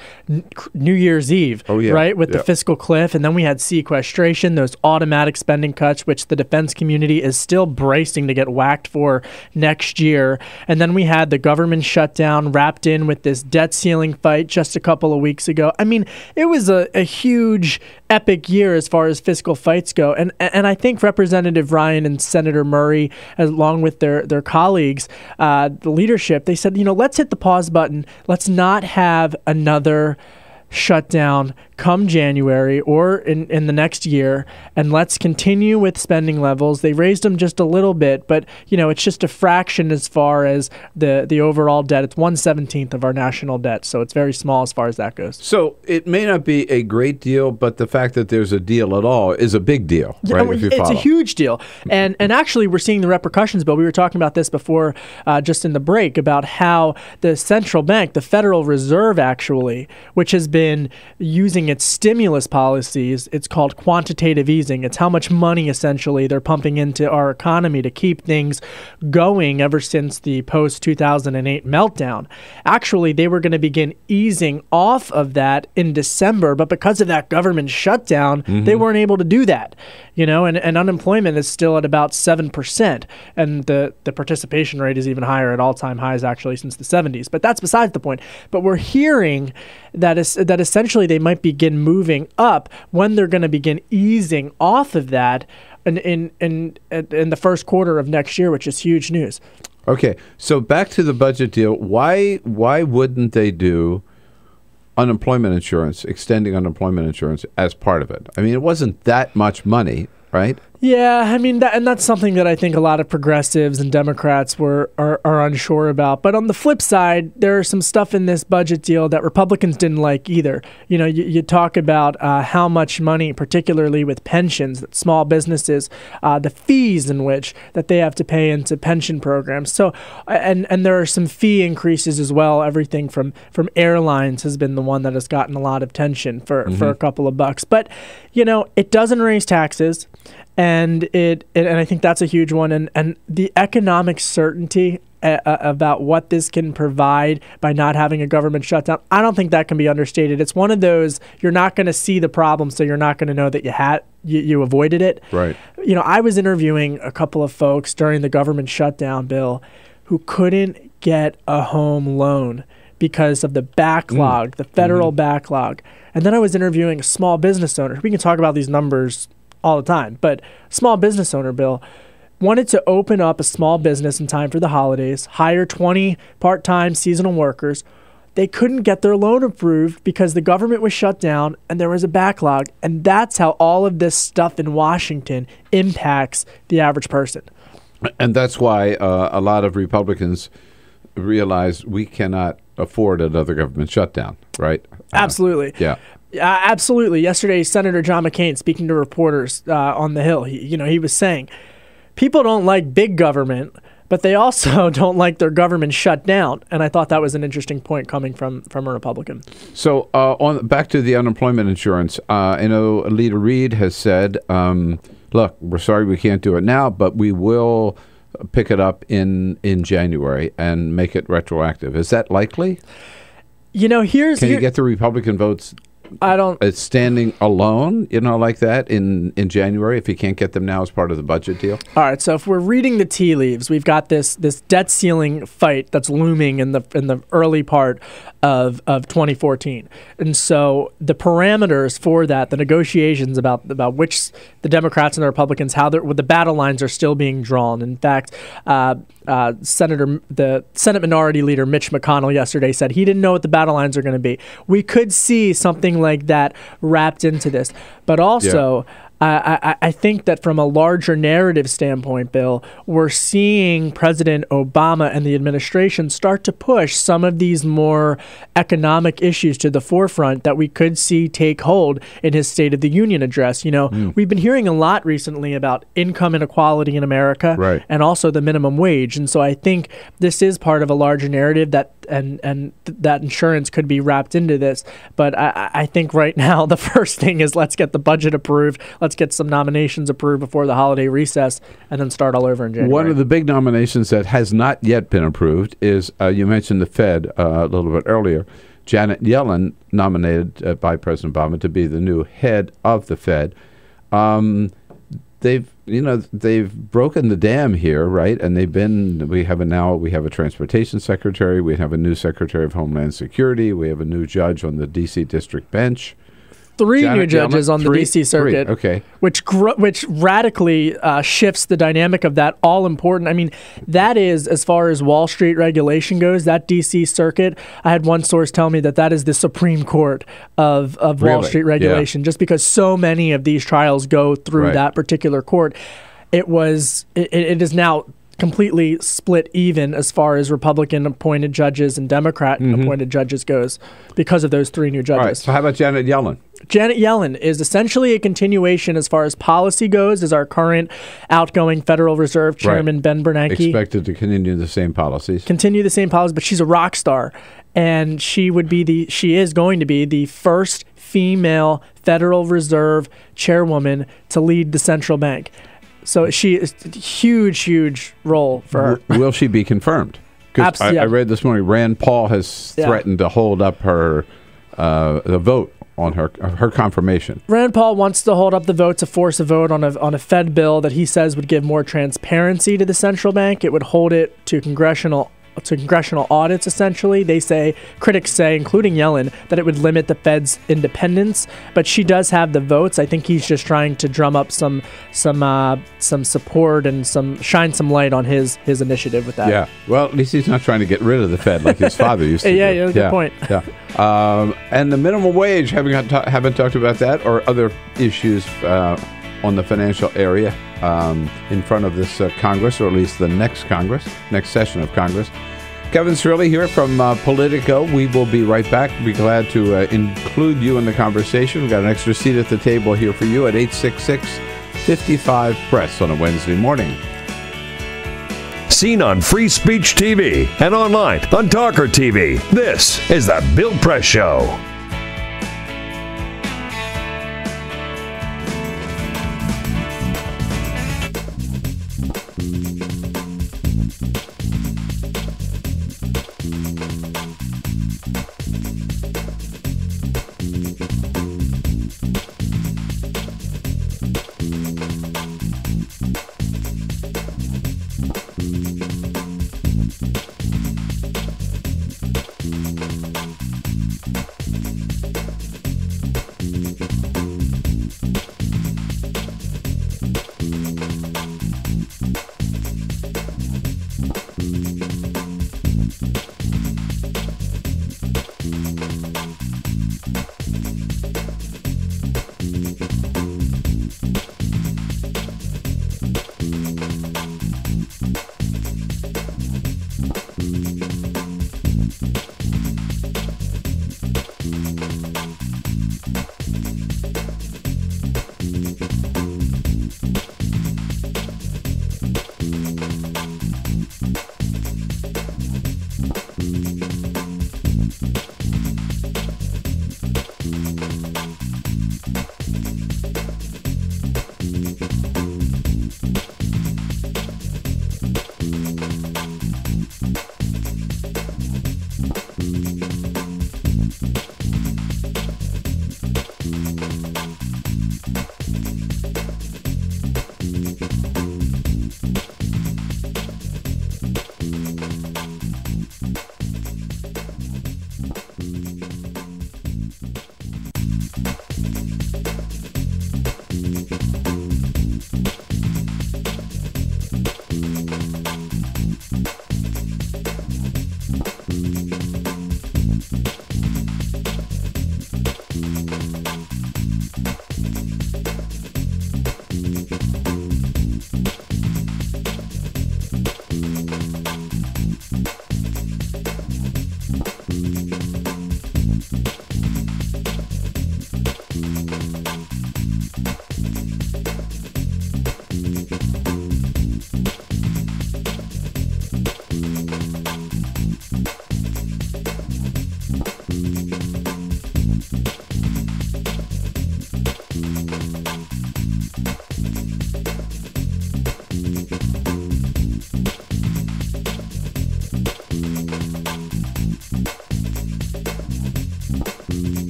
New Year's Eve, right, with the fiscal cliff, and then we had sequestration, those automatic spending cuts, which the defense community is still bracing to get whacked for next year, and then we had the government shutdown wrapped in with this debt ceiling fight just a couple of weeks ago. I mean, it was a huge, epic year as far as fiscal fights go, and I think Representative Ryan and Senator Murray, along with their colleagues, the leadership, they said, let's hit the pause button. Let's not have another shutdown come January or in the next year, and let's continue with spending levels. They raised them just a little bit, but it's just a fraction as far as the overall debt. It's 1/17 of our national debt, so it's very small as far as that goes. So it may not be a great deal, but the fact that there's a deal at all is a big deal, right? It's a huge deal, and actually we're seeing the repercussions. But we were talking about this before, just in the break, about how the central bank, the Federal Reserve, actually, which has been using its stimulus policies, it's called quantitative easing. It's how much money essentially they're pumping into our economy to keep things going ever since the post-2008 meltdown. Actually, they were going to begin easing off of that in December, but because of that government shutdown, they weren't able to do that. And unemployment is still at about 7%, and the participation rate is even higher, at all-time highs actually since the 70s. But that's besides the point. But we're hearing that essentially they might begin moving up when they're going to begin easing off of that in the first quarter of next year, which is huge news. Okay, so back to the budget deal. Why wouldn't they do unemployment insurance, extending unemployment insurance as part of it? I mean, it wasn't that much money, right? Yeah, I mean, that's something that I think a lot of progressives and Democrats are unsure about. But on the flip side, there are some stuff in this budget deal that Republicans didn't like either. You talk about how much money, particularly with pensions, that small businesses, the fees in which that they have to pay into pension programs. So, and there are some fee increases as well. Everything from airlines has been the one that has gotten a lot of attention for a couple of bucks. But it doesn't raise taxes. And I think that's a huge one. And the economic certainty about what this can provide by not having a government shutdown, I don't think that can be understated. It's one of those, you're not going to see the problem, so you're not going to know that you avoided it. Right. I was interviewing a couple of folks during the government shutdown, Bill, who couldn't get a home loan because of the backlog, the federal backlog. And then I was interviewing a small business owner. We can talk about these numbers all the time, but small business owner, Bill, wanted to open up a small business in time for the holidays, hire 20 part-time seasonal workers. They couldn't get their loan approved because the government was shut down and there was a backlog. And that's how all of this stuff in Washington impacts the average person. And that's why a lot of Republicans realize we cannot afford another government shutdown, right? Absolutely. Yeah. Absolutely. Yesterday, Senator John McCain, speaking to reporters on the Hill, he was saying, people don't like big government, but they also don't like their government shut down. And I thought that was an interesting point coming from a Republican. So back to the unemployment insurance. I know Leader Reid has said, look, we're sorry we can't do it now, but we will pick it up in January and make it retroactive. Is that likely? You know, Can you get the Republican votes? I don't. It's standing alone, like that in January if you can't get them now as part of the budget deal. All right. So if we're reading the tea leaves, we've got this debt ceiling fight that's looming in the early part of 2014, and so the parameters for that, the negotiations about which the Democrats and the Republicans, the battle lines are still being drawn. In fact, the Senate Minority Leader Mitch McConnell yesterday said he didn't know what the battle lines are going to be. We could see something like that wrapped into this, but also I think that from a larger narrative standpoint, Bill, we're seeing President Obama and the administration start to push some of these more economic issues to the forefront that we could see take hold in his State of the Union address. We've been hearing a lot recently about income inequality in America and also the minimum wage. And so I think this is part of a larger narrative that that insurance could be wrapped into this. But I think right now the first thing is let's get the budget approved. Let's get some nominations approved before the holiday recess and then start all over in January. One of the big nominations that has not yet been approved is, you mentioned the Fed a little bit earlier, Janet Yellen, nominated by President Obama to be the new head of the Fed. They've broken the dam here, right? And we have a transportation secretary, we have a new secretary of Homeland Security, we have a new judge on the D.C. District Bench. Three new judges on the D.C. Circuit, okay, which radically shifts the dynamic of that. All important. I mean, that is, as far as Wall Street regulation goes, that D.C. Circuit, I had one source tell me that is the Supreme Court of Wall Street regulation, just because so many of these trials go through that particular court. It is now completely split even as far as Republican appointed judges and Democrat appointed judges goes because of those three new judges. All right, so how about Janet Yellen? Janet Yellen is essentially a continuation as far as policy goes as our current outgoing Federal Reserve Chairman Ben Bernanke. Expected to continue the same policies. But she's a rock star, and she is going to be the first female Federal Reserve chairwoman to lead the central bank. So she is a huge role for her. Will she be confirmed? Because I read this morning Rand Paul has threatened to hold up the vote on her confirmation. Rand Paul wants to hold up the vote to force a vote on a Fed bill that he says would give more transparency to the central bank. It would hold it to congressional audits, essentially. Critics say, including Yellen, that it would limit the Fed's independence, but she does have the votes. I think he's just trying to drum up some support and shine some light on his initiative with that. Yeah, well, at least he's not trying to get rid of the Fed like his father used to do. Yeah, good point. Yeah. And the minimum wage, haven't talked about that or other issues on the financial area in front of this Congress, or at least the next session of Congress. Kevin Cirilli here from Politico. We will be right back. Be glad to include you in the conversation. We've got an extra seat at the table here for you at 866-55-PRESS on a Wednesday morning. Seen on Free Speech TV and online on TawkrTV. This is the Bill Press Show.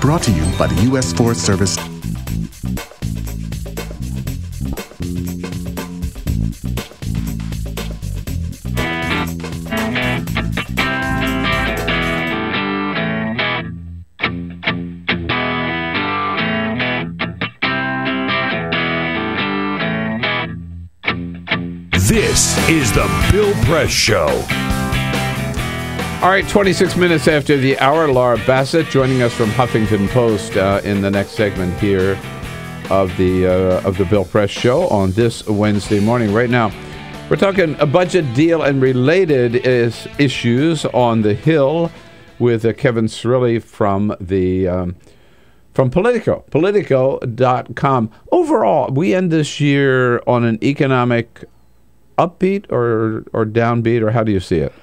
Brought to you by the U.S. Forest Service. This is the Bill Press Show. All right, 26 minutes after the hour, Laura Bassett joining us from Huffington Post in the next segment here of the Bill Press Show on this Wednesday morning. Right now, we're talking a budget deal and related issues on the Hill with Kevin Cirilli from Politico, Politico.com. Overall, we end this year on an economic upbeat or downbeat, or how do you see it?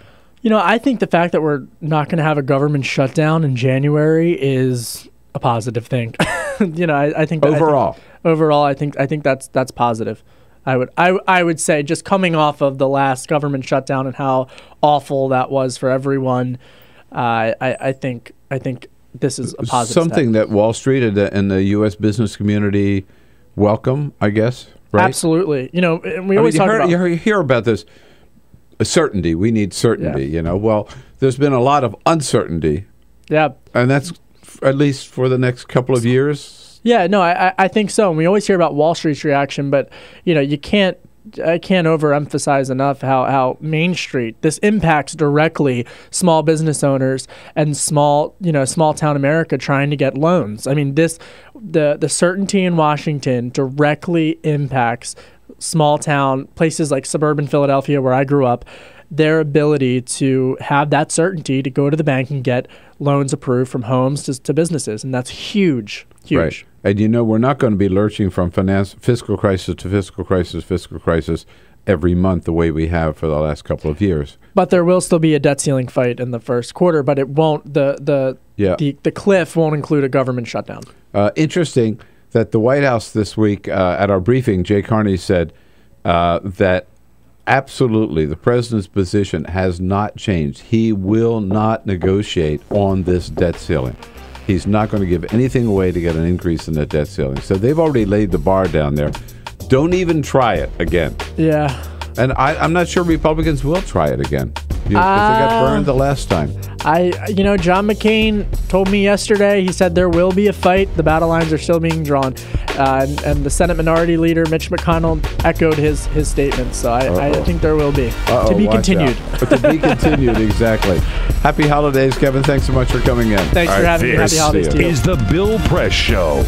You know, I think the fact that we're not going to have a government shutdown in January is a positive thing. You know, I think that, I think that's positive. I would say, just coming off of the last government shutdown and how awful that was for everyone, I think this is a positive something step. that Wall Street and the U.S. business community welcome, I guess. Right? Absolutely. You know, and we always talk about. You hear about this. Certainty. We need certainty, you know. Well, there's been a lot of uncertainty. Yeah. And that's at least for the next couple of years. Yeah, no, I think so. And we always hear about Wall Street's reaction, but, you know, I can't overemphasize enough how Main Street, this impacts directly small business owners and small town America trying to get loans. I mean, the certainty in Washington directly impacts small town places like suburban Philadelphia, where I grew up, their ability to have that certainty to go to the bank and get loans approved from homes to businesses. And that's huge. Right. And you know, we're not going to be lurching from fiscal crisis to fiscal crisis every month the way we have for the last couple of years. But there will still be a debt ceiling fight in the first quarter, but it won't. The cliff won't include a government shutdown. Interesting that the White House this week at our briefing, Jay Carney said that absolutely the president's position has not changed. He will not negotiate on this debt ceiling. He's not going to give anything away to get an increase in the debt ceiling. So they've already laid the bar down there. Don't even try it again. Yeah. And I'm not sure Republicans will try it again. Because they got burned the last time. John McCain told me yesterday, he said there will be a fight. The battle lines are still being drawn. And the Senate Minority Leader, Mitch McConnell, echoed his statement. So I think there will be. To be continued. To be continued, exactly. Happy holidays, Kevin. Thanks so much for coming in. Thanks for having me. Happy holidays to you. This is the Bill Press Show.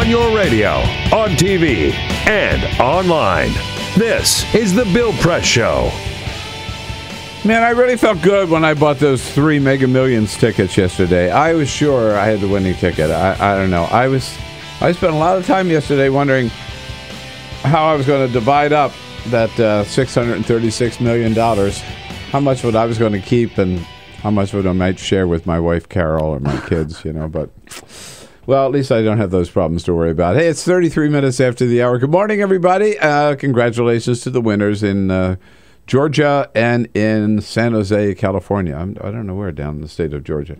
on your radio, on TV, and online. This is The Bill Press Show. Man, I really felt good when I bought those 3 Mega Millions tickets yesterday. I was sure I had the winning ticket. I don't know. I spent a lot of time yesterday wondering, how I was going to divide up that $636 million, how much would I was going to keep and how much would I might share with my wife, Carol, or my kids, but... Well, at least I don't have those problems to worry about. Hey, it's 33 minutes after the hour. Good morning, everybody. Congratulations to the winners in Georgia and in San Jose, California. I don't know where down in the state of Georgia.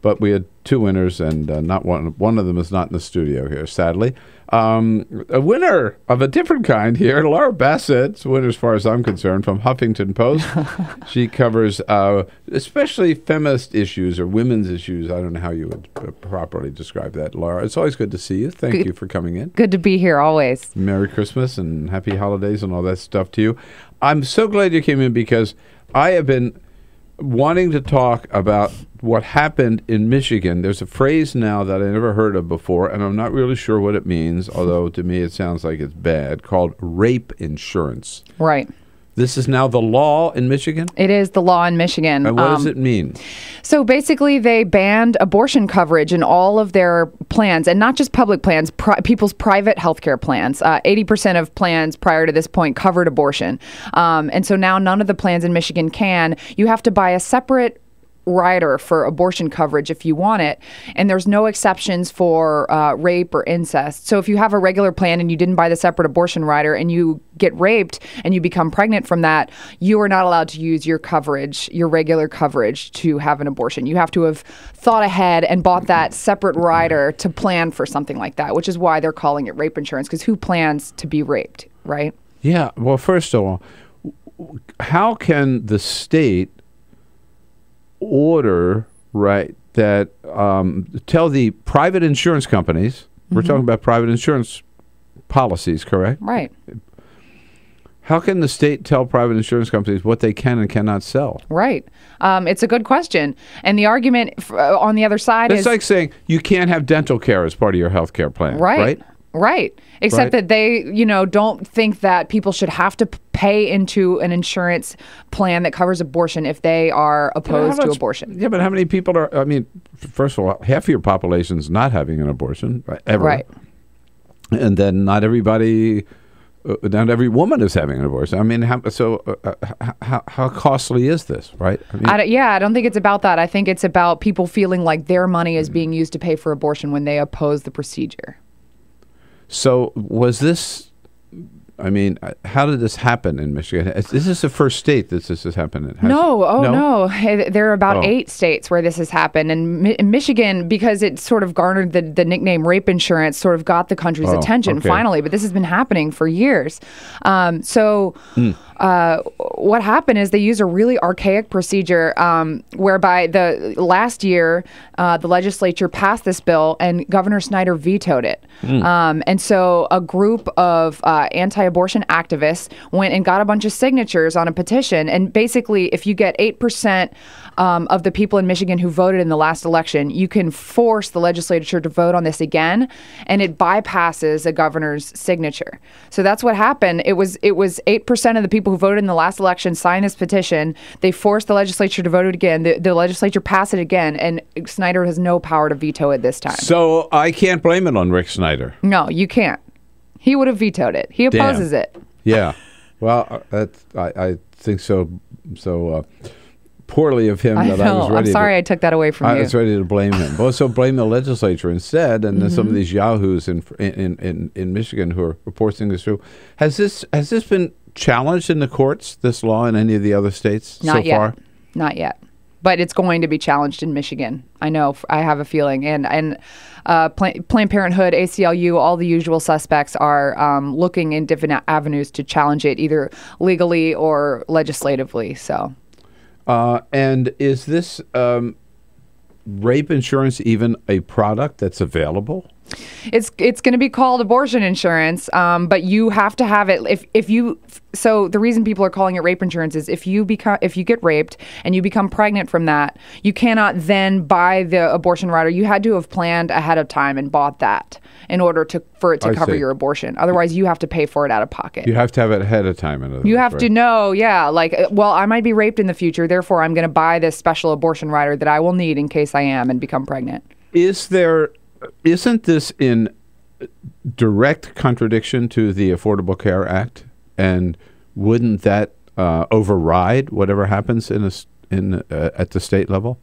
But we had two winners, and not one of them is not in the studio here, sadly. A winner of a different kind here, Laura Bassett, winner as far as I'm concerned, from Huffington Post. She covers especially feminist issues or women's issues. I don't know how you would properly describe that, Laura. It's always good to see you. Thank you for coming in. Good to be here, always. Merry Christmas and happy holidays and all that stuff to you. I'm so glad you came in because I have been wanting to talk about what happened in Michigan. There's a phrase now that I never heard of before, and I'm not really sure what it means, although to me it sounds like it's bad, called rape insurance. Right. This is now the law in Michigan? It is the law in Michigan. And what does it mean? So basically, they banned abortion coverage in all of their plans, and not just public plans, people's private healthcare plans. 80% of plans prior to this point covered abortion. And so now none of the plans in Michigan can. You have to buy a separate rider for abortion coverage if you want it, and there's no exceptions for rape or incest. So if you have a regular plan and you didn't buy the separate abortion rider and you get raped and you become pregnant from that, you are not allowed to use your coverage, your regular coverage, to have an abortion. You have to have thought ahead and bought that separate rider to plan for something like that, which is why they're calling it rape insurance, because who plans to be raped, right? Yeah. Well, first of all, how can the state order, right, that tell the private insurance companies, we're talking about private insurance policies, correct? Right. How can the state tell private insurance companies what they can and cannot sell? Right. It's a good question. And the argument on the other side is... It's like saying you can't have dental care as part of your health care plan, right? Right. Except that they, don't think that people should have to pay into an insurance plan that covers abortion if they are opposed to abortion. Yeah, but how many people are, first of all, half of your population is not having an abortion, ever. Right. And then not every woman is having an abortion. How costly is this, right? I don't think it's about that. I think it's about people feeling like their money is being used to pay for abortion when they oppose the procedure. So was this, how did this happen in Michigan? Is this the first state that this has happened in? No. There are about 8 states where this has happened. And in Michigan, because it sort of garnered the nickname rape insurance, sort of got the country's attention finally. But this has been happening for years. What happened is they used a really archaic procedure whereby last year the legislature passed this bill and Governor Snyder vetoed it. And so a group of anti-abortion activists went and got a bunch of signatures on a petition. And basically, if you get 8% of the people in Michigan who voted in the last election, you can force the legislature to vote on this again, and it bypasses a governor's signature. So that's what happened. It was 8% of the people who voted in the last election signed this petition. They forced the legislature to vote it again. The legislature passed it again, and Snyder has no power to veto it this time. So I can't blame it on Rick Snyder. No, you can't. He would have vetoed it. He opposes it. Yeah. Well, I think so poorly of him that I was ready. I'm sorry I took that away from you. I was ready to blame him. Also blame the legislature instead, and then some of these yahoos in Michigan who are reporting this through. Has this been challenged in the courts, this law, in any of the other states so far? Not yet. But it's going to be challenged in Michigan. I know. I have a feeling. And Planned Parenthood, ACLU, all the usual suspects are looking in different avenues to challenge it, either legally or legislatively. So. And is this rape insurance even a product that's available? It's going to be called abortion insurance, but you have to have it if you. So the reason people are calling it rape insurance is if you get raped and you become pregnant from that, you cannot then buy the abortion rider. You had to have planned ahead of time and bought that in order for it to cover your abortion. Otherwise, you have to pay for it out of pocket. You have to have it ahead of time. You have to know, I might be raped in the future, therefore I'm going to buy this special abortion rider that I will need in case I am and become pregnant. Isn't this in direct contradiction to the Affordable Care Act, and wouldn't that override whatever happens at the state level?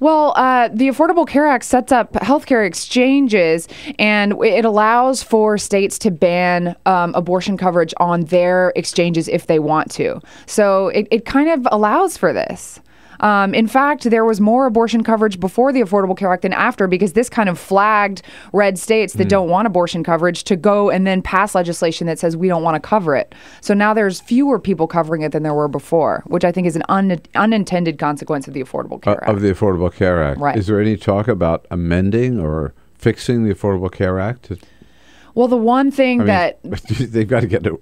Well, the Affordable Care Act sets up healthcare exchanges, and it allows for states to ban abortion coverage on their exchanges if they want to. So it kind of allows for this. In fact, there was more abortion coverage before the Affordable Care Act than after, because this kind of flagged red states that don't want abortion coverage to go and then pass legislation that says we don't want to cover it. So now there's fewer people covering it than there were before, which I think is an unintended consequence of the Affordable Care Act. Of the Affordable Care Act. Right. Is there any talk about amending or fixing the Affordable Care Act? Well, the one thing that they've got to get it.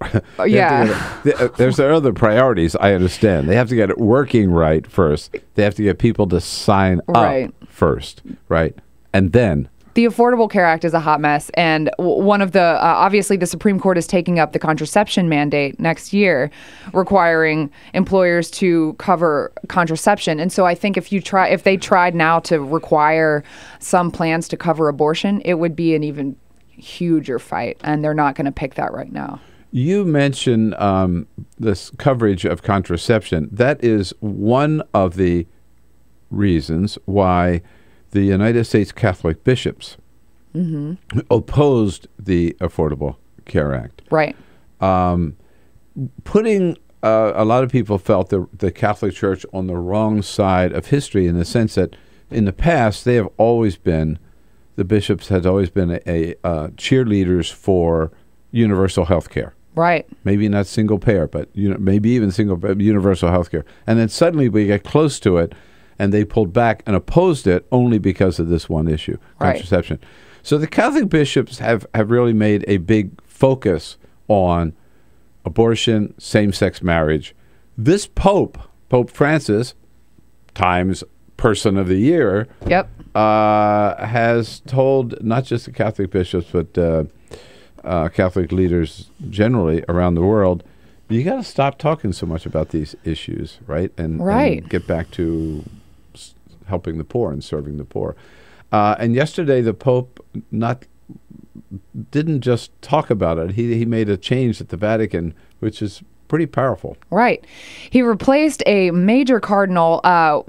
Yeah. There's other priorities. I understand. They have to get it working right first. They have to get people to sign up first, right? And then the Affordable Care Act is a hot mess, and one of the obviously the Supreme Court is taking up the contraception mandate next year, requiring employers to cover contraception. And so I think if they tried now to require some plans to cover abortion, it would be an even huger fight, and they're not going to pick that right now. You mentioned this coverage of contraception. That is one of the reasons why the United States Catholic bishops opposed the Affordable Care Act. Right. Putting a lot of people felt the Catholic Church on the wrong side of history, in the sense that in the past they have always been, the bishops had always been a cheerleaders for universal health care. Right. Maybe not single payer, but maybe even universal health care. And then suddenly we get close to it, and they pulled back and opposed it only because of this one issue, contraception. Right. So the Catholic bishops have really made a big focus on abortion, same-sex marriage. This Pope Francis, times Person of the Year, has told not just the Catholic bishops, but Catholic leaders generally around the world, you got to stop talking so much about these issues, right? And get back to helping the poor and serving the poor. And yesterday, the Pope didn't just talk about it. He made a change at the Vatican, which is pretty powerful. Right. He replaced a major cardinal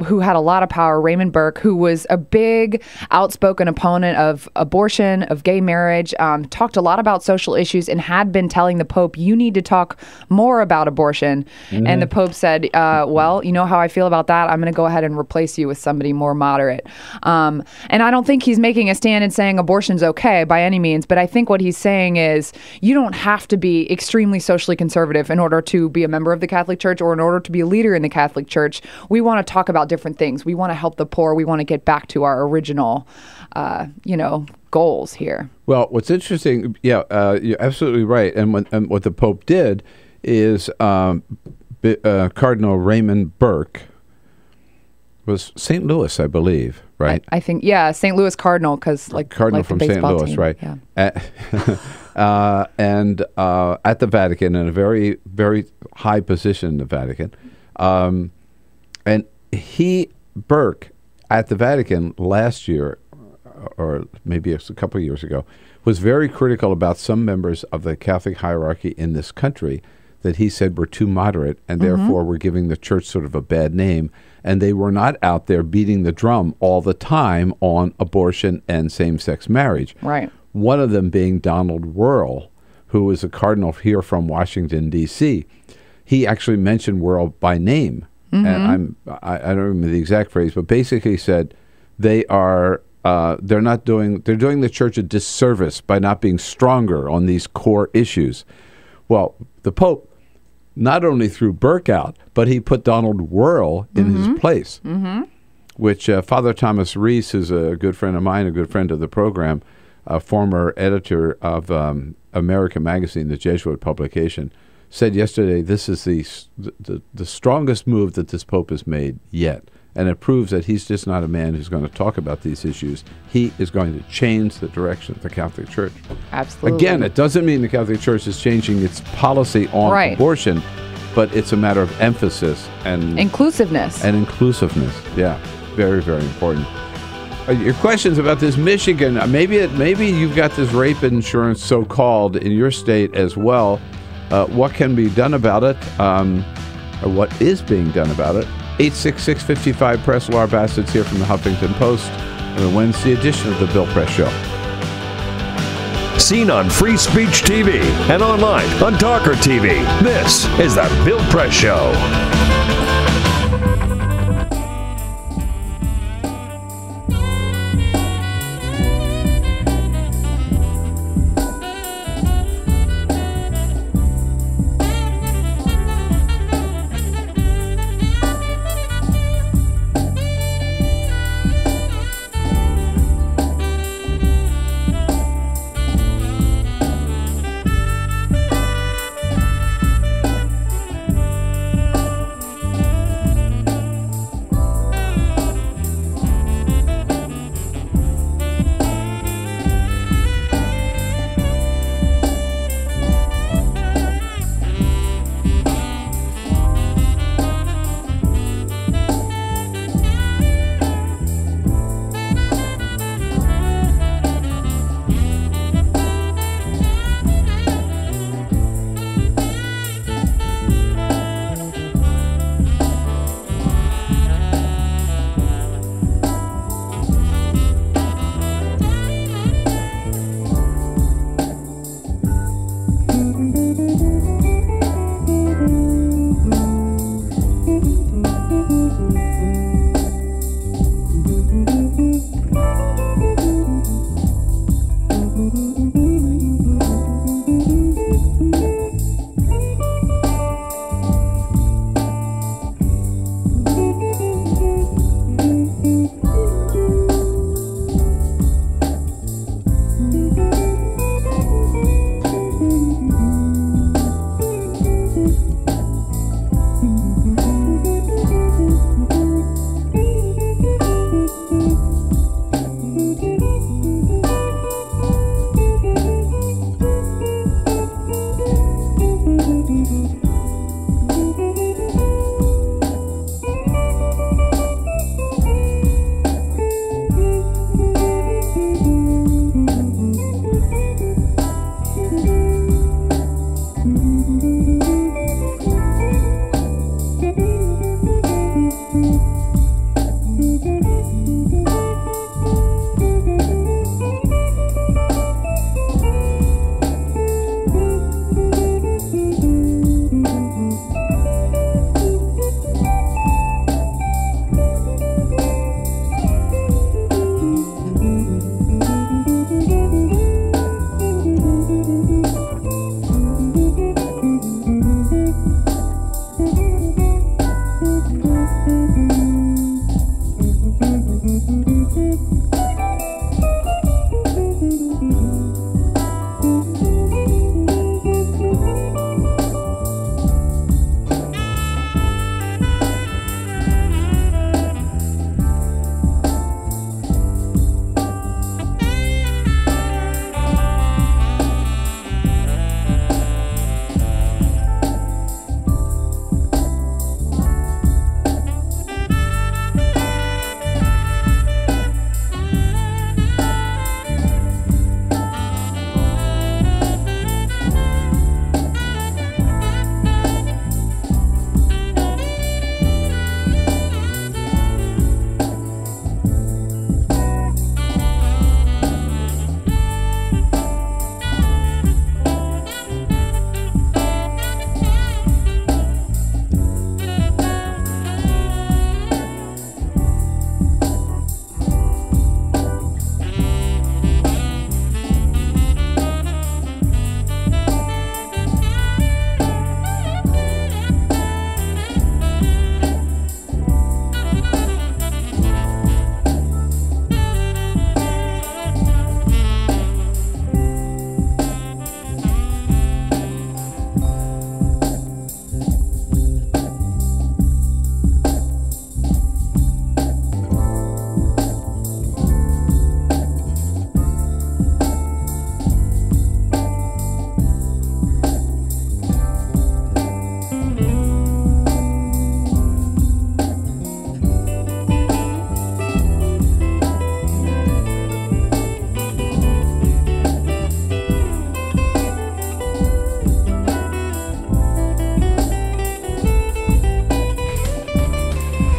who had a lot of power, Raymond Burke, who was a big, outspoken opponent of abortion, of gay marriage, talked a lot about social issues, and had been telling the Pope, you need to talk more about abortion. And the Pope said, well, you know how I feel about that. I'm going to go ahead and replace you with somebody more moderate. And I don't think he's making a stand and saying abortion's okay by any means, but I think what he's saying is you don't have to be extremely socially conservative in order to be a member of the Catholic Church, or in order to be a leader in the Catholic Church. We want to talk about different things. We want to help the poor. We want to get back to our original, goals here. Well, what's interesting, you're absolutely right. And what the Pope did is Cardinal Raymond Burke was St. Louis, I believe, right? I think, St. Louis Cardinal, because Cardinal from St. Louis, team. Right? Yeah. And at the Vatican, in a very, very high position in the Vatican. And Burke, at the Vatican last year, or maybe a couple of years ago, was very critical about some members of the Catholic hierarchy in this country that he said were too moderate, and therefore were giving the church sort of a bad name. And they were not out there beating the drum all the time on abortion and same-sex marriage. Right. One of them being Donald Wuerl, who is a cardinal here from Washington, D.C. He actually mentioned Wuerl by name. And I don't remember the exact phrase, but basically said they're doing the church a disservice by not being stronger on these core issues. Well, the Pope not only threw Burke out, but he put Donald Wuerl in his place, which Father Thomas Reese, who's a good friend of mine, a good friend of the program, a former editor of American Magazine, the Jesuit publication, said yesterday, this is the strongest move that this Pope has made yet. And it proves that he's just not a man who's going to talk about these issues. He is going to change the direction of the Catholic Church. Absolutely. Again, it doesn't mean the Catholic Church is changing its policy on abortion, but it's a matter of emphasis and inclusiveness. Yeah, very, very important. your questions about this Michigan. Maybe you've got this rape insurance so-called in your state as well. What can be done about it? Or what is being done about it? 866-55-PRESS. Laura Bassett's here from the Huffington Post and the Wednesday edition of the Bill Press Show. Seen on Free Speech TV and online on TawkrTV. This is the Bill Press Show.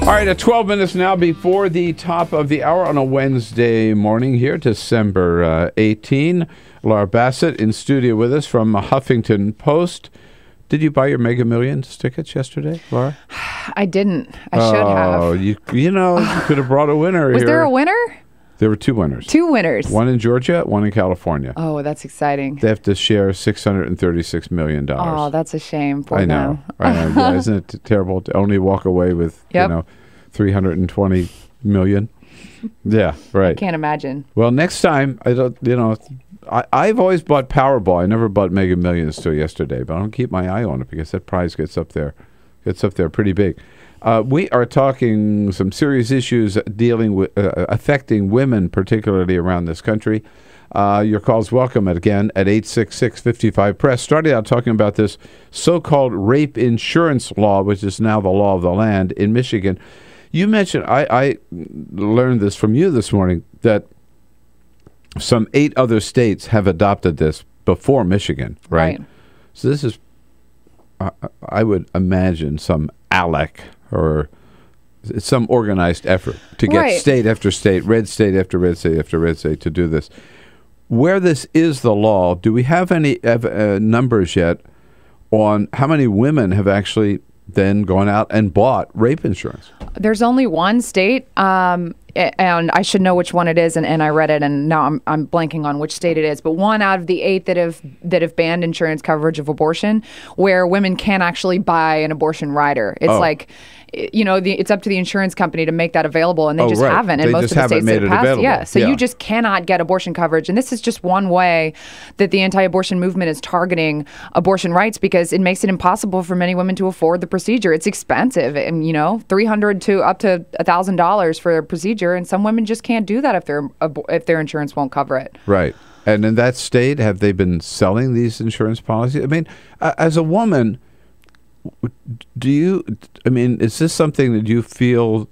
All right, at 12 minutes now before the top of the hour on a Wednesday morning here, December 18. Laura Bassett in studio with us from Huffington Post. Did you buy your Mega Millions tickets yesterday, Laura? I didn't. I should have. Oh, you could have brought a winner here. Was there a winner? There were two winners. Two winners. One in Georgia, one in California. Oh, that's exciting. They have to share $636 million. Oh, that's a shame for I know. Yeah, isn't it terrible to only walk away with, $320 million? Yeah, right. I can't imagine. Well, next time, I've always bought Powerball. I never bought Mega Millions till yesterday, but I don't keep my eye on it because that prize gets up there pretty big. We are talking some serious issues dealing with affecting women, particularly around this country. Your calls welcome again at 866-55-PRESS. Started out talking about this so-called rape insurance law, which is now the law of the land in Michigan. You mentioned, I learned this from you this morning, that some 8 other states have adopted this before Michigan, right? So this is, I would imagine, some ALEC or some organized effort to get state after state, red state after red state after red state to do this. Where this is the law, do we have any numbers yet on how many women have actually then gone out and bought rape insurance? There's only one state, and I should know which one it is, and I read it, and now I'm blanking on which state it is, but one out of the 8 that have banned insurance coverage of abortion, where women can actually buy an abortion rider. It's like, it's up to the insurance company to make that available, and they just haven't. And most of the states that have passed, you just cannot get abortion coverage. And this is just one way that the anti-abortion movement is targeting abortion rights, because it makes it impossible for many women to afford the procedure. It's expensive, and $300 to up to $1,000 for a procedure, and some women just can't do that if their insurance won't cover it. Right. And in that state, have they been selling these insurance policies? I mean, as a woman, is this something that you feel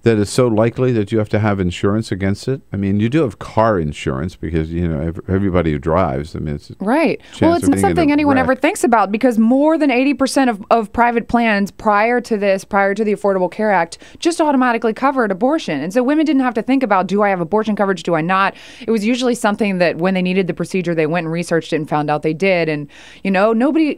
that is so likely that you have to have insurance against it? I mean, you do have car insurance because, everybody who drives, it's right. Well, it's not something anyone ever thinks about, because more than 80% of private plans prior to the Affordable Care Act, just automatically covered abortion. And so women didn't have to think about, do I have abortion coverage? Do I not? It was usually something that when they needed the procedure, they went and researched it and found out they did. And, nobody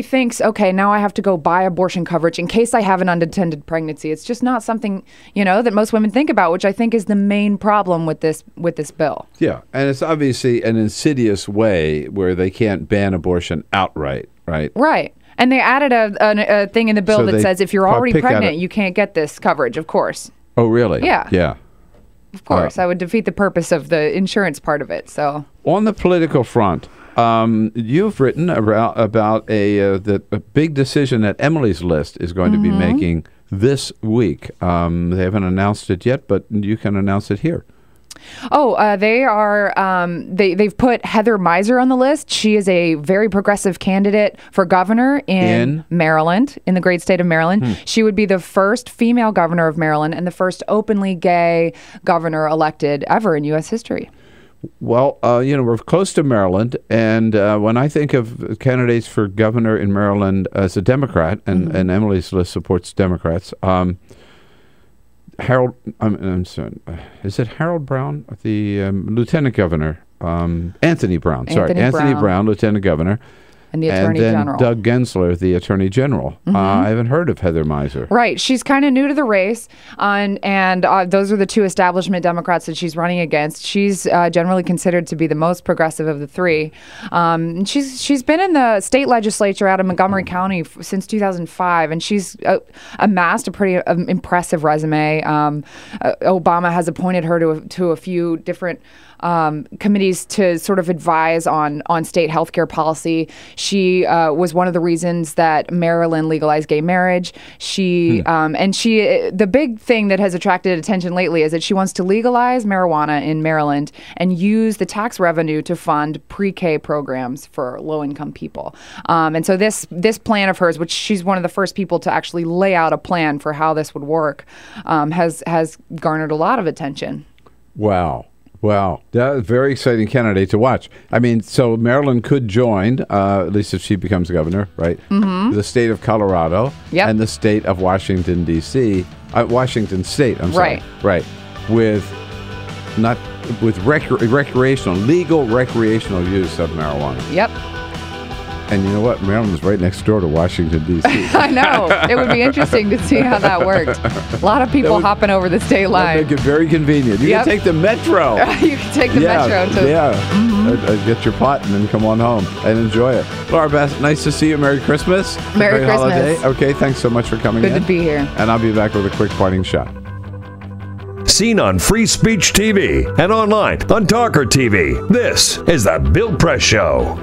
thinks, okay, now I have to go buy abortion coverage in case I have an unintended pregnancy. It's just not something that most women think about, which I think is the main problem with this bill. Yeah, and it's obviously an insidious way where they can't ban abortion outright, right? Right. And they added a thing in the bill that says if you're already pregnant, you can't get this coverage, of course. Oh, really? Yeah. Yeah. Of course. I would defeat the purpose of the insurance part of it. So on the political front, you've written about a big decision that Emily's List is going to be making this week. They haven't announced it yet, but you can announce it here. They are. They've put Heather Miser on the list. She is a very progressive candidate for governor in Maryland, in the great state of Maryland. She would be the first female governor of Maryland and the first openly gay governor elected ever in U.S. history. Well, we're close to Maryland, and when I think of candidates for governor in Maryland as a Democrat, and Emily's List supports Democrats, Harold, I'm sorry, is it Harold Brown, the lieutenant governor? Anthony Brown, Anthony Brown, lieutenant governor. And the Attorney General. Doug Gensler, the Attorney General. I haven't heard of Heather Miser. Right. She's kind of new to the race, and those are the two establishment Democrats that she's running against. She's generally considered to be the most progressive of the three. She's been in the state legislature out of Montgomery County since 2005, and she's amassed a pretty impressive resume. Obama has appointed her to a few different committees to sort of advise on state healthcare policy. She was one of the reasons that Maryland legalized gay marriage. The big thing that has attracted attention lately is that she wants to legalize marijuana in Maryland and use the tax revenue to fund pre-K programs for low-income people. And so this plan of hers, which she's one of the first people to actually lay out a plan for how this would work, has garnered a lot of attention. Wow. That's a very exciting candidate to watch. I mean, so Maryland could join, at least if she becomes governor, right? The state of Colorado and the state of Washington, D.C. Washington State, I'm sorry. Right. With legal recreational use of marijuana. Yep. And you know what? Maryland is right next door to Washington, D.C. I know. It would be interesting to see how that worked. A lot of people hopping over the state line. Make it very convenient. You can take the metro. You can take the metro to... Get your pot and then come on home and enjoy it. Laura Bassett, nice to see you. Merry Christmas. Merry Christmas. Holiday. Okay, thanks so much for coming in. Good to be here. And I'll be back with a quick parting shot. Seen on Free Speech TV and online on TawkrTV. This is the Bill Press Show.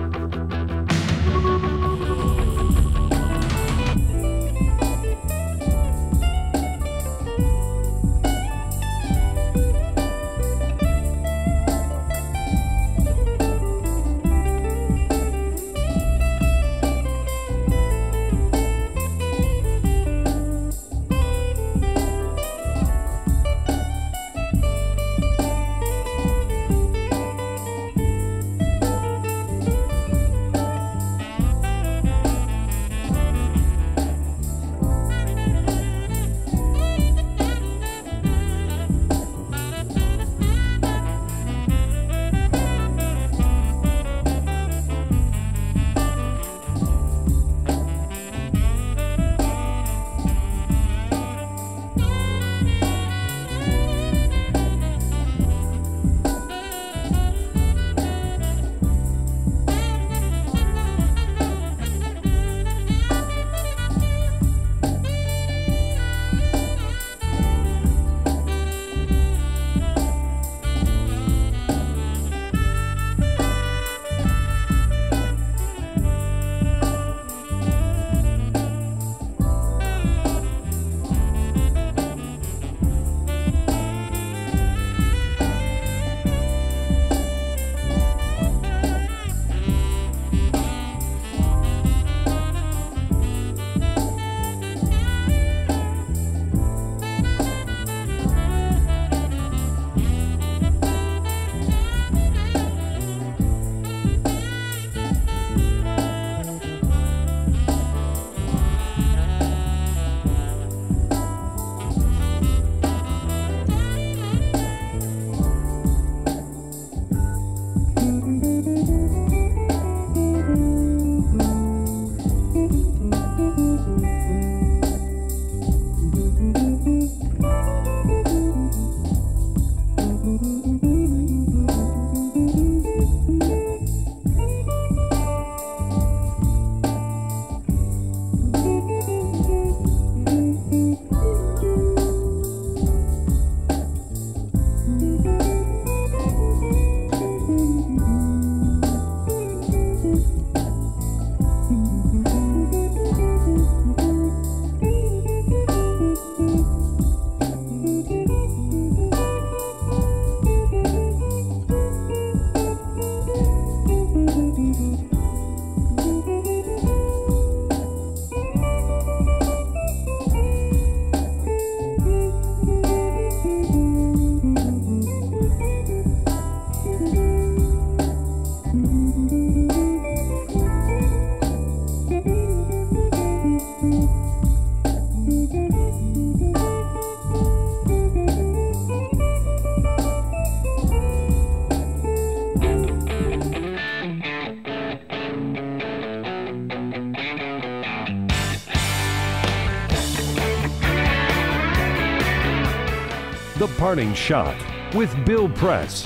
The Parting Shot with Bill Press.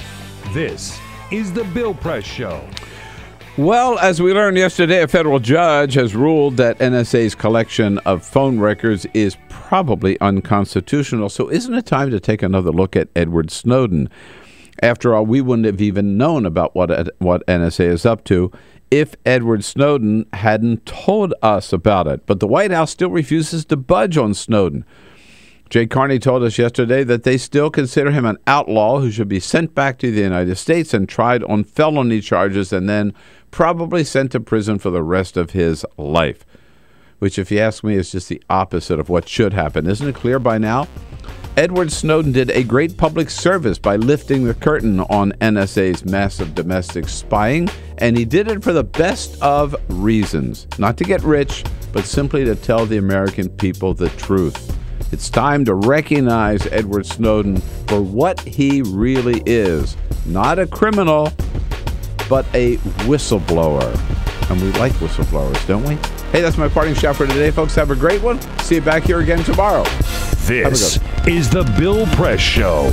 This is the Bill Press Show. Well, as we learned yesterday, a federal judge has ruled that NSA's collection of phone records is probably unconstitutional. So isn't it time to take another look at Edward Snowden? After all, we wouldn't have even known about what NSA is up to if Edward Snowden hadn't told us about it. But the White House still refuses to budge on Snowden. Jay Carney told us yesterday that they still consider him an outlaw who should be sent back to the United States and tried on felony charges and then probably sent to prison for the rest of his life, which, if you ask me, is just the opposite of what should happen. Isn't it clear by now? Edward Snowden did a great public service by lifting the curtain on NSA's massive domestic spying, and he did it for the best of reasons. Not to get rich, but simply to tell the American people the truth. It's time to recognize Edward Snowden for what he really is. Not a criminal, but a whistleblower. And we like whistleblowers, don't we? Hey, that's my parting shot for today, folks. Have a great one. See you back here again tomorrow. This is the Bill Press Show.